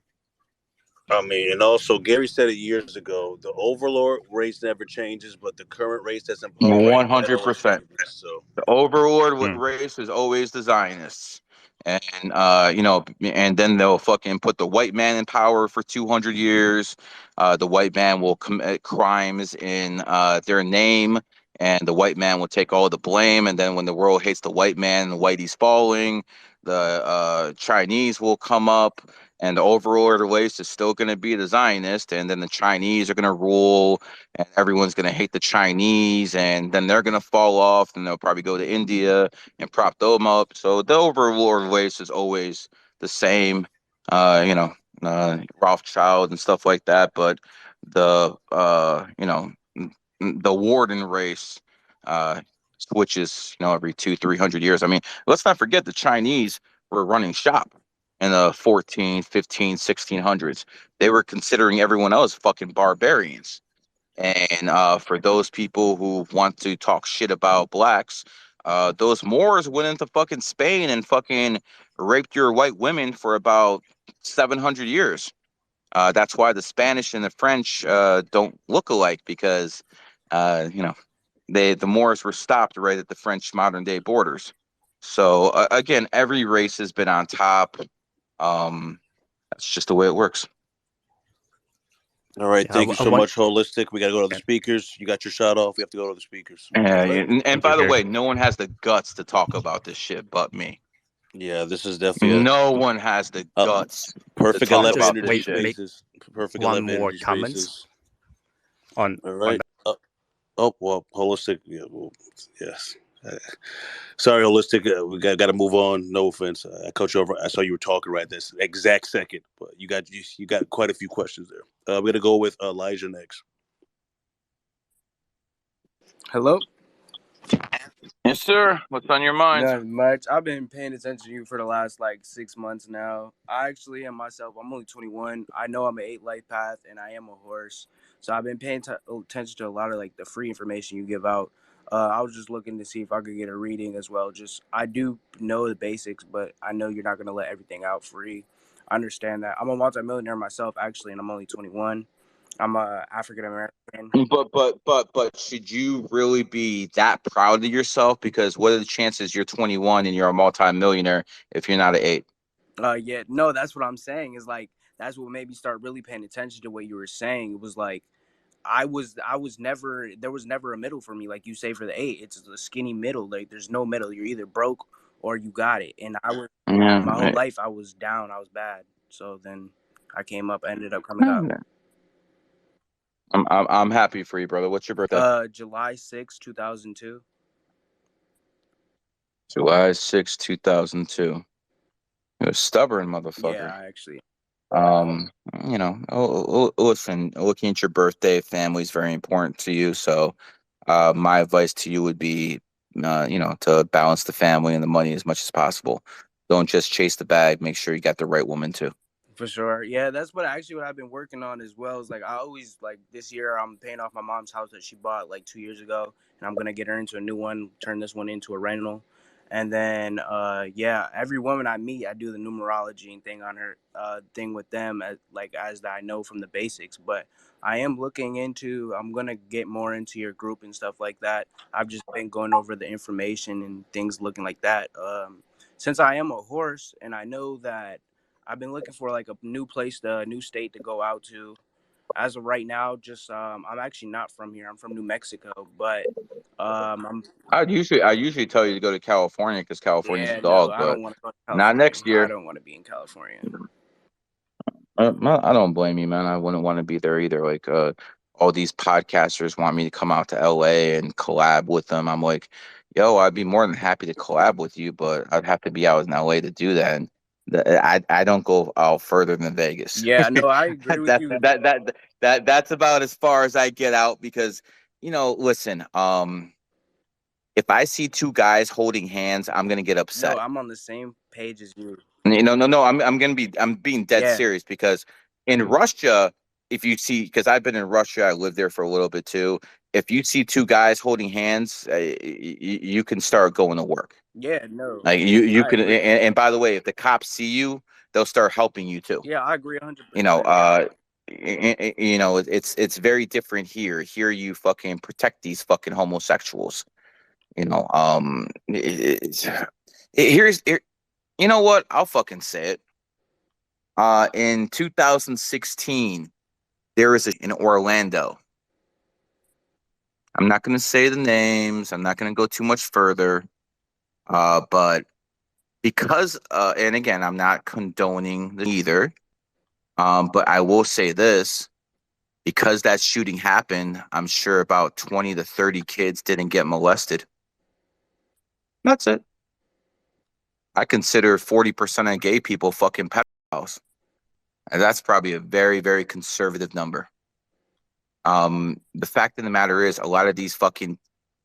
I mean, and also Gary said it years ago. The overlord race never changes, but the current race that's in power right now 100%. changes. So The overlord race is always the Zionists. And and then they'll fucking put the white man in power for 200 years. The white man will commit crimes in their name, and the white man will take all the blame. And then when the world hates the white man, the whitey's falling. The Chinese will come up, and the overlord race is still going to be the Zionist. And then the Chinese are going to rule, and everyone's going to hate the Chinese, and then they're going to fall off, and they'll probably go to India and prop them up. So the overlord race is always the same, Rothschild and stuff like that. But the the warden race switches, every 200-300 years. I mean, let's not forget the Chinese were running shop in the 14, 15, 1600s. They were considering everyone else fucking barbarians. And for those people who want to talk shit about blacks, those Moors went into fucking Spain and fucking raped your white women for about 700 years. That's why the Spanish and the French don't look alike, because the Moors were stopped right at the French modern day borders. So again, every race has been on top. That's just the way it works. all right, thank you so much, Holistic. We got to go to the speakers. You got your shot off. We have to go to the speakers. Yeah, and by the way, no one has the guts to talk about this shit but me. Yeah, this is definitely no one has the guts. Perfect 11 energy spaces. Perfect one 11 more energy comments spaces. On all right. On well, Holistic. Yeah, well, yes. Sorry, holistic. We got to move on. No offense. I cut you over. I saw you were talking right this exact second, but you got quite a few questions there. We're gonna go with Elijah next. Hello. Yes, sir. What's on your mind? Not much. I've been paying attention to you for the last like 6 months now. I actually am myself. I'm only 21. I know I'm an 8 life path, and I am a horse. So I've been paying attention to a lot of like the free information you give out. I was just looking to see if I could get a reading as well. Just I do know the basics, but I know you're not gonna let everything out free. I understand that. I'm a multimillionaire myself, actually, and I'm only 21. I'm a African American. But should you really be that proud of yourself? Because what are the chances you're 21 and you're a multimillionaire if you're not an 8? Yeah, no, that's what I'm saying. Is like that's what made me start really paying attention to what you were saying. It was like I was never there was never a middle for me, like you say for the 8. It's a skinny middle. Like there's no middle. You're either broke or you got it. And I was my whole life I was down. I was bad. So then I came up. I ended up coming up. I'm happy for you, brother. What's your birthday? July 6, 2002. July 6, 2002. You're a stubborn motherfucker. Yeah, I actually. You know, listen, looking at your birthday, family is very important to you. So, my advice to you would be, you know, to balance the family and the money as much as possible. Don't just chase the bag. Make sure you got the right woman too. For sure. Yeah, that's what I've been working on as well. Is like I always like this year I'm paying off my mom's house that she bought like 2 years ago, and I'm gonna get her into a new one, turn this one into a rental. And then yeah, every woman I meet, I do the numerology and thing on her thing with them as I know from the basics. But I am looking into I'm gonna get more into your group and stuff like that. I've just been going over the information and things looking like that. Since I am a horse and I know that I've been looking for like a new place, a new state to go out to. As of right now, just I'm actually not from here. I'm from New Mexico, but I usually tell you to go to California because California's a dog, I but don't want to go to not California. next year. I don't want to be in California. I don't blame you, man. I wouldn't want to be there either. Like, all these podcasters want me to come out to LA and collab with them. I'm like, yo, I'd be more than happy to collab with you, but I'd have to be out in LA to do that. And I don't go out further than Vegas. Yeah, no, I agree with you. That's about as far as I get out because, you know, listen, if I see two guys holding hands, I'm gonna get upset. No, I'm on the same page as you. No. I'm being dead serious because in Russia, if you see, because I've been in Russia, I lived there for a little bit too. If you see two guys holding hands, you can start going to work. Yeah, no. Like you can, and by the way, if the cops see you, they'll start helping you too. Yeah, I agree 100%. You know, it's very different here. Here, you fucking protect these fucking homosexuals. You know, here's. You know what? I'll fucking say it. In 2016, there was in Orlando. I'm not going to say the names. I'm not going to go too much further. But because, and again, I'm not condoning either. But I will say this. Because that shooting happened, I'm sure about 20 to 30 kids didn't get molested. That's it. I consider 40% of gay people fucking pedophiles. And that's probably a very, very conservative number. The fact of the matter is, a lot of these fucking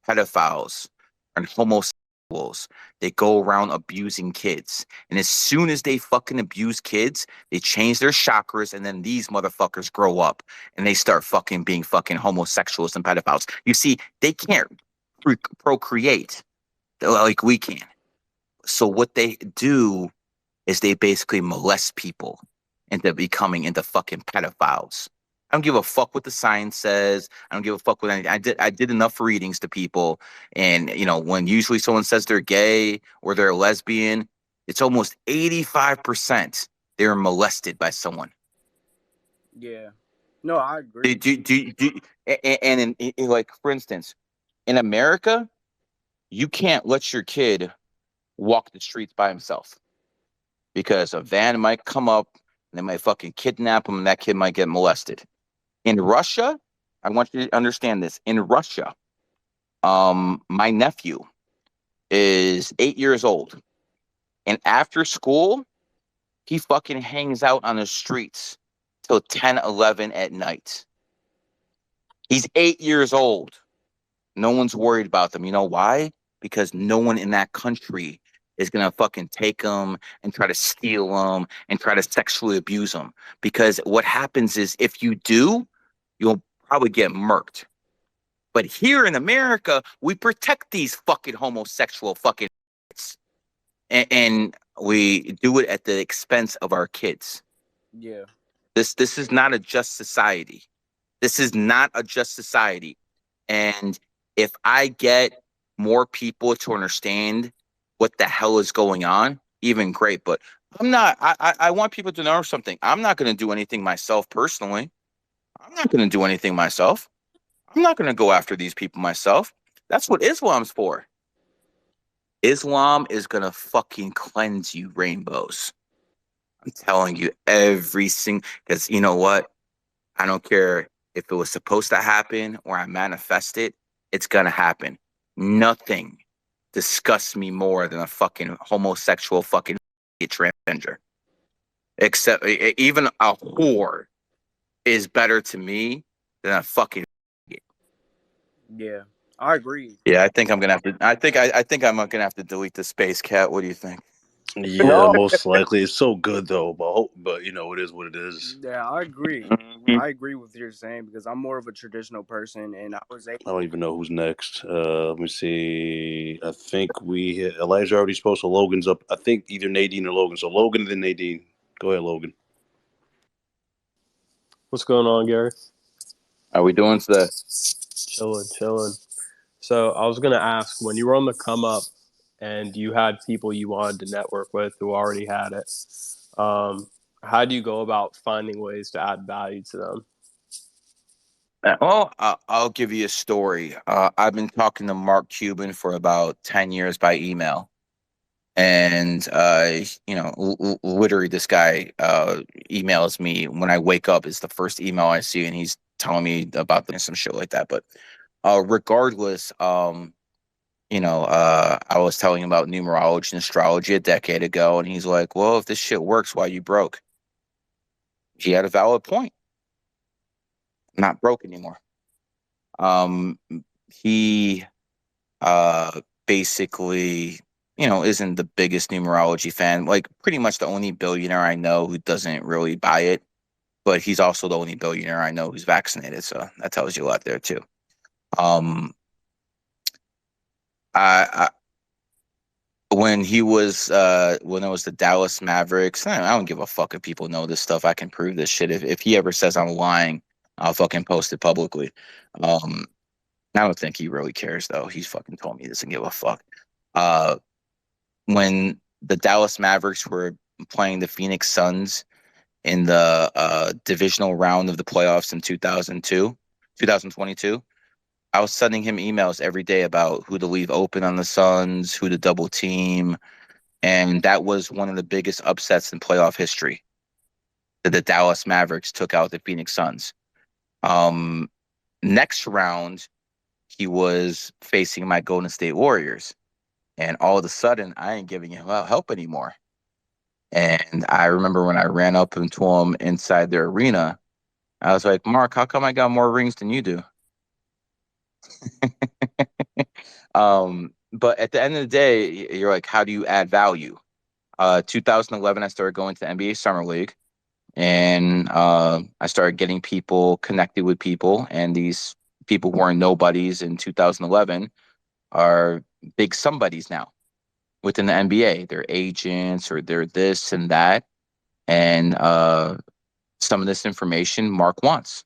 pedophiles and homosexuals, they go around abusing kids. And as soon as they fucking abuse kids, they change their chakras, and then these motherfuckers grow up and they start fucking being fucking homosexuals and pedophiles. You see, they can't procreate like we can. So what they do is they basically molest people into becoming into fucking pedophiles. I don't give a fuck what the science says. I don't give a fuck what anything. I did enough readings to people, and you know, when usually someone says they're gay or they're lesbian, it's almost 85% they're molested by someone. Yeah. No, I agree. And in, like, for instance, in America, you can't let your kid walk the streets by himself because a van might come up and they might fucking kidnap him and that kid might get molested. In Russia, I want you to understand this. In Russia, my nephew, is 8 years old. And after school, he fucking hangs out on the streets till 10, 11 at night. He's 8 years old. No one's worried about them. You know why? Because no one in that country is going to fucking take them and try to steal them and try to sexually abuse them. Because what happens is if you do, you'll probably get murked. But here in America, we protect these fucking homosexual fucking and we do it at the expense of our kids. Yeah. This is not a just society. This is not a just society. And if I get more people to understand what the hell is going on, even great. But I want people to know something. I'm not going to do anything myself personally. I'm not going to do anything myself. I'm not going to go after these people myself. That's what Islam's for. Islam is going to fucking cleanse you, rainbows. I'm telling you, every single, because you know what? I don't care if it was supposed to happen or I manifest it, it's going to happen. Nothing disgusts me more than a fucking homosexual fucking transgender. Except even a whore is better to me than a fucking. Yeah, I agree. Yeah, I think I'm gonna have to. I think I'm gonna have to delete the space cat. What do you think? Yeah, most likely. It's so good though, but you know, it is what it is. Yeah, I agree. Mm-hmm. I agree with what you're saying because I'm more of a traditional person, and I don't even know who's next. Let me see. I think Elijah already spoke, so Logan's up. I think either Nadine or Logan. So Logan and then Nadine. Go ahead, Logan. What's going on, Gary? How we doing today? Chilling. So I was gonna ask, when you were on the come up and you had people you wanted to network with who already had it, how do you go about finding ways to add value to them? Well, I'll give you a story. I've been talking to Mark Cuban for about 10 years by email. And, literally this guy emails me when I wake up. It's the first email I see, and he's telling me about some shit like that. But regardless, I was telling him about numerology and astrology a decade ago, and he's like, well, if this shit works, why you broke? He had a valid point. I'm not broke anymore. He basically, isn't the biggest numerology fan. Like pretty much the only billionaire I know who doesn't really buy it, but he's also the only billionaire I know who's vaccinated. So that tells you a lot there too. I when it was the Dallas Mavericks, I don't give a fuck if people know this stuff. I can prove this shit. If he ever says I'm lying, I'll fucking post it publicly. I don't think he really cares though. He's fucking told me he doesn't give a fuck. When the Dallas Mavericks were playing the Phoenix Suns in the divisional round of the playoffs in 2022, I was sending him emails every day about who to leave open on the Suns, who to double team, and that was one of the biggest upsets in playoff history. That the Dallas Mavericks took out the Phoenix Suns. Next round, he was facing my Golden State Warriors. And all of a sudden, I ain't giving him help anymore. And I remember when I ran up into him inside their arena, I was like, Mark, how come I got more rings than you do? But at the end of the day, you're like, how do you add value? 2011, I started going to the NBA Summer League. And I started getting people connected with people. And these people who weren't nobodies in 2011 are big somebodies now within the NBA. They're agents or they're this and that. And some of this information Mark wants.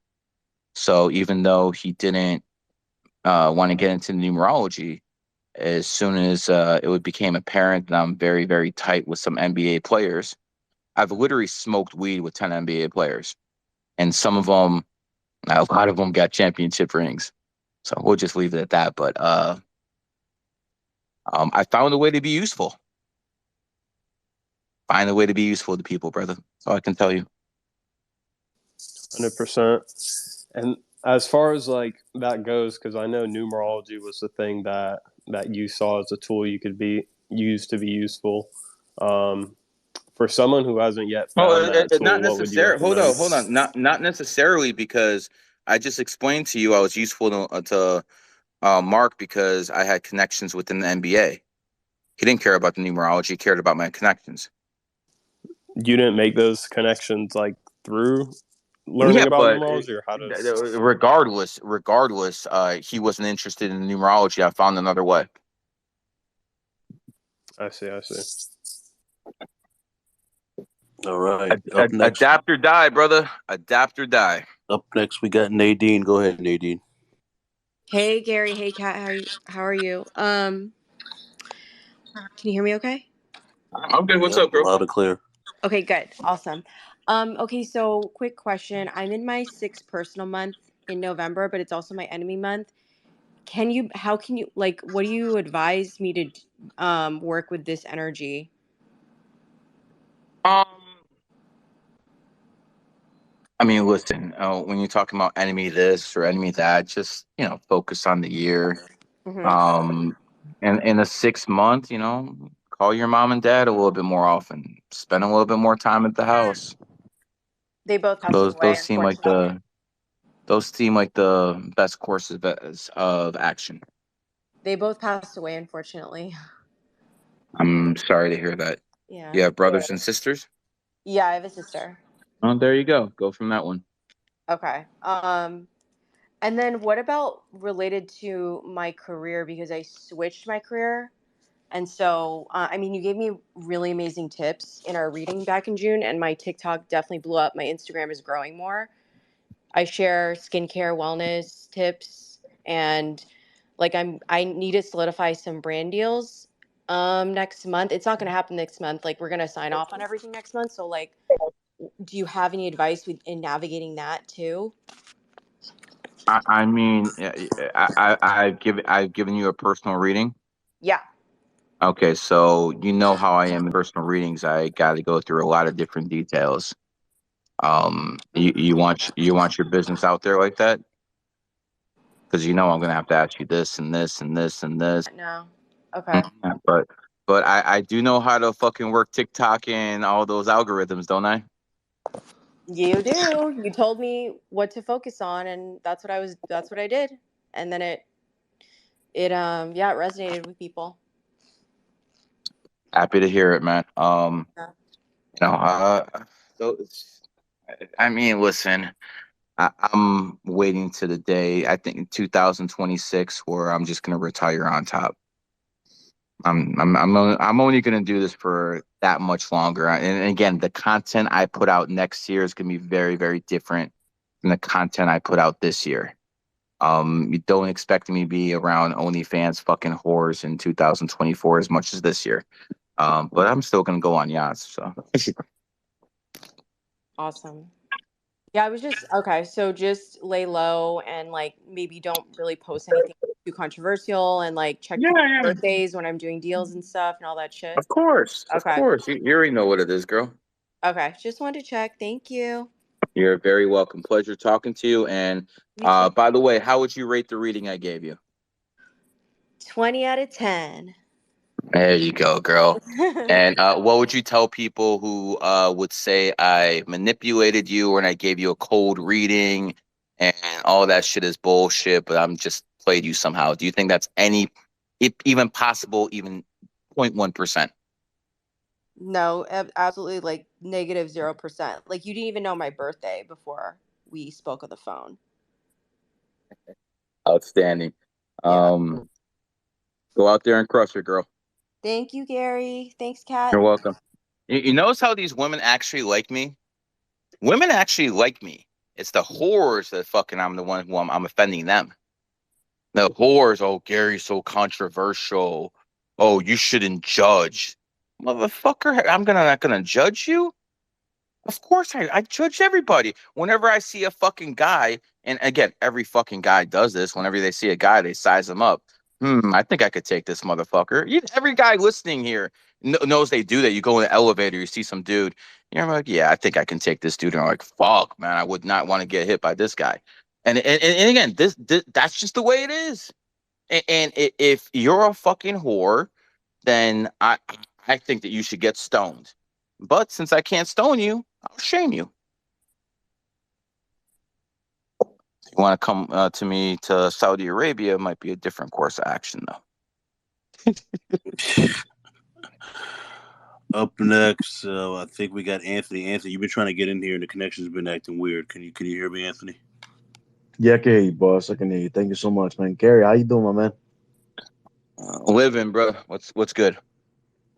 So even though he didn't want to get into numerology, as soon as it became apparent that I'm very, very tight with some NBA players, I've literally smoked weed with 10 NBA players. And some of them, a lot of them got championship rings. So we'll just leave it at that. But I found a way to be useful. Find a way to be useful to people, brother. That's all I can tell you. 100%. And as far as like that goes, because I know numerology was the thing that you saw as a tool you could be used to be useful. For someone who hasn't yet found that tool, Not what would you necessarily. recommend? Hold on. Not necessarily, because I just explained to you I was useful to Mark because I had connections within the NBA. He didn't care about the numerology; he cared about my connections. You didn't make those connections like through learning Yeah, about but numerology, or how does? regardless, he wasn't interested in numerology. I found another way. I see. All right. Up next, Adapt or die, brother. Adapt or die. up next, we got Nadine. Go ahead, Nadine. Hey Gary, hey Kat, how are you? Can you hear me okay? I'm good. What's up, girl? Loud and clear. Okay, good. Awesome. Okay, so quick question. I'm in my 6th personal month in November, but it's also my enemy month. How can you, like, what do you advise me to work with this energy? I mean, listen, when you're talking about enemy this or enemy that, just, focus on the year. Mm-hmm. And in a 6 month, call your mom and dad a little bit more often. Spend a little bit more time at the house. They both passed Those away, those seem like unfortunately. the best courses of action. They both passed away, unfortunately. I'm sorry to hear that. Yeah. You have brothers and sisters? Yeah, I have a sister. Oh, there you go. Go from that one. Okay. And then what about related to my career, because I switched my career? And so, I mean, you gave me really amazing tips in our reading back in June, and my TikTok definitely blew up. My Instagram is growing more. I share skincare, wellness tips, and like I need to solidify some brand deals next month. It's not going to happen next month. Like we're going to sign off on everything next month. So like, do you have any advice in navigating that too? I mean, I've given you a personal reading. Yeah. Okay, so you know how I am in personal readings. I got to go through a lot of different details. You want your business out there like that? Because I'm gonna have to ask you this and this and this and this. No. Okay. Yeah, but I do know how to fucking work TikTok and all those algorithms, don't I? You do. You told me what to focus on, and that's what I did. And then it resonated with people. Happy to hear it, man. Yeah. So I mean, listen, I'm waiting to the day, I think in 2026, where I'm just gonna retire on top. I'm only gonna do this for that much longer. And again, the content I put out next year is gonna be very, very different than the content I put out this year. You don't expect me to be around OnlyFans fucking whores in 2024 as much as this year. But I'm still gonna go on yachts. So Awesome. Yeah, I was just okay. So just lay low and like maybe don't really post anything too controversial, and like check yeah, people's yeah. birthdays when I'm doing deals and stuff and all that shit. Of course, of Okay. course. You already know what it is, girl. Okay. Just wanted to check. Thank you. You're very welcome. Pleasure talking to you. And You too. by the way, how would you rate the reading I gave you? 20 out of 10. There you go, girl. And what would you tell people who would say I manipulated you or I gave you a cold reading and all that shit is bullshit, but I'm just played you somehow? Do you think that's even possible, even 0.1%? No, absolutely like negative 0%. Like you didn't even know my birthday before we spoke on the phone. Outstanding. Yeah. Go out there and crush her, girl. Thank you, Gary. Thanks, Kat. You're welcome. You notice how these women actually like me? Women actually like me. It's the whores that fucking I'm the one who I'm offending them. The whores, oh, Gary's so controversial. Oh, you shouldn't judge. Motherfucker, not gonna judge you. Of course I judge everybody. Whenever I see a fucking guy, and again, every fucking guy does this. Whenever they see a guy, they size him up. I think I could take this motherfucker. Every guy listening here knows they do that. You go in the elevator, you see some dude, you're like, yeah, I think I can take this dude. And I'm like, fuck, man, I would not want to get hit by this guy. And again, this that's just the way it is. And if you're a fucking whore, then I think that you should get stoned. But since I can't stone you, I'll shame you. If you want to come to me to Saudi Arabia, it might be a different course of action, though. Up next, I think we got Anthony. Anthony, you've been trying to get in here, and the connection's been acting weird. Can you hear me, Anthony? Yeah, I can hear you, boss. I can hear you. Thank you so much, man. Gary, how you doing, my man? Living, bro. What's good?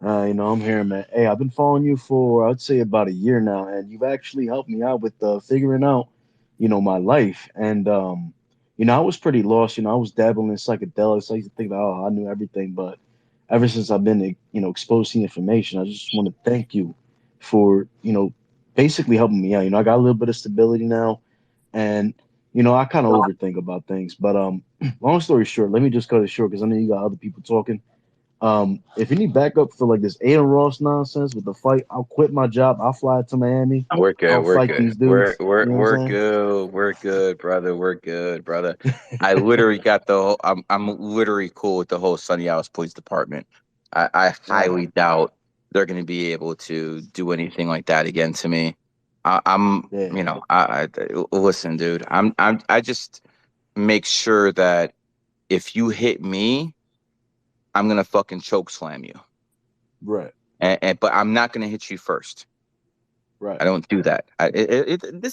I'm here, man. Hey, I've been following you for I'd say about a year now, and you've actually helped me out with figuring out, my life. And I was pretty lost. I was dabbling in psychedelics. I used to think that I knew everything, but ever since I've been, exposed to the information, I just want to thank you for, basically helping me out. I got a little bit of stability now, and I kind of overthink about things. But long story short, let me just cut it short because I know you got other people talking. If you need backup for like this Aiden Ross nonsense with the fight, I'll quit my job. I'll fly to Miami. We're good. I'll We're fight good. these dudes. We're You know what we're I'm saying? good. We're good, brother. We're good, brother. I literally got the whole. I'm literally cool with the whole Sunny House Police Department. I highly doubt they're going to be able to do anything like that again to me. I'm, Yeah. listen, dude. I just make sure that if you hit me, I'm gonna fucking choke slam you. Right. But I'm not gonna hit you first. Right. I don't do that.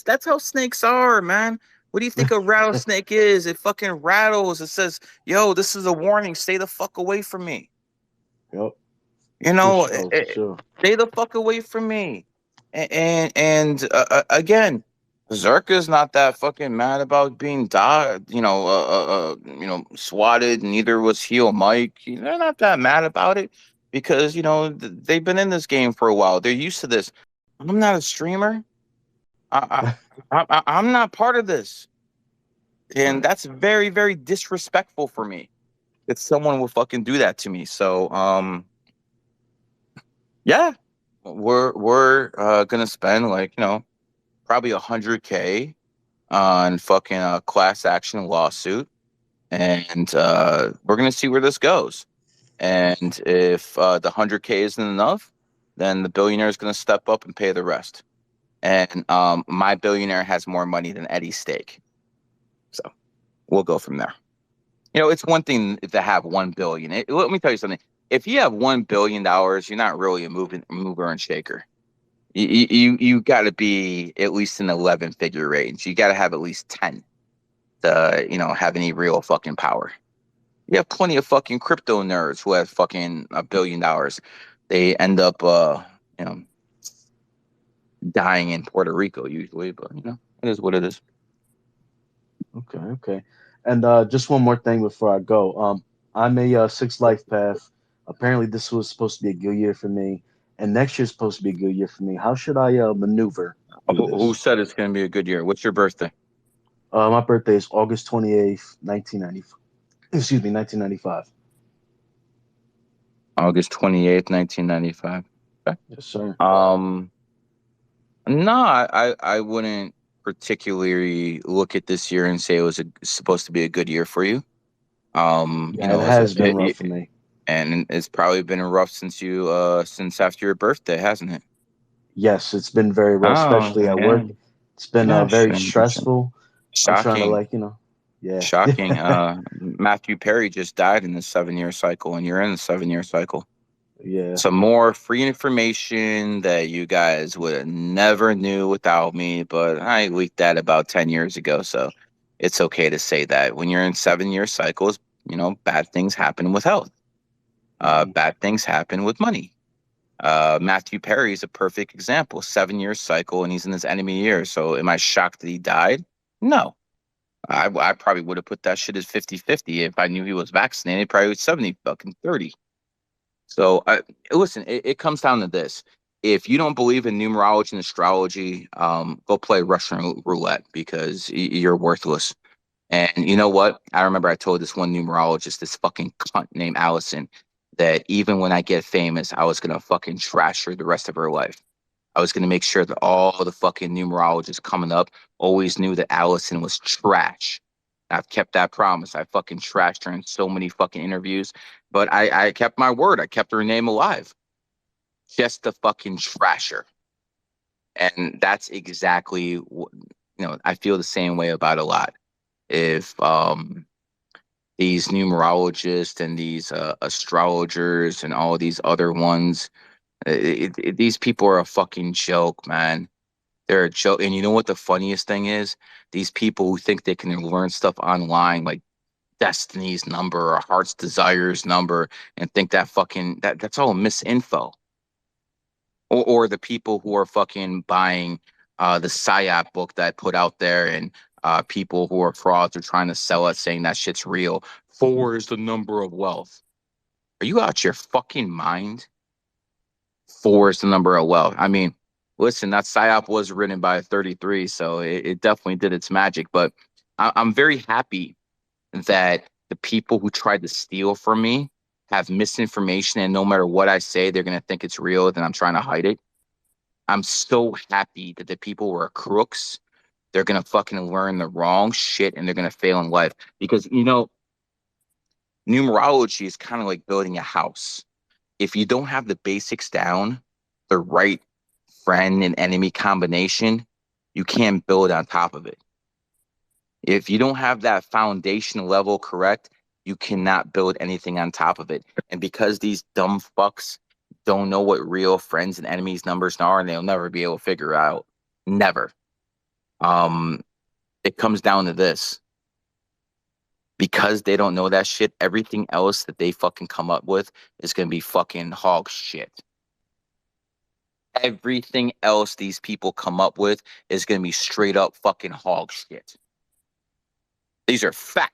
That's how snakes are, man. What do you think a rattlesnake is? It fucking rattles. It says, "Yo, this is a warning. Stay the fuck away from me." Yep. You For know, sure. For sure. stay the fuck away from me. And again, Zerka's not that fucking mad about being swatted. Neither was Heel Mike. They're not that mad about it because they've been in this game for a while. They're used to this. I'm not a streamer. I'm not part of this, and that's very, very disrespectful for me that someone will fucking do that to me. So, yeah, we're gonna spend like probably $100K on fucking a class action lawsuit, and we're gonna see where this goes. And if the 100K isn't enough, then the billionaire is gonna step up and pay the rest. And my billionaire has more money than Eddie's stake, so we'll go from there. It's one thing to have 1 billion. Let me tell you something. If you have $1 billion, you're not really a mover and shaker. You got to be at least in the 11-figure range. You got to have at least 10 to have any real fucking power. You have plenty of fucking crypto nerds who have fucking $1 billion. They end up dying in Puerto Rico usually, but it is what it is. Okay. Okay. And just one more thing before I go. I'm a sixth life path. Apparently, this was supposed to be a good year for me, and next year's supposed to be a good year for me. How should I maneuver through Who this? said it's going to be a good year? What's your birthday? My birthday is August 28th, 1990. Excuse me, 1995. August 28th, 1995. Okay. Yes, sir. No, I wouldn't particularly look at this year and say it was supposed to be a good year for you. Yeah, it has been rough for me. And it's probably been rough since since after your birthday, hasn't it? Yes, it's been very rough, Oh, especially at yeah. work. It's been Yeah, very stressful. I'm trying to shocking. yeah. Shocking. Matthew Perry just died in the 7-year cycle, and you're in the 7-year cycle. Yeah. Some more free information that you guys would have never knew without me, but I leaked that about 10 years ago, so it's okay to say that. When you're in 7-year cycles, bad things happen with health. Bad things happen with money. Matthew Perry is a perfect example. 7-year cycle, and he's in his enemy year. So am I shocked that he died? No. I probably would have put that shit as 50-50 if I knew he was vaccinated. Probably was 70-30. So listen, it comes down to this. If you don't believe in numerology and astrology, go play Russian roulette because you're worthless. And you know what? I remember I told this one numerologist, this fucking cunt named Allison, that even when I get famous, I was gonna fucking trash her the rest of her life. I was going to make sure that all the fucking numerologists coming up always knew that Allison was trash. I've kept that promise. I fucking trashed her in so many fucking interviews, but I kept my word. I kept her name alive. Just to fucking trash her. And that's exactly what, I feel the same way about a lot. If these numerologists and these astrologers and all these other ones, these people are a fucking joke, man. They're a joke. And you know what the funniest thing is? These people who think they can learn stuff online, like Destiny's number or Heart's Desires number, and think that fucking that's all misinfo. Or the people who are fucking buying the PSYOP book that I put out there, and people who are frauds are trying to sell it, saying that shit's real. 4 is the number of wealth. Are you out your fucking mind? 4 is the number of wealth. I mean, listen, that PSYOP was written by a 33, so it definitely did its magic. But I'm very happy that the people who tried to steal from me have misinformation, and no matter what I say, they're going to think it's real, then I'm trying to hide it. I'm so happy that the people who are crooks, they're going to fucking learn the wrong shit and they're going to fail in life. Because, numerology is kind of like building a house. If you don't have the basics down, the right friend and enemy combination, you can't build on top of it. If you don't have that foundation level correct, you cannot build anything on top of it. And because these dumb fucks don't know what real friends and enemies numbers are, and they'll never be able to figure out. Never. It comes down to this. Because they don't know that shit, everything else that they fucking come up with is going to be fucking hog shit. Everything else these people come up with is going to be straight up fucking hog shit. These are facts.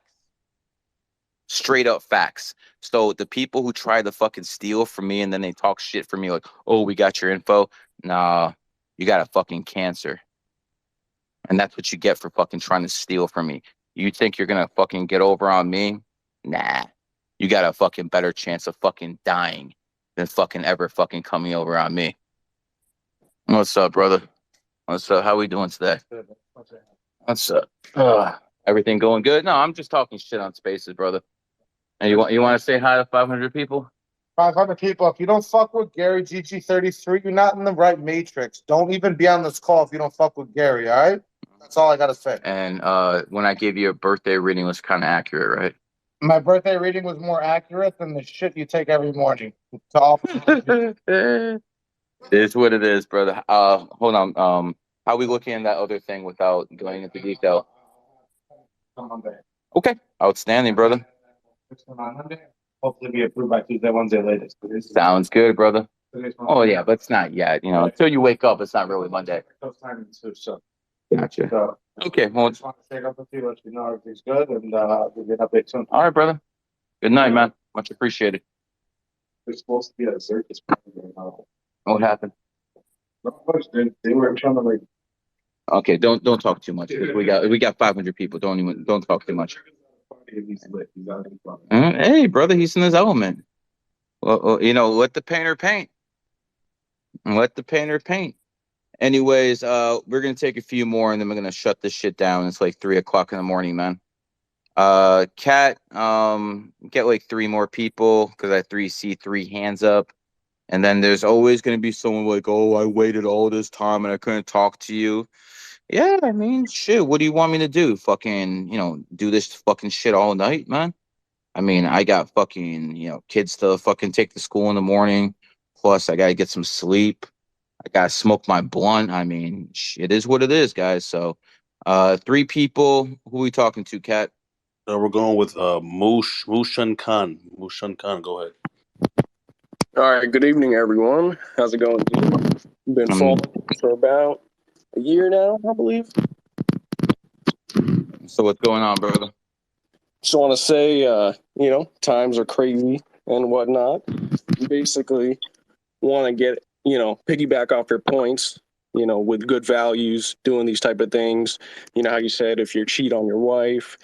Straight up facts. So the people who try to fucking steal from me and then they talk shit for me like, oh, we got your info. Nah, you got a fucking cancer. And that's what you get for fucking trying to steal from me. You think you're going to fucking get over on me? Nah. You got a fucking better chance of fucking dying than fucking ever fucking coming over on me. What's up, brother? What's up? How we doing today? What's up? Everything going good? No, I'm just talking shit on Spaces, brother. And you want to say hi to 500 people? 500 people. If you don't fuck with Gary GG33, you're not in the right matrix. Don't even be on this call if you don't fuck with Gary, all right? That's all I got to say. And when I gave you a birthday reading, it was kind of accurate, right? My birthday reading was more accurate than the shit you take every morning. It is what it is, brother. Hold on. How we looking at that other thing without going into detail? Okay. Outstanding, brother. Hopefully be approved by Tuesday, Wednesday latest. Sounds good, brother. Oh yeah, but it's not yet. Until you wake up, it's not really Monday. Gotcha. Okay. Well, I just want to stay up with you, let you know everything's good, and I'll give you an update soon. All right, brother. Good night, man. Much appreciated. We're supposed to be at a circus. What happened? They were trying to like. Okay, don't talk too much. We got 500 people. Don't talk too much. Hey, brother, he's in his element. Well, let the painter paint. Let the painter paint. Anyways, we're gonna take a few more and then we're gonna shut this shit down. It's like 3:00 in the morning, man. Cat, get like 3 more people because I see 3 hands up. And then there's always gonna be someone like, oh, I waited all this time and I couldn't talk to you. Yeah, I mean, shit, what do you want me to do? Fucking, do this fucking shit all night, man? I mean, I got fucking, kids to fucking take to school in the morning. Plus, I gotta get some sleep. I gotta smoke my blunt. I mean, it is what it is, guys. So, 3 people. Who are we talking to, Kat? We're going with Mushan Khan. Mushan Khan, go ahead. All right, good evening, everyone. How's it going, dude? Been following for about a year now, I believe. So what's going on, brother? Just want to say, times are crazy and whatnot. Basically, want to get, piggyback off your points, with good values, doing these type of things. You know how you said if you cheat on your wife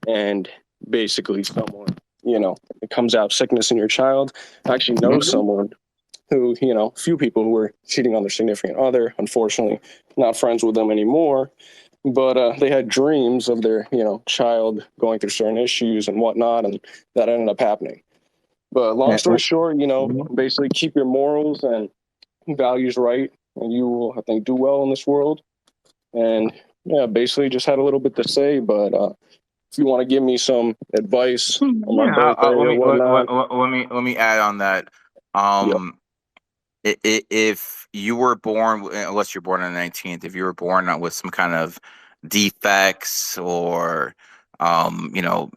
and basically someone, it comes out sickness in your child. I actually know someone who, few people who were cheating on their significant other, unfortunately, not friends with them anymore. But they had dreams of their, child going through certain issues and whatnot, and that ended up happening. But long story short, basically keep your morals and values right, and you will, I think, do well in this world. And yeah, basically just had a little bit to say, but if you want to give me some advice on my birthday or whatnot. Let me add on that. If you were born, unless you're born on the 19th, if you were born with some kind of defects or,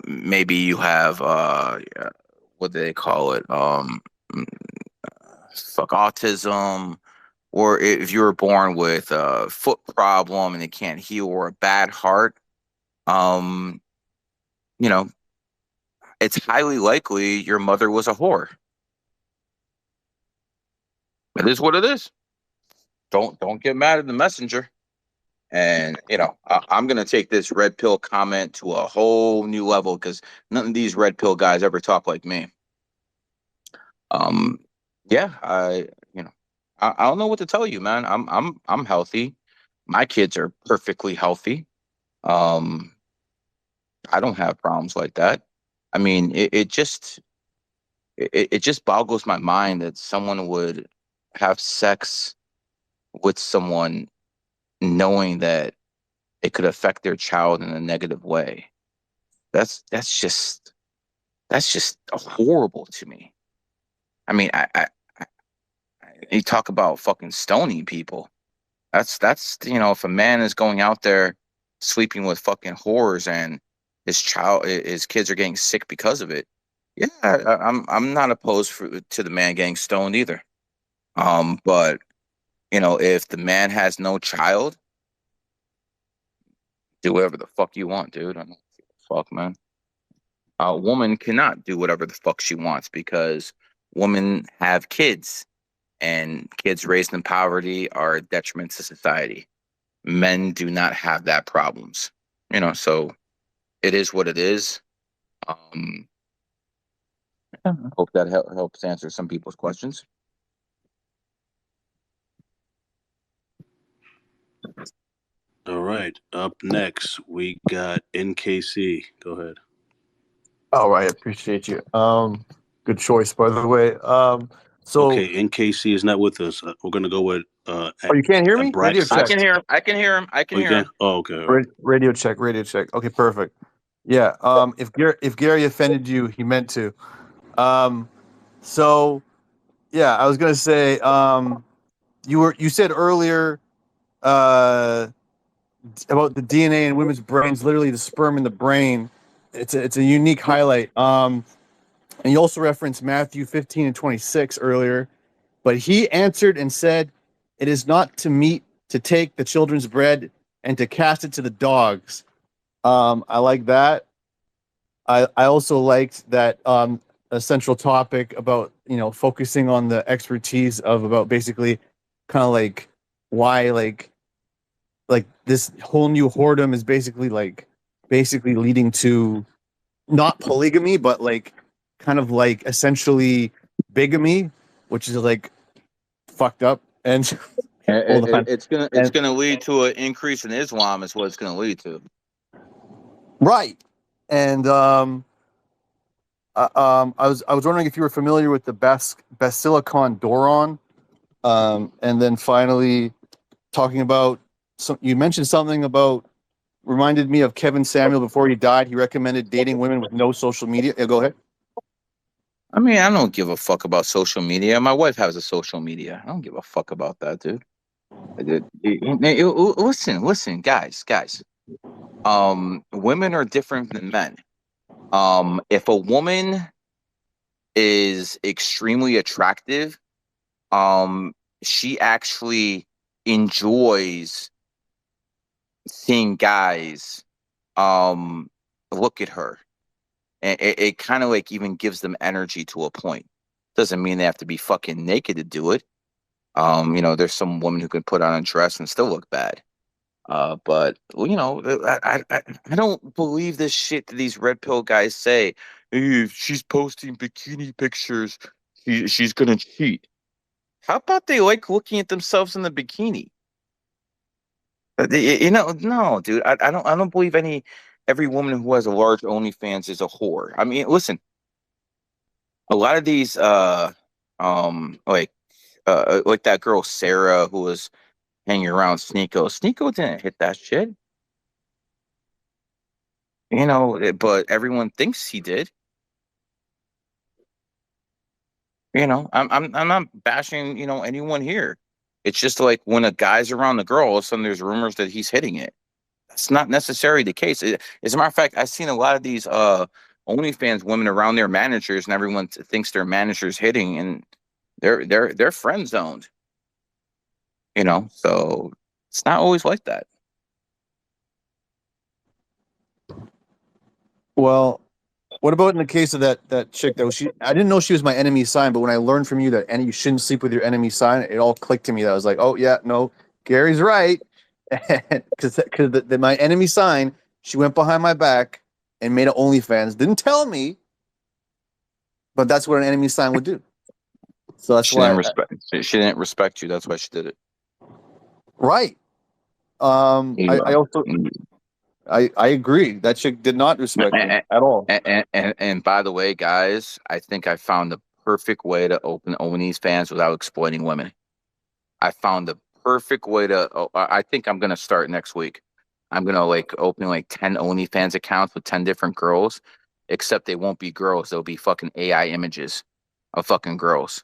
maybe you have, what do they call it? Autism, or if you were born with a foot problem and it can't heal, or a bad heart, um, you know, it's highly likely your mother was a whore. It is what it is. Don't get mad at the messenger. And I'm gonna take this red pill comment to a whole new level, because none of these red pill guys ever talk like me. Yeah, I don't know what to tell you, man. I'm healthy. My kids are perfectly healthy. Um, I don't have problems like that. I mean, it just boggles my mind that someone would have sex with someone knowing that it could affect their child in a negative way. That's just horrible to me. I mean, you talk about fucking stoning people. That's if a man is going out there sleeping with fucking whores and his kids are getting sick because of it. Yeah, I'm not opposed to the man getting stoned either. But if the man has no child, do whatever the fuck you want, dude. I don't give a fuck, man. A woman cannot do whatever the fuck she wants, because women have kids, and kids raised in poverty are a detriment to society. Men do not have that problems, so it is what it is. I hope that helps answer some people's questions. All right. Up next, we got NKC. Go ahead. All right, appreciate you. Good choice, by the way. So okay, NKC is not with us. We're gonna go with. Oh, you can't hear me? Radio check. I can hear him. I can hear him. I can hear him. Oh, okay. Right. Radio check. Radio check. Okay, perfect. Yeah. If Gary offended you, he meant to. So yeah, I was gonna say. You said earlier. About the DNA in women's brains, literally the sperm in the brain. It's a unique highlight. And you also referenced Matthew 15 and 26 earlier, but he answered and said, "It is not to take the children's bread and to cast it to the dogs." I like that. I also liked that a central topic about focusing on the expertise of about basically kind of like why like this whole new whoredom is basically leading to not polygamy, but like kind of like essentially bigamy, which is like fucked up. And hold on. It's gonna lead to an increase in Islam, is what it's gonna lead to. Right. And I was wondering if you were familiar with the Basilicon Doron. And then finally talking about you mentioned something about reminded me of Kevin Samuel before he died. He recommended dating women with no social media. Yeah, go ahead. I mean, I don't give a fuck about social media. My wife has a social media. I don't give a fuck about that, dude. Listen, guys. Women are different than men. If a woman is extremely attractive, she actually enjoys seeing guys look at her, and it kind of like even gives them energy to a point. Doesn't mean they have to be fucking naked to do it. There's some women who can put on a dress and still look bad. But I don't believe this shit that these red pill guys say. Hey, if she's posting bikini pictures, she's gonna cheat. How about they like looking at themselves in the bikini? No, dude. I don't believe every woman who has a large OnlyFans is a whore. I mean, listen, a lot of these like that girl Sarah who was hanging around Sneeko. Sneeko didn't hit that shit. But everyone thinks he did. I'm not bashing, anyone here. It's just like when a guy's around the girl, all of a sudden there's rumors that he's hitting it. That's not necessarily the case. As a matter of fact, I've seen a lot of these OnlyFans women around their managers, and everyone thinks their manager's hitting, and they're friend zoned. So it's not always like that. Well, what about in the case of that chick that I didn't know she was my enemy sign, but when I learned from you that you shouldn't sleep with your enemy sign, it all clicked to me that I was like, oh yeah, no, Gary's right. Because my enemy sign, she went behind my back and made an OnlyFans. Didn't tell me, but that's what an enemy sign would do. So that's why She didn't respect you. That's why she did it. Right. I also I agree. That chick did not respect me at all. And by the way, guys, I think I found the perfect way to open OnlyFans without exploiting women. I found the perfect way to. I think I'm gonna start next week. I'm gonna open 10 OnlyFans accounts with 10 different girls, except they won't be girls. They'll be fucking AI images of fucking girls.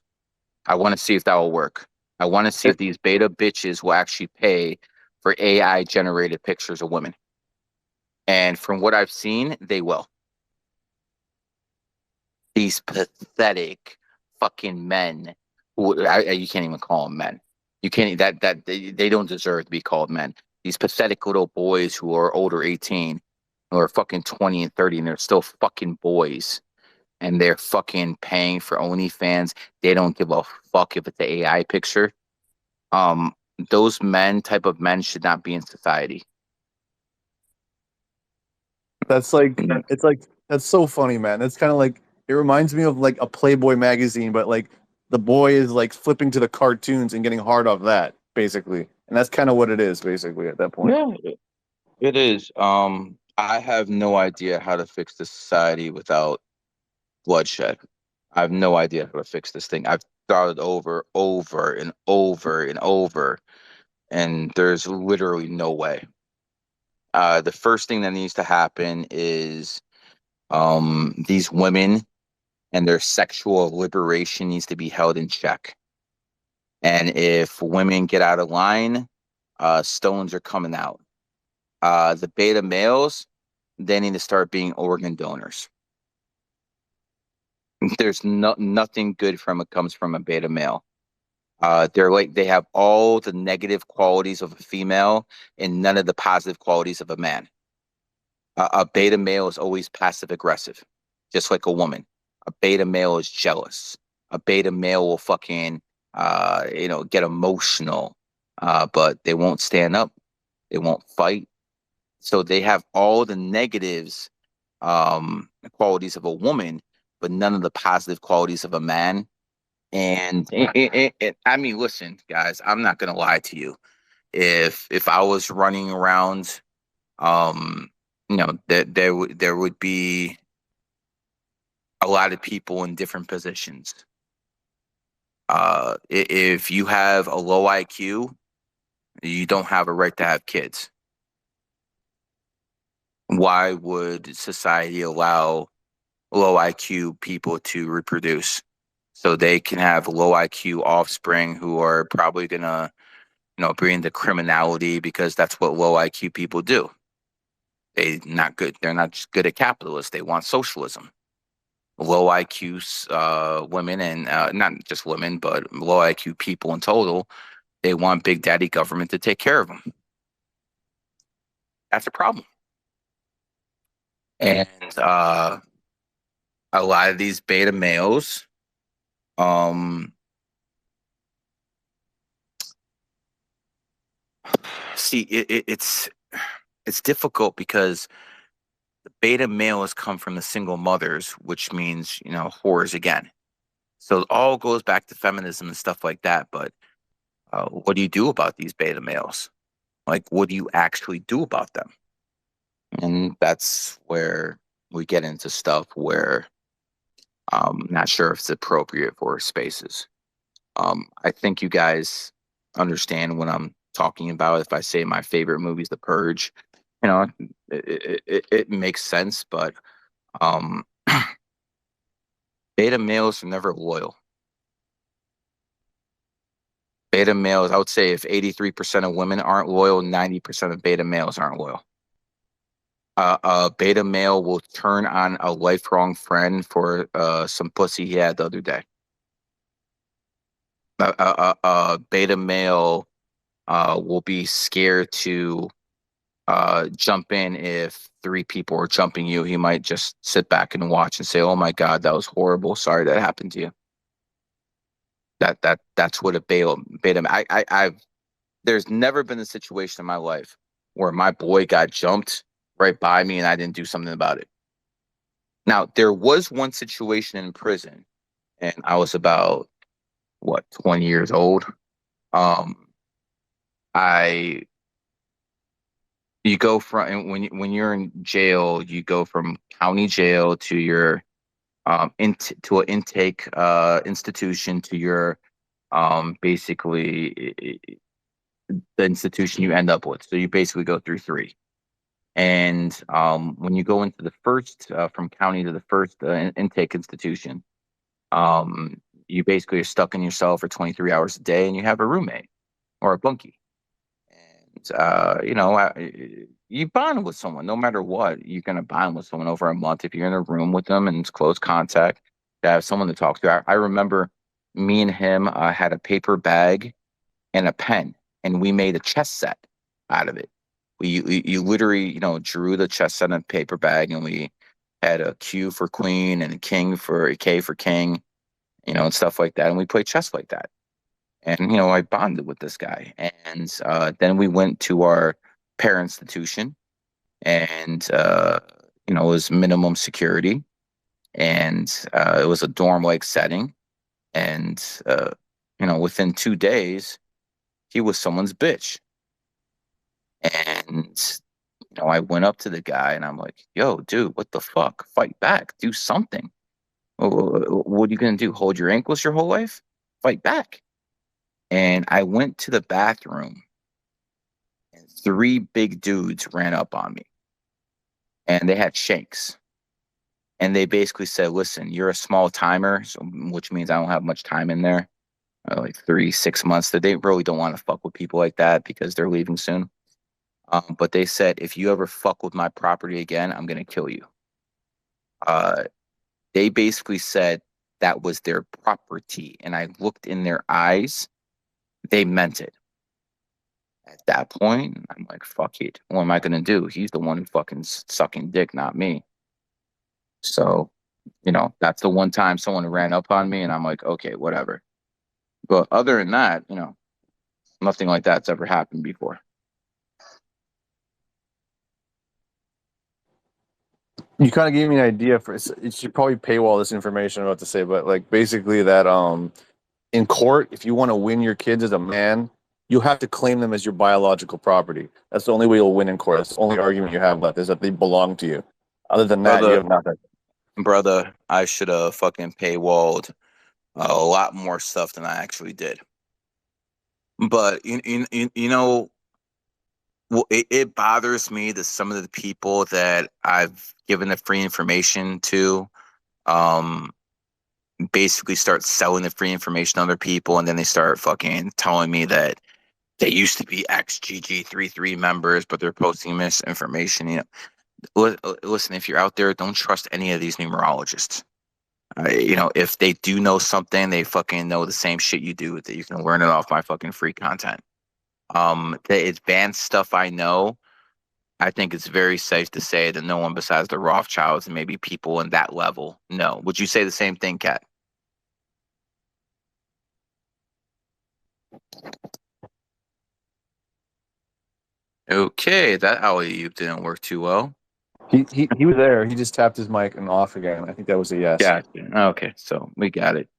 I want to see if that will work. I want to see if these beta bitches will actually pay for AI generated pictures of women. And from what I've seen, they will. These pathetic fucking men who you can't even call them men. You can't they don't deserve to be called men. These pathetic little boys who are older 18, who are fucking 20 and 30, and they're still fucking boys, and they're fucking paying for OnlyFans. They don't give a fuck if it's an AI picture. Those type of men should not be in society. That's that's so funny, man. That's kind of like, it reminds me of like a Playboy magazine, but like the boy is like flipping to the cartoons and getting hard off that, basically. And that's kind of what it is, basically, at that point. Yeah, it is. I have no idea how to fix the society without bloodshed. I have no idea how to fix this thing. I've thought it over and over and over, and there's literally no way. The first thing that needs to happen is these women and their sexual liberation needs to be held in check. And if women get out of line, stones are coming out. The beta males, they need to start being organ donors. There's nothing good comes from a beta male. They have all the negative qualities of a female and none of the positive qualities of a man. A beta male is always passive aggressive, just like a woman. A beta male is jealous. A beta male will fucking get emotional, but they won't stand up. They won't fight. So they have all the negatives qualities of a woman, but none of the positive qualities of a man. And I mean, listen, guys, I'm not gonna lie to you. If I was running around, there would be a lot of people in different positions. If you have a low IQ, you don't have a right to have kids. Why would society allow low IQ people to reproduce so they can have low IQ offspring who are probably gonna, bring into criminality because that's what low IQ people do. They're not just good at capitalists. They want socialism. Low IQ women and not just women, but low IQ people in total, they want big daddy government to take care of them. That's a problem. And a lot of these beta males, see, it's difficult because the beta males come from the single mothers, which means, whores again. So it all goes back to feminism and stuff like that. But what do you do about these beta males? Like, what do you actually do about them? And that's where we get into stuff where I'm not sure if it's appropriate for spaces. I think you guys understand what I'm talking about. If I say my favorite movie is The Purge, you know, it makes sense, but um, beta males are never loyal. Beta males, I would say if 83% of women aren't loyal, 90% of beta males aren't loyal. A beta male will turn on a lifelong friend for some pussy he had the other day. A beta male will be scared to jump in if 3 people are jumping you. He might just sit back and watch and say, "Oh my God, that was horrible. Sorry that happened to you." That's what a beta. I've there's never been a situation in my life where my boy got jumped right by me and I didn't do something about it. Now, there was one situation in prison, and I was about 20 years old. I You go from, and when you're in jail, you go from county jail to your to an intake institution to your basically the institution you end up with. So you basically go through 3. And when you go into the first from county to the first intake institution, you basically are stuck in your cell for 23 hours a day, and you have a roommate or a bunkie. You bond with someone no matter what. You're gonna bond with someone over a month if you're in a room with them and it's close contact. To have someone to talk to. I remember me and him had a paper bag and a pen, and we made a chess set out of it. You literally drew the chess set in a paper bag, and we had a Q for queen and a K for king, and stuff like that, and we played chess like that. And I bonded with this guy, and then we went to our pair institution, and it was minimum security, and it was a dorm like setting, and within 2 days he was someone's bitch. And I went up to the guy and I'm like, "Yo, dude, what the fuck? Fight back, do something. What are you gonna do, hold your ankles your whole life? Fight back." And I went to the bathroom, and 3 big dudes ran up on me, and they had shanks. And they basically said, "Listen, you're a small timer," which means I don't have much time in there, like 3, 6 months. That they really don't want to fuck with people like that because they're leaving soon. But they said, "If you ever fuck with my property again, I'm gonna kill you." Uh, they basically said that was their property, and I looked in their eyes. They meant it. At that point, I'm like, "Fuck it. What am I gonna do? He's the one who fucking sucking dick, not me." So, that's the one time someone ran up on me, and I'm like, "Okay, whatever." But other than that, nothing like that's ever happened before. You kind of gave me an idea for it. Should probably paywall this information I'm about to say, but like basically that in court, if you want to win your kids as a man, you have to claim them as your biological property. That's the only way you'll win in court. That's the only argument you have left is that they belong to you. Other than that, you have nothing. Brother, I should have fucking paywalled a lot more stuff than I actually did. But it bothers me that some of the people that I've given the free information to, basically start selling the free information to other people, and then they start fucking telling me that they used to be GG33 members, but they're posting misinformation. Listen, if you're out there, don't trust any of these numerologists. If they do know something, they fucking know the same shit you do. That you can learn it off my fucking free content. The advanced stuff I know, I think it's very safe to say that no one besides the Rothschilds and maybe people in that level know. Would you say the same thing, Kat? Okay, that alley-oop didn't work too well. He was there. He just tapped his mic and off again. I think that was a yes. Gotcha. Okay, so we got it.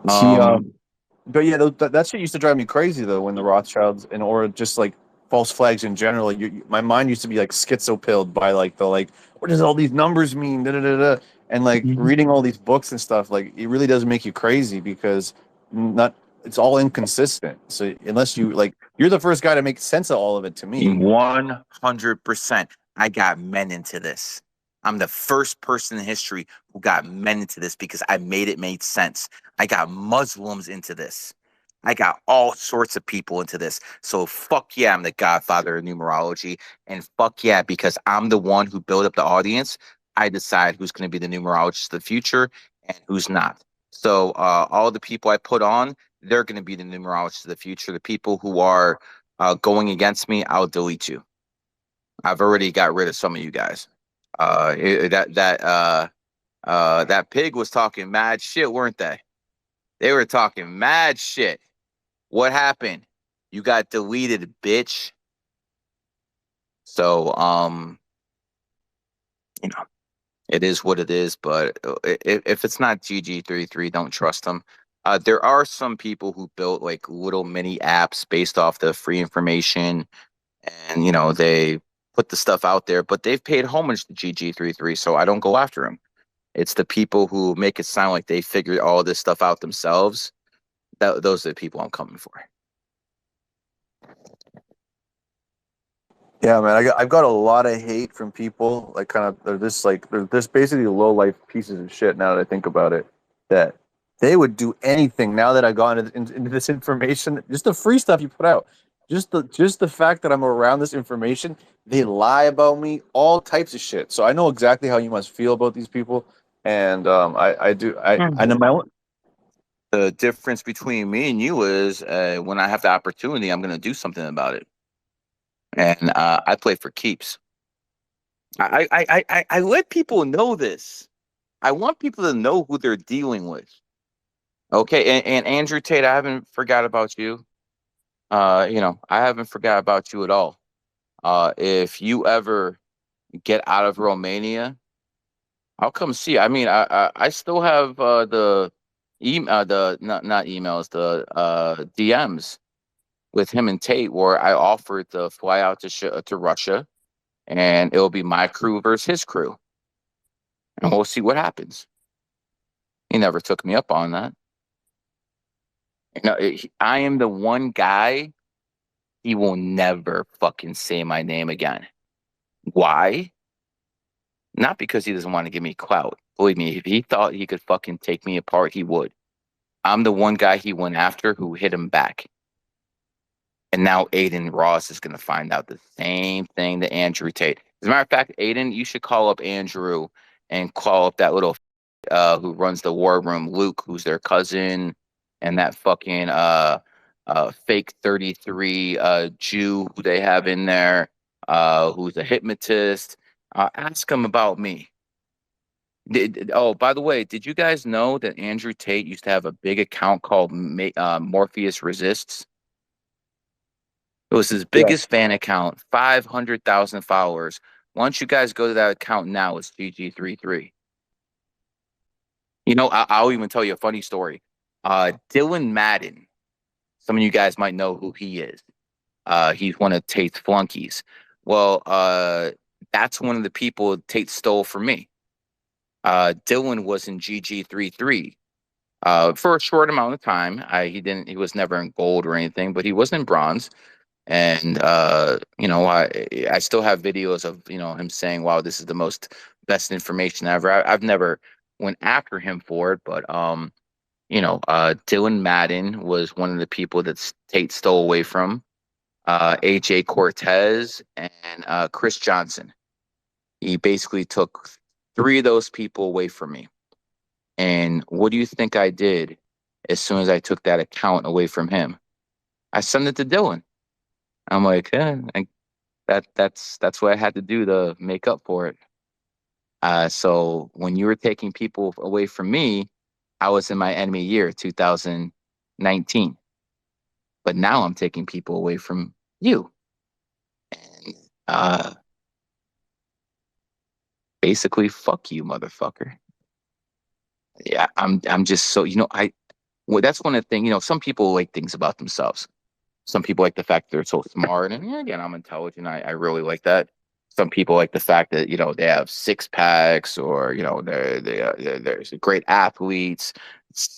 But yeah, that shit used to drive me crazy though. When the Rothschilds or just like false flags in general, my mind used to be like schizopilled by like what does all these numbers mean? Da, da, da, da. And like reading all these books and stuff, like it really does make you crazy because not it's all inconsistent. So unless you like, you're the first guy to make sense of all of it to me. 100%. I got men into this. I'm the first person in history who got men into this because I made it make sense. I got Muslims into this. I got all sorts of people into this. So fuck yeah, I'm the godfather of numerology. And fuck yeah, because I'm the one who built up the audience, I decide who's going to be the numerologist of the future and who's not. So all the people I put on, they're going to be the numerologists of the future. The people who are going against me, I'll delete you. I've already got rid of some of you guys. That pig was talking mad shit, weren't they? They were talking mad shit. What happened? You got deleted, bitch. So, you know, it is what it is. But if it's not GG33, don't trust them. There are some people who built like little mini apps based off the free information, and they put the stuff out there, but they've paid homage to GG33, so I don't go after them. It's the people who make it sound like they figured all this stuff out themselves. Those are the people I'm coming for. Yeah, man, I've got a lot of hate from people like they're just basically low life pieces of shit. Now that I think about it, that they would do anything. Now that I've gone into this information, just the free stuff you put out, just the fact that I'm around this information, they lie about me, all types of shit. So I know exactly how you must feel about these people, and I know my own. The difference between me and you is when I have the opportunity, I'm going to do something about it. And I play for keeps. I let people know this. I want people to know who they're dealing with. Okay, and Andrew Tate, I haven't forgot about you. I haven't forgot about you at all. If you ever get out of Romania, I'll come see you. I mean, I still have the the not emails, the DMs with him and Tate, where I offered to fly out to Russia, and it'll be my crew versus his crew, and we'll see what happens. He never took me up on that. I am the one guy he will never fucking say my name again. Why? Not because he doesn't want to give me clout. Believe me, if he thought he could fucking take me apart, he would. I'm the one guy he went after who hit him back. And now Aiden Ross is going to find out the same thing that Andrew Tate. As a matter of fact, Aiden, you should call up Andrew and call up that little who runs the war room, Luke, who's their cousin, and that fucking fake 33 Jew who they have in there, who's a hypnotist. Ask him about me. By the way, did you guys know that Andrew Tate used to have a big account called Morpheus Resists? It was his biggest fan account, 500,000 followers. Why don't you guys go to that account now? It's GG33. I'll even tell you a funny story. Dylan Madden, some of you guys might know who he is. He's one of Tate's flunkies. Well, that's one of the people Tate stole from me. Dylan was in GG33 for a short amount of time. He was never in gold or anything, but he was in bronze. And I still have videos of him saying, "Wow, this is the best information ever." I've never went after him for it, but Dylan Madden was one of the people that Tate stole away from. AJ Cortez and Chris Johnson. He basically took 3 of those people away from me. And what do you think I did as soon as I took that account away from him? I sent it to Dylan. I'm like, that's what I had to do to make up for it. So when you were taking people away from me, I was in my enemy year, 2019. But now I'm taking people away from you. And basically, fuck you, motherfucker. Yeah, I'm just so Well, that's one of the things, some people like things about themselves. Some people like the fact that they're so smart. And again, I'm intelligent. I really like that. Some people like the fact that, they have six packs or, they're great athletes.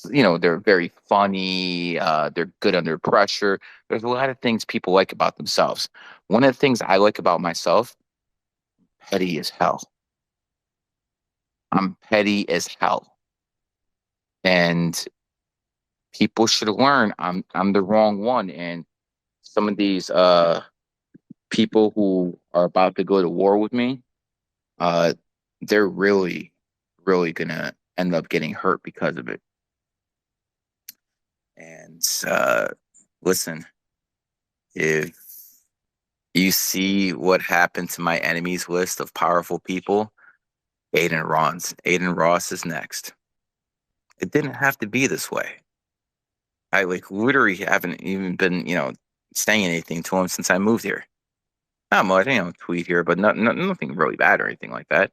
They're very funny. They're good under pressure. There's a lot of things people like about themselves. One of the things I like about myself, petty as hell. I'm petty as hell. And people should learn I'm the wrong one. And some of these people who are about to go to war with me, they're really, really gonna end up getting hurt because of it. And listen, if you see what happened to my enemies list of powerful people, Aiden Ross is next. It didn't have to be this way. I literally haven't even been, saying anything to him since I moved here. Not much, tweet here, but nothing really bad or anything like that.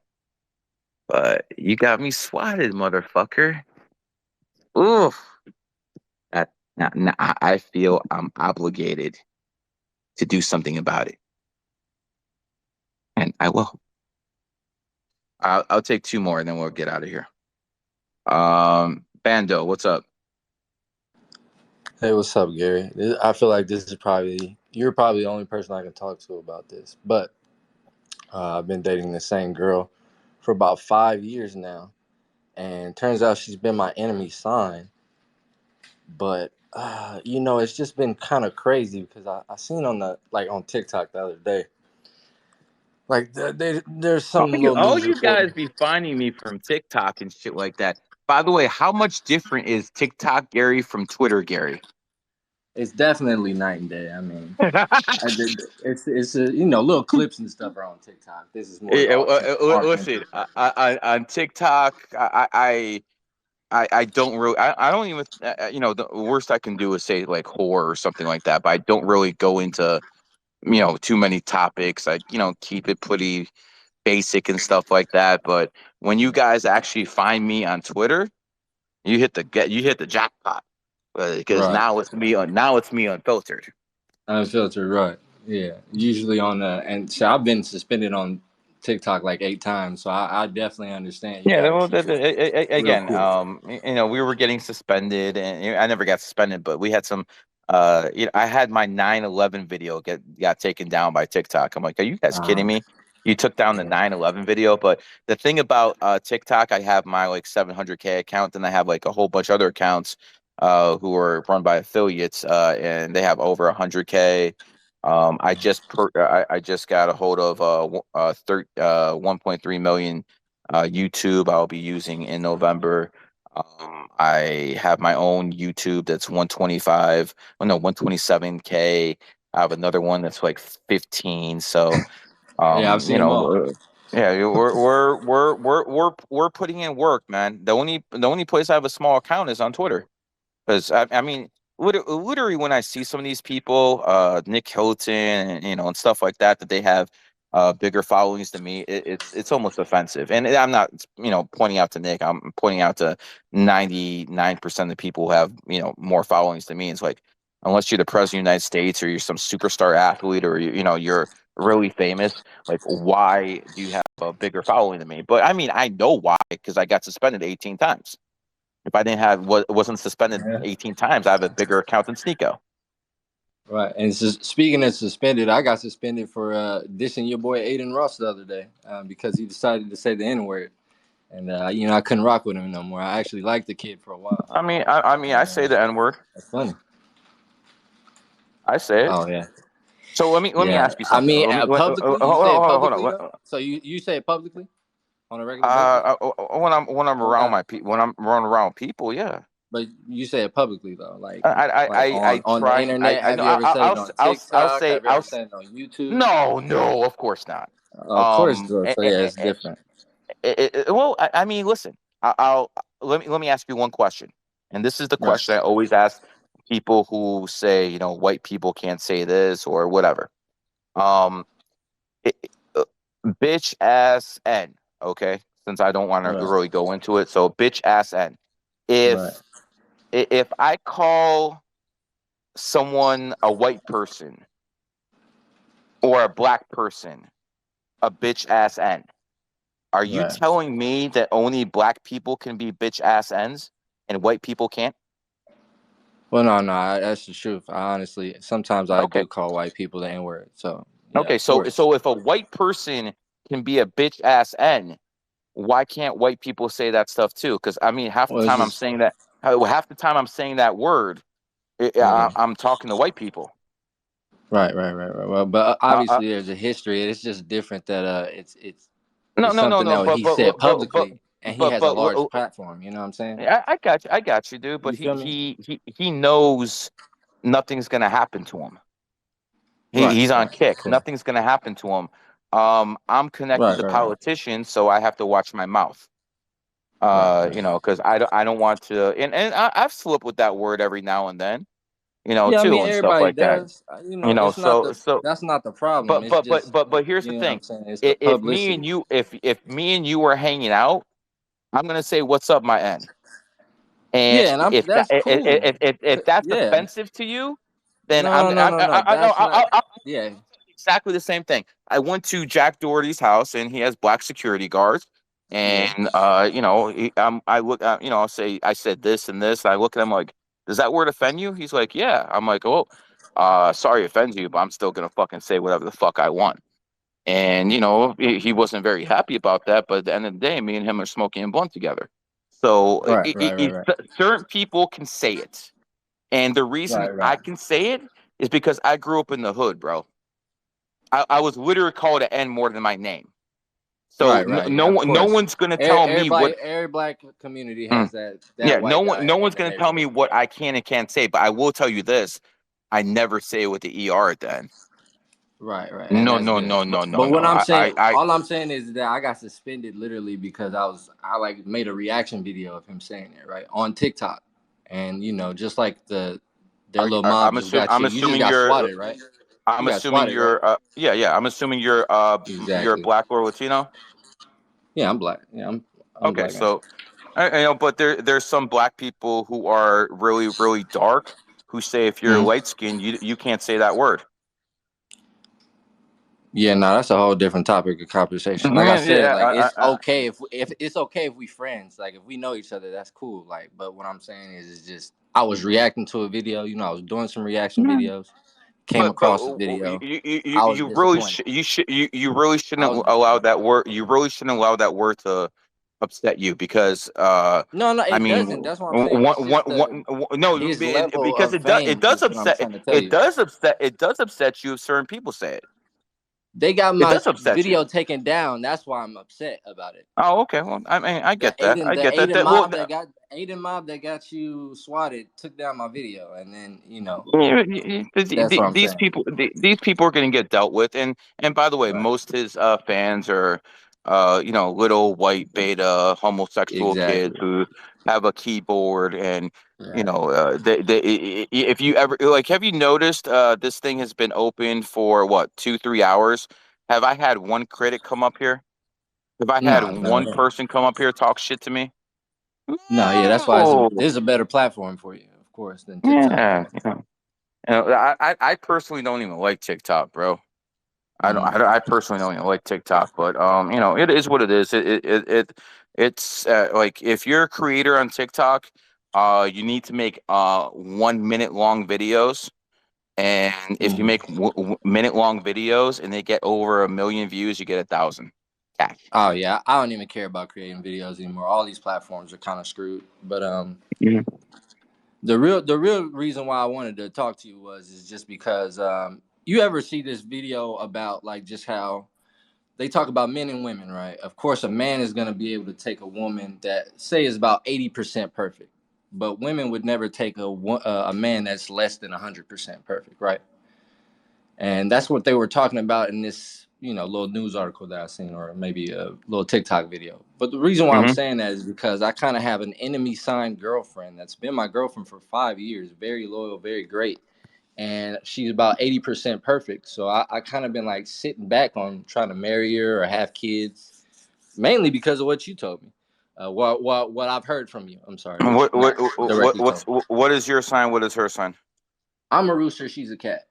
But you got me swatted, motherfucker. Ooh, now I feel I'm obligated to do something about it, and I will. I'll take two more, and then we'll get out of here. Bando, what's up? Hey, what's up, Gary? I feel like you're probably the only person I can talk to about this. But I've been dating the same girl for about 5 years now, and turns out she's been my enemy sign. But it's just been kind of crazy because I seen on TikTok the other day, there's some little All news you reporting. guys be finding me from TikTok and shit like that. By the way, how much different is TikTok Gary from Twitter Gary? It's definitely night and day. I mean, it's little clips and stuff are on TikTok. This is more authentic. Listen, on TikTok, I don't really, I don't even, the worst I can do is say like whore or something like that, but I don't really go into, too many topics. I, keep it pretty basic and stuff like that. But when you guys actually find me on Twitter, you hit the jackpot because Right. now it's me unfiltered. Unfiltered, right? Yeah. Usually and so I've been suspended on TikTok like 8 times, so I definitely understand. You Yeah, got to well, keep it real again, quick. we were getting suspended, and I never got suspended, but we had some. I had my 9/11 video got taken down by TikTok. I'm like, are you guys kidding me? You took down the 9/11 video, but the thing about TikTok, I have my 700K account, and I have a whole bunch of other accounts who are run by affiliates, and they have over 100K. I just got a hold of 1.3 million YouTube I'll be using in November. I have my own YouTube that's 127K. I have another one that's 15. So, Yeah, I've seen them all. yeah, we're putting in work, man. The only place I have a small account is on Twitter. Because I mean, literally, when I see some of these people, Nick Hilton, and stuff like that, that they have bigger followings than me, it's almost offensive. And I'm not, pointing out to Nick. I'm pointing out to 99% of the people who have, more followings than me. It's like, unless you're the president of the United States or you're some superstar athlete or you're really famous, why do you have a bigger following than me? But I mean, I know why, because I got suspended 18 times. If I wasn't suspended Yeah. 18 times, I have a bigger account than Sneeko. Right. And speaking of suspended, I got suspended for dissing your boy Aiden Ross the other day because he decided to say the N word, and I couldn't rock with him no more. I actually liked the kid for a while. I say the N word. That's funny. I say it. Oh yeah. So let me Yeah. ask you I something. mean, Hold publicly, you say it on, hold publicly on. though. So you say it publicly on a regular basis. When I'm around when I'm running around people, yeah. But you say it publicly though, like I on the try. internet. I Have know. you ever said it on I'll TikTok? say Have you ever said it on YouTube? no, of course not. Of course, though. So yeah, it's different. Well, I mean, listen. I'll let me ask you one question, and this is the Right. question I always ask people who say, white people can't say this or whatever. Um, it, bitch ass N. Okay, since I don't want to Right. really go into it, so bitch ass N. Right. If if I call someone, a white person or a black person, a bitch ass N, are you Right. telling me that only black people can be bitch ass N's and white people can't? Well, no, that's the truth. I honestly, sometimes I Okay. do call white people the N word. So yeah, Okay, of so course. if a white person can be a bitch ass N, why can't white people say that stuff too? Because I mean, half the Well, it's time I'm just saying that, half the time I'm saying that word, yeah. I'm talking to white people. Right. Well, but Uh, uh, obviously there's a history. It's just different that no, it's no, no, something no. that But he said publicly, and he has a but large platform. You know what I'm saying? I got you, dude. But You feel me? he knows nothing's gonna happen to him. He's on Of kick. course. Nothing's gonna happen to him. I'm connected to Right. politicians, so I have to watch my mouth. Right. You know, because I don't want to, and I've slipped with that word every now and then, you know, Yeah, I too, mean and stuff everybody like that. does. You You know, know, it's not so the that's not the problem. It's just but here's the you know what thing. I'm saying. It's the If me and publicity. you, if me and you were hanging out, I'm gonna say, "What's up, my N?" And Yeah, and I'm that's cool. if that's Yeah. offensive to you, then No. That's not. I'll Yeah. exactly the same thing. I went to Jack Doherty's house, and he has black security guards. Yeah. And you know, I look, you know, I said this and this. And I look at him like, does that word offend you? He's like, yeah. I'm like, oh, sorry, it offends you, but I'm still gonna fucking say whatever the fuck I want. And you know, he wasn't very happy about that. But at the end of the day, me and him are smoking a blunt together. So Right. certain people can say it, and the reason I Right. can say it is because I grew up in the hood, bro. I was literally called an N more than my name. So Right. Yeah, no of one, no course. one's gonna tell me what. Every black community Mm, has that yeah, white guy no in one's the gonna tell me neighborhood. what I can and can't say. But I will tell you this: I never say it with the ER at the end. Right. And No, that's no, good. no, no, no, But no. what I'm saying, I all I'm saying is that I got suspended literally because I like made a reaction video of him saying it right on TikTok, and you know, just like their little mob just got you. You just got swatted, right? You I'm got assuming swatted, right? you're. Yeah. I'm assuming you're Exactly. black or Latino. Yeah, I'm black. Yeah, I'm a Okay, black man. so you know, but there's some black people who are really really dark who say if you're Mhm. light skinned you can't say that word. Yeah, no, that's a whole different topic of conversation. Like I Yeah, said, like yeah. it's okay if it's okay if we friends, like if we know each other, that's cool. Like, but what I'm saying is, it's just I was reacting to a video. You know, I was doing some reaction videos. Came But across the video. I was you really disappointed. you really I shouldn't was allow disappointed. that word. You really shouldn't allow that word to upset you because No, I it mean doesn't. That's what I'm saying. It's just no, his level because of fame it does is what I'm upset trying to tell you. it does upset you if certain people say it. They got It my does upset you. video taken down. That's why I'm upset about it. Oh, okay. Well, I mean, I The get that. I get that. Aiden That well, mob that got you swatted took down my video, and then you know that's what I'm these saying. people these people are going to get dealt with. And by the way, Right. most his fans are you know, little white beta homosexual kids Exactly. who have a keyboard. And you Right. know, if you ever like, have you noticed this thing has been open for what, 2-3 hours? Have I had one critic come up here? Have I had Nah, one never. person come up here talk shit to me? No, yeah, that's why No. this is a better platform for you, of course, than TikTok. Yeah. You know, I personally don't even like TikTok, bro. Mm-hmm. I personally don't even like TikTok, but you know, it is what it is. It's like if you're a creator on TikTok, you need to make 1 minute long videos, and if you Mm-hmm. make minute long videos and they get over 1 million views, you get 1,000 cash. Oh yeah, I don't even care about creating videos anymore. All these platforms are kind of screwed. But Mhm. the real reason why I wanted to talk to you is just because you ever see this video about like just how they talk about men and women, right? Of course, a man is going to be able to take a woman that say is about 80% perfect, but women would never take a man that's less than 100% perfect, right? And that's what they were talking about in this, you know, little news article that I seen, or maybe a little TikTok video. But the reason why I'm Mhm. saying that is because I kind of have an enemy signed girlfriend that's been my girlfriend for 5 years, very loyal, very great, and she's about 80% perfect. So I kind of been like sitting back on trying to marry her or have kids, mainly because of what you told me. What I've heard from you. I'm sorry. Which What is your sign? What is her sign? I'm a rooster. She's a cat.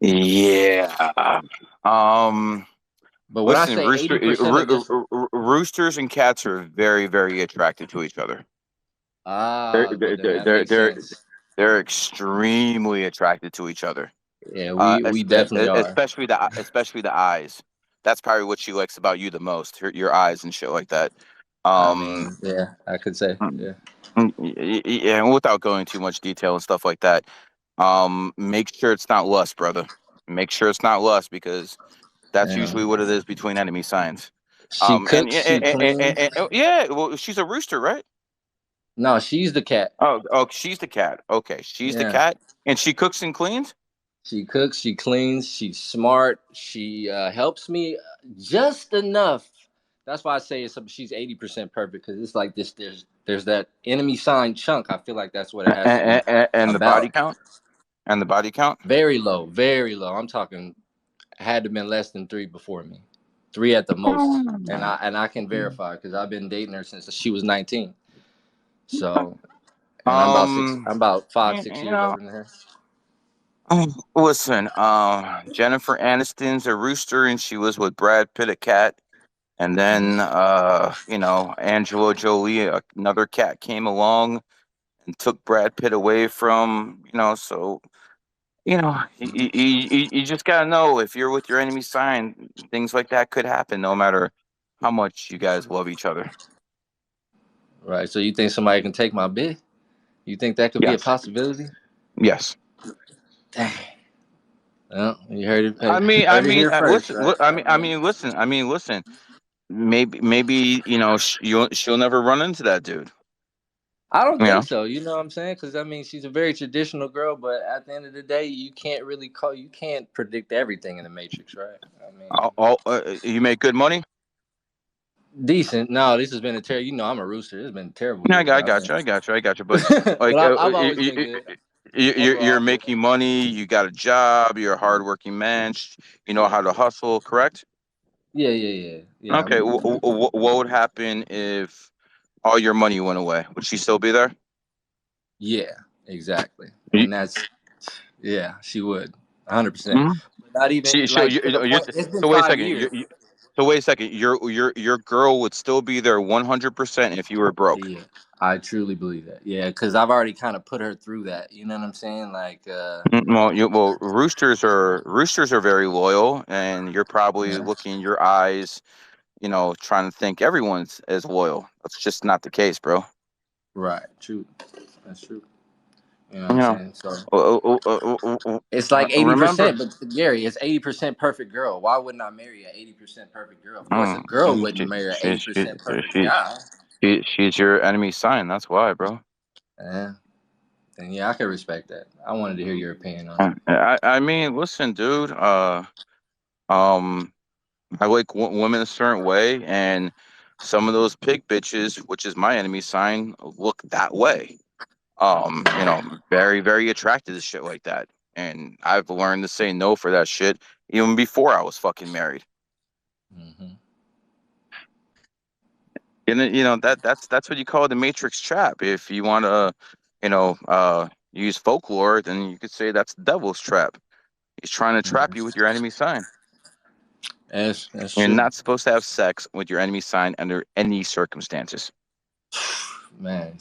Yeah. But when I say 80% of this, roosters and cats are very, very attracted to each other. well, then that makes sense. They're extremely attracted to each other. Yeah, we definitely are. Especially the eyes. That's probably what she likes about you the most. Your eyes and shit like that. I mean, yeah, I could say, yeah. Yeah, and without going too much detail and stuff like that, make sure it's not lust, brother. Make sure it's not lust, because that's usually what it is between enemy signs. She cooks, she cleans. Yeah, well, she's a rooster, right? No, she's the cat. Oh, she's the cat. Okay, she's the cat, and she cooks and cleans. She cooks, she cleans, she's smart. She helps me just enough. That's why I say she's 80% perfect, because it's like this. There's that enemy sign chunk. I feel like that's what it has to be And about. the body count. And the body count. Very low, very low. I'm talking had to have been less than 3 before me. 3 at the most. And I can verify, because I've been dating her since she was 19. So, and I'm about 5-6 years older than her. Listen, Jennifer Aniston's a rooster, and she was with Brad Pitt, a cat. And then, Angela Jolie, another cat, came along and took Brad Pitt away from, so, you just got to know, if you're with your enemy sign, things like that could happen no matter how much you guys love each other. Right. So you think somebody can take my bid? You think that could be a possibility? Yes. Dang. Well, you heard it. Listen. Maybe she'll never run into that dude. I don't think so. You know what I'm saying? Because she's a very traditional girl, but at the end of the day, you can't predict everything in the Matrix, right? You make good money? Decent. No, this has been a terrible. I'm a rooster. It's been a terrible year. I got you. But like, but I've always been good. You're making money. You got a job. You're a hardworking man. You know how to hustle. Correct? Yeah. Okay. What would happen if all your money went away? Would she still be there? Yeah, exactly. And she would, 100%. Not even So wait a second. So wait a second. Your girl would still be there 100% if you were broke. Yeah, I truly believe that. Yeah, because I've already kind of put her through that. You know what I'm saying? Like, roosters are very loyal, and you're probably looking in your eyes, trying to think everyone's as loyal. That's just not the case, bro. Right. True. That's true. You know what I'm saying? So it's like 80%, but Gary, it's 80% perfect girl. Why wouldn't I marry an 80% perfect girl? Of course, a girl wouldn't marry an 80% perfect guy. She's your enemy sign. That's why, bro. Yeah. Then I can respect that. I wanted to hear your opinion on it. Listen, dude. I like women a certain way, and some of those pig bitches, which is my enemy sign, look that way. Very, very attracted to shit like that. And I've learned to say no for that shit even before I was fucking married. Mm-hmm. And that's what you call the Matrix trap. If you want to, use folklore, then you could say that's the devil's trap. He's trying to trap you with your enemy sign. That's You're true. not supposed to have sex with your enemy sign under any circumstances. Man,